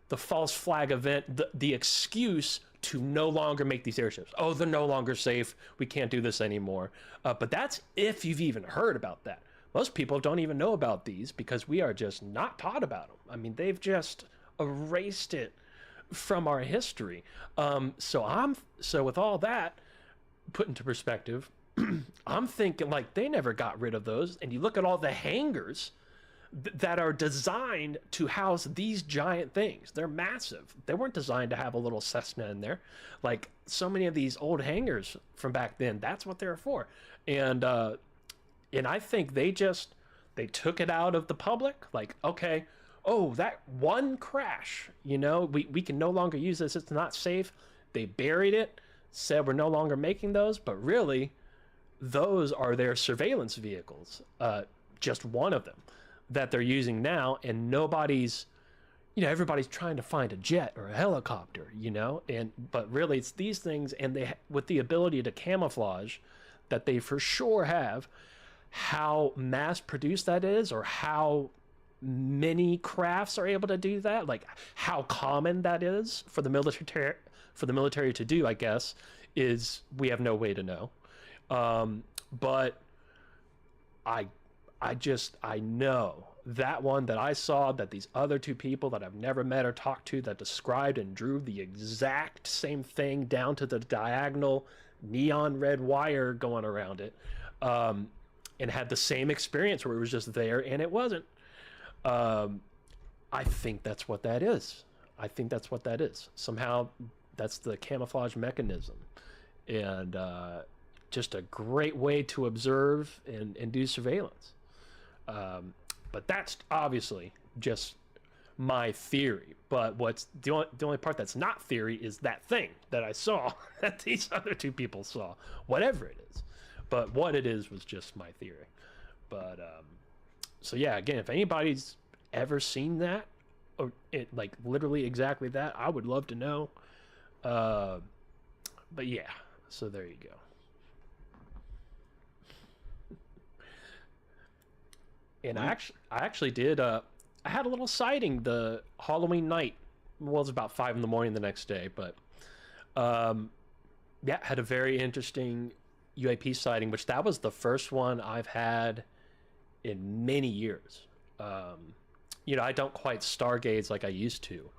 [SPEAKER 1] the false flag event, the excuse to no longer make these airships. Oh, they're no longer safe. We can't do this anymore. But that's if you've even heard about that. Most people don't even know about these because we are just not taught about them. I mean, they've just erased it from our history. So with all that put into perspective, I'm thinking, like, they never got rid of those. And you look at all the hangars that are designed to house these giant things. They're massive. They weren't designed to have a little Cessna in there. Like, so many of these old hangars from back then, that's what they're for. And I think they took it out of the public. Like, okay, oh, that one crash, you know, we can no longer use this. It's not safe. They buried it, said we're no longer making those, but really, those are their surveillance vehicles. Just one of them that they're using now, and nobody's, you know, everybody's trying to find a jet or a helicopter, you know, but really it's these things, and they, with the ability to camouflage that they for sure have, how mass produced that is, or how many crafts are able to do that, like how common that is for the military to do, I guess, is, we have no way to know. But I know that one that I saw, that these other two people that I've never met or talked to that described and drew the exact same thing down to the diagonal neon red wire going around it, and had the same experience where it was just there and it wasn't. I think that's what that is. Somehow that's the camouflage mechanism, and just a great way to observe and do surveillance. But that's obviously just my theory. But what's the only part that's not theory is that thing that I saw that these other two people saw, whatever it is. But what it is was just my theory. But so yeah, again, if anybody's ever seen that, or it, like literally exactly that, I would love to know. But yeah, so there you go. And I actually did. I had a little sighting the Halloween night. Well, it was about 5 a.m. the next day, but yeah, had a very interesting UAP sighting, which that was the first one I've had in many years. You know, I don't quite stargaze like I used to,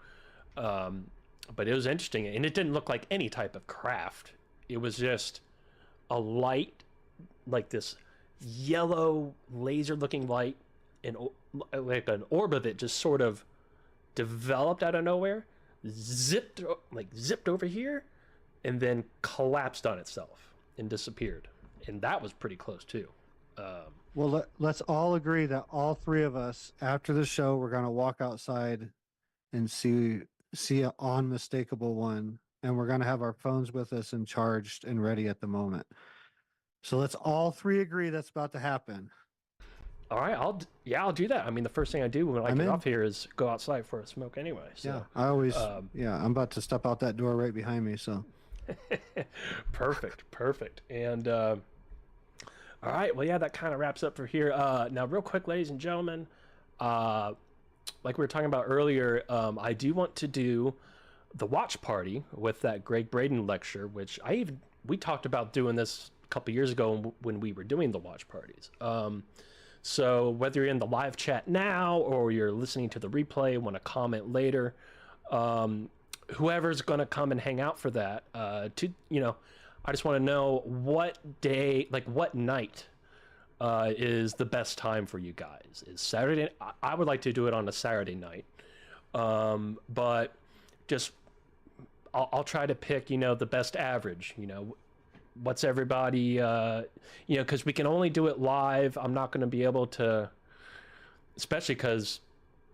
[SPEAKER 1] but it was interesting, and it didn't look like any type of craft. It was just a light, like this yellow laser-looking light, and like an orb of it just sort of developed out of nowhere, zipped over here, and then collapsed on itself and disappeared. And that was pretty close too.
[SPEAKER 3] Well, let's all agree that all three of us, after the show, we're gonna walk outside and see an unmistakable one, and we're gonna have our phones with us and charged and ready at the moment. So let's all three agree that's about to happen.
[SPEAKER 1] All right, I'll do that. I mean, the first thing I do when I
[SPEAKER 3] I'm
[SPEAKER 1] get
[SPEAKER 3] in.
[SPEAKER 1] off here is go outside for a smoke anyway. So.
[SPEAKER 3] Yeah, I always. Yeah, I'm about to step out that door right behind me. So.
[SPEAKER 1] Perfect. And all right, well, yeah, that kind of wraps up for here. Now, real quick, ladies and gentlemen, like we were talking about earlier, I do want to do the watch party with that Greg Braden lecture, which we talked about doing this a couple years ago when we were doing the watch parties. So whether you're in the live chat now or you're listening to the replay and want to comment later, whoever's going to come and hang out for that, I just want to know what day, like what night is the best time for you guys. Is Saturday? I would like to do it on a Saturday night, but just I'll try to pick, the best average, what's everybody, because we can only do it live. I'm not going to be able to, especially because,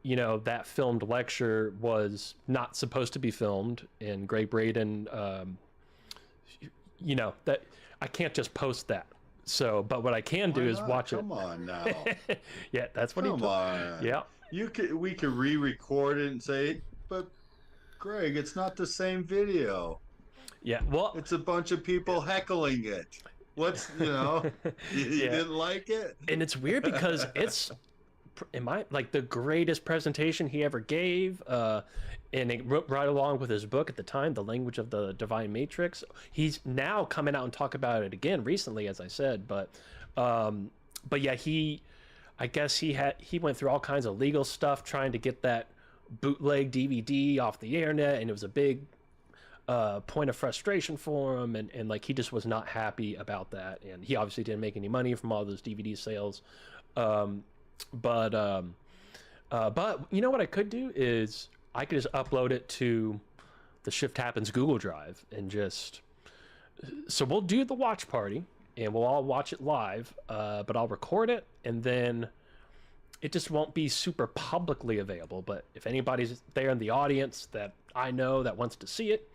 [SPEAKER 1] that filmed lecture was not supposed to be filmed, and Greg Braden, that I can't just post that. So, but what I can do is watch it.
[SPEAKER 2] Come on now.
[SPEAKER 1] Yeah, that's what
[SPEAKER 2] Come on.
[SPEAKER 1] Yeah.
[SPEAKER 2] We could re-record it and say, but Greg, it's not the same video.
[SPEAKER 1] Yeah, well,
[SPEAKER 2] it's a bunch of people heckling it. What's you didn't like it?
[SPEAKER 1] And it's weird because it's the greatest presentation he ever gave, and it wrote right along with his book at the time, The Language of the Divine Matrix. He's now coming out and talk about it again recently, as I said, but yeah, I guess he went through all kinds of legal stuff trying to get that bootleg DVD off the internet, and it was a big point of frustration for him, and like he just was not happy about that, and he obviously didn't make any money from all those DVD sales. But you know what I could do is I could just upload it to the Shift Happens Google Drive, and so we'll do the watch party and we'll all watch it live, but I'll record it, and then it just won't be super publicly available. But if anybody's there in the audience that I know that wants to see it,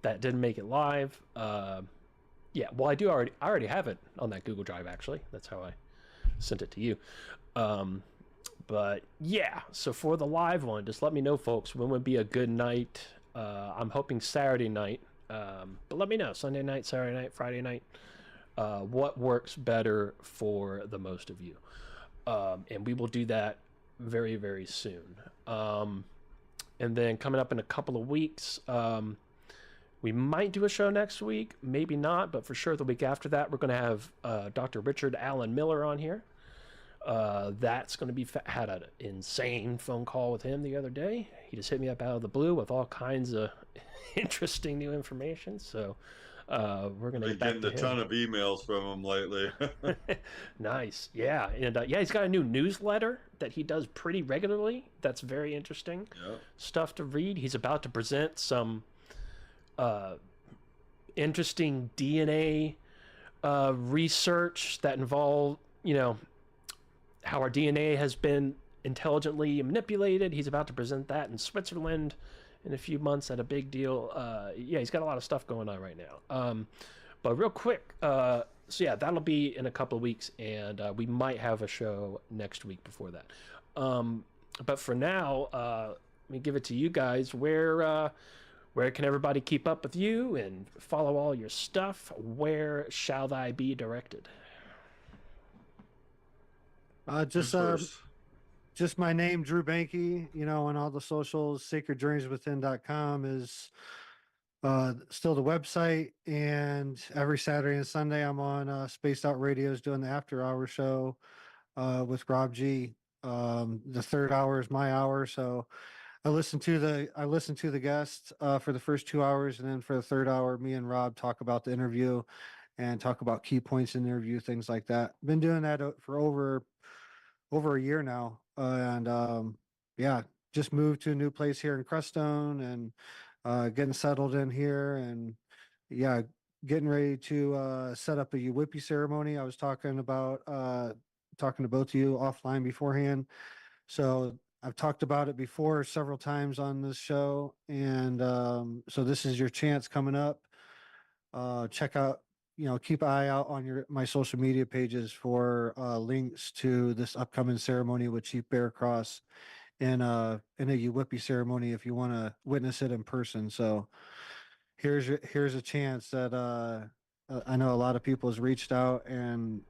[SPEAKER 1] that didn't make it live, yeah, well, I already have it on that Google Drive, actually. That's how I sent it to you. But yeah, so for the live one, just let me know, folks, when would be a good night. I'm hoping Saturday night, but let me know, Sunday night, Saturday night, Friday night, what works better for the most of you. And we will do that very, very soon. And then coming up in a couple of weeks, we might do a show next week, maybe not, but for sure the week after that, we're going to have Dr. Richard Allen Miller on here. That's going to be had an insane phone call with him the other day. He just hit me up out of the blue with all kinds of interesting new information. So we're going to get back to him.
[SPEAKER 2] Getting a ton of emails from him lately.
[SPEAKER 1] Nice. Yeah. And yeah, he's got a new newsletter that he does pretty regularly. That's very interesting.
[SPEAKER 2] Yep. Stuff
[SPEAKER 1] to read. He's about to present some interesting DNA research that involve, how our DNA has been intelligently manipulated. He's about to present that in Switzerland in a few months at a big deal. Yeah, he's got a lot of stuff going on right now. But real quick, so yeah, that'll be in a couple of weeks, and we might have a show next week before that. But for now, let me give it to you guys. Where can everybody keep up with you and follow all your stuff? Where shall I be directed?
[SPEAKER 3] Just my name, Drew Bankey, on all the socials. sacredjourneyswithin.com is still the website, and every Saturday and Sunday I'm on Spaced Out Radios doing the after hour show with Rob G. The third hour is my hour, so I listen to the guests for the first 2 hours, and then for the third hour, me and Rob talk about the interview. and talk about key points in the interview, things like that. Been doing that for over a year now, and yeah, just moved to a new place here in Crestone, and getting settled in here, and yeah, getting ready to set up a Whippy ceremony. I was talking to both of you offline beforehand, so I've talked about it before several times on this show, and so this is your chance coming up. Check out, keep an eye out on my social media pages for links to this upcoming ceremony with Chief Bear Cross in a Whippy ceremony if you want to witness it in person. So here's a chance that I know a lot of people has reached out, and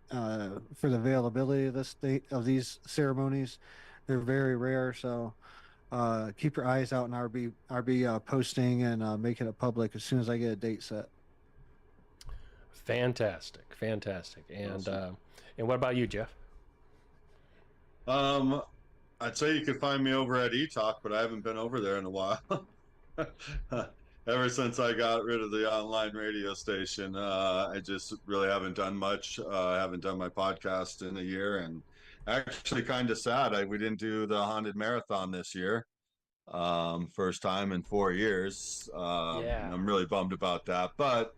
[SPEAKER 3] for the availability of these ceremonies, they're very rare. So keep your eyes out, and I'll be posting and making it public as soon as I get a date set.
[SPEAKER 1] Fantastic. And
[SPEAKER 2] Awesome.
[SPEAKER 1] and what about you, Jeff?
[SPEAKER 2] I'd say you could find me over at eTalk, but I haven't been over there in a while. Ever since I got rid of the online radio station, I just really haven't done much. I haven't done my podcast in a year, and actually kind of sad. We didn't do the Haunted Marathon this year. First time in 4 years.
[SPEAKER 1] Yeah.
[SPEAKER 2] I'm really bummed about that, but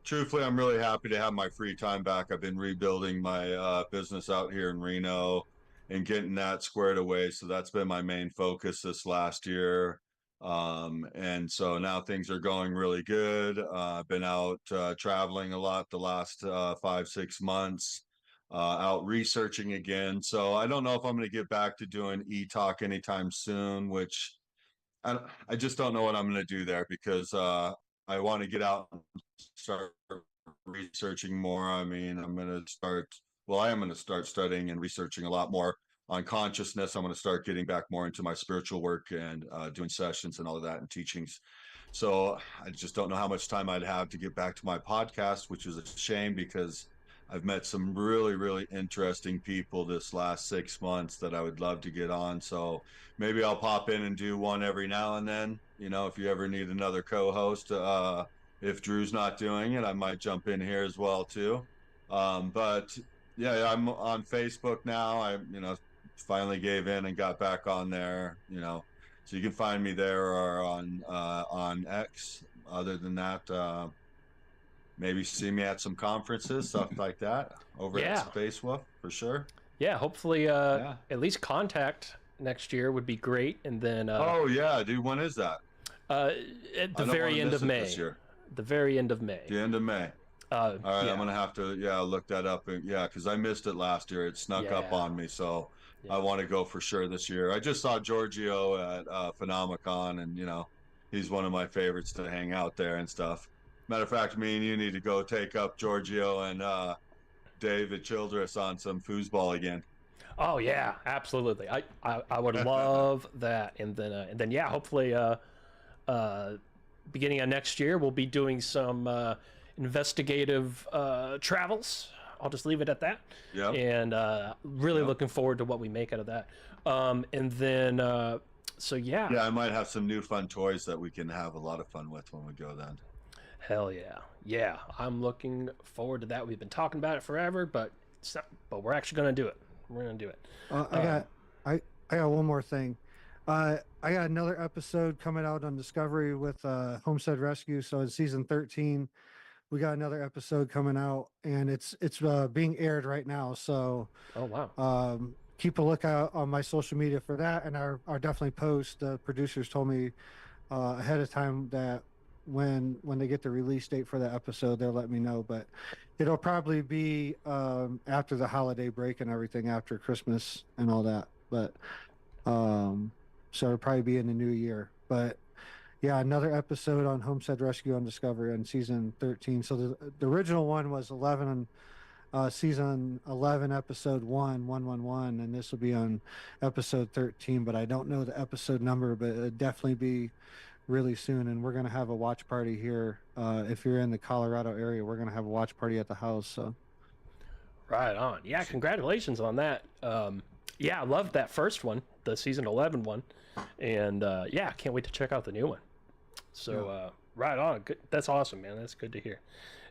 [SPEAKER 2] truthfully, I'm really happy to have my free time back. I've been rebuilding my business out here in Reno and getting that squared away. So that's been my main focus this last year. And so now things are going really good. I've been out traveling a lot the last 5, 6 months, out researching again. So I don't know if I'm going to get back to doing e-talk anytime soon, which I just don't know what I'm going to do there, because I want to get out and start researching more. I mean, I am going to start studying and researching a lot more on consciousness. I'm going to start getting back more into my spiritual work and doing sessions and all of that and teachings. So I just don't know how much time I'd have to get back to my podcast, which is a shame, because I've met some really, really interesting people this last 6 months that I would love to get on. So maybe I'll pop in and do one every now and then. If you ever need another co-host, if Drew's not doing it, I might jump in here as well too. But yeah, I'm on Facebook now. I finally gave in and got back on there. So you can find me there or on X. Other than that, maybe see me at some conferences, stuff like that, over at Space Wolf for sure.
[SPEAKER 1] Yeah, hopefully at least contact next year would be great. And then
[SPEAKER 2] oh yeah, dude, when is that?
[SPEAKER 1] At the very end of May.
[SPEAKER 2] This year.
[SPEAKER 1] The very end of May.
[SPEAKER 2] The end of May. All right,
[SPEAKER 1] yeah.
[SPEAKER 2] I'm gonna have to look that up. Because I missed it last year. It snuck up on me, so I want to go for sure this year. I just saw Giorgio at Phenomicon, and he's one of my favorites to hang out there and stuff. Matter of fact, me and you need to go take up Giorgio and David Childress on some foosball again.
[SPEAKER 1] Oh yeah, absolutely. I would love that. And then yeah, hopefully beginning of next year we'll be doing some investigative travels. I'll just leave it at that.
[SPEAKER 2] Yeah.
[SPEAKER 1] And really looking forward to what we make out of that. And then so yeah.
[SPEAKER 2] Yeah, I might have some new fun toys that we can have a lot of fun with when we go then.
[SPEAKER 1] Hell yeah. Yeah, I'm looking forward to that. We've been talking about it forever, but we're actually going to do it. We're going to do it.
[SPEAKER 3] I got one more thing. I got another episode coming out on Discovery with Homestead Rescue. So in season 13, we got another episode coming out, and it's being aired right now. So
[SPEAKER 1] oh wow.
[SPEAKER 3] Keep a lookout on my social media for that, and I'll definitely post. The producers told me ahead of time that when they get the release date for the episode, they'll let me know, but it'll probably be after the holiday break and everything, after Christmas and all that. But so it'll probably be in the new year. But yeah, another episode on Homestead Rescue on Discovery on season 13. So the original one was 11 season 11 episode 111, and this will be on episode 13, but I don't know the episode number, but it'll definitely be really soon. And we're going to have a watch party here. If you're in the Colorado area, we're going to have a watch party at the house. So
[SPEAKER 1] right on. Yeah, congratulations on that. Yeah, I loved that first one, the season 11 one, and yeah, can't wait to check out the new one. So right on. Good. That's awesome, man. That's good to hear.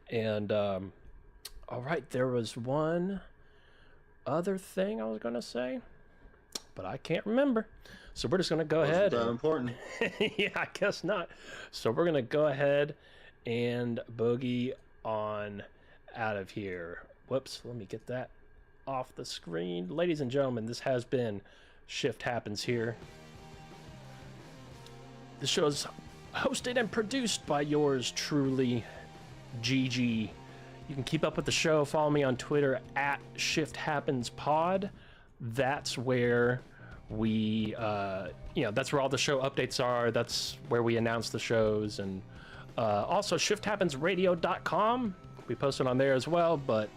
[SPEAKER 1] And all right, there was one other thing I was gonna say, but I can't remember. So we're just gonna go ahead.
[SPEAKER 2] Wasn't that important?
[SPEAKER 1] Yeah, I guess not. So we're gonna go ahead and boogie on out of here. Whoops, let me get that off the screen. Ladies and gentlemen, this has been Shift Happens here. The show is hosted and produced by yours truly, GG. You can keep up with the show. Follow me on Twitter at ShiftHappensPod. That's where we, that's where all the show updates are. That's where we announce the shows. And also ShiftHappensRadio.com. We post it on there as well, but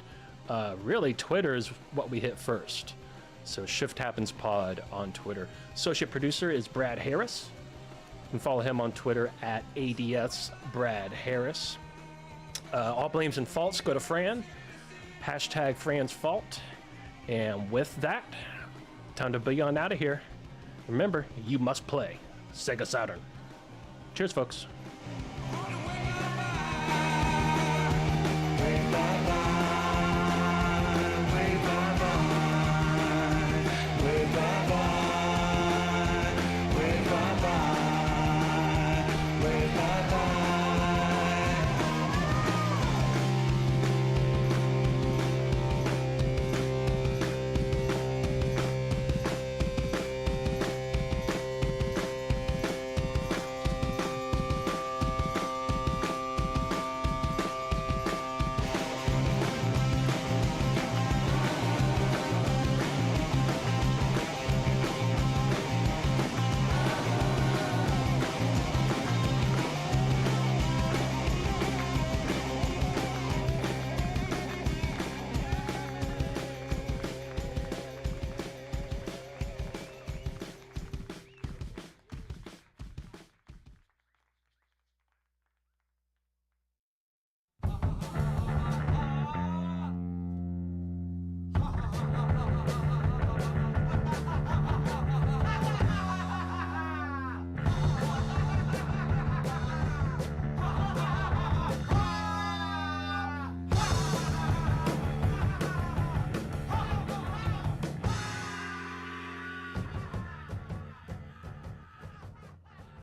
[SPEAKER 1] really Twitter is what we hit first. So Shift Happens Pod on Twitter. Associate producer is Brad Harris. You can follow him on Twitter at ADS Brad Harris. All blames and faults go to Fran. Hashtag Fran's fault. And with that, time to be on out of here. Remember, you must play Sega Saturn. Cheers, folks.